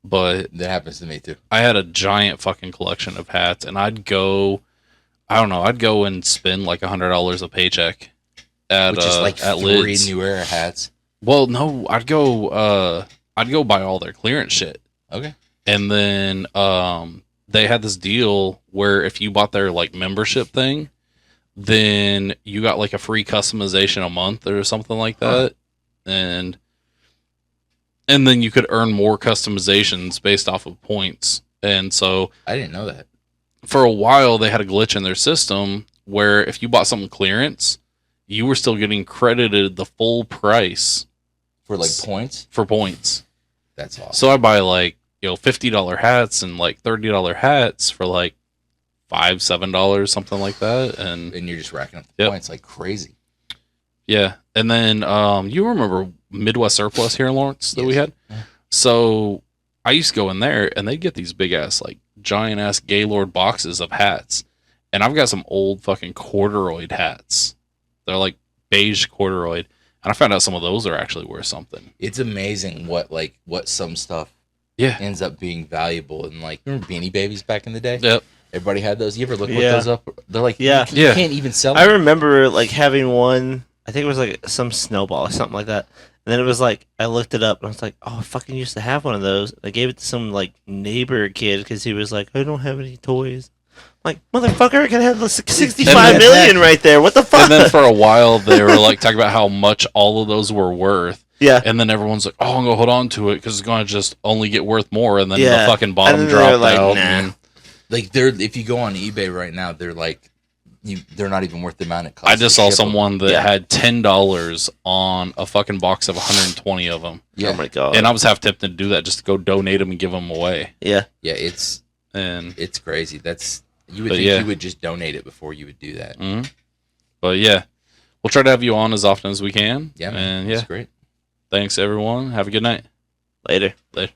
But that happens to me too. I had a giant fucking collection of hats, and I'd go and spend like $100 a paycheck at which is like at 3 Lids. New Era hats. Well, no, I'd go buy all their clearance shit. Okay. And then they had this deal where if you bought their like membership thing, then you got like a free customization a month or something like that. And then you could earn more customizations based off of points. And so I didn't know that. For a while they had a glitch in their system where if you bought something clearance, you were still getting credited the full price for like points. For points. That's awesome. So I buy like $50 hats and like $30 hats for like $5-7, something like that, and you're just racking up the points like crazy. Yeah, and then you remember Midwest Surplus here in Lawrence that we had? Yeah. So I used to go in there, and they'd get these big ass like giant ass Gaylord boxes of hats, and I've got some old fucking corduroy hats. They're like beige corduroy. And I found out some of those are actually worth something. It's amazing what some stuff ends up being valuable. And like, remember Beanie Babies back in the day? Yep. Everybody had those. You ever look those up? They're like, you can't even sell them. I remember like having one. I think it was like some snowball or something like that. And then it was like I looked it up and I was like, oh, I fucking used to have one of those. I gave it to some like neighbor kid because he was like, I don't have any toys. I'm like, motherfucker, I can have the 65 million right there. What the fuck? And then for a while they were like talking about how much all of those were worth. Yeah. And then everyone's like, oh, I'm gonna hold on to it because it's gonna just only get worth more. And then the fucking bottom dropped like, out. Nah. Like if you go on eBay right now, they're like, they're not even worth the amount it costs. I just saw someone that had $10 on a fucking box of 120 of them. Yeah. Oh my god! And I was half tempted to do that just to go donate them and give them away. Yeah. Yeah, it's crazy. You would think you would just donate it before you would do that. Mm-hmm. But yeah, we'll try to have you on as often as we can. Yeah, man. And That's great. Thanks everyone. Have a good night. Later. Later.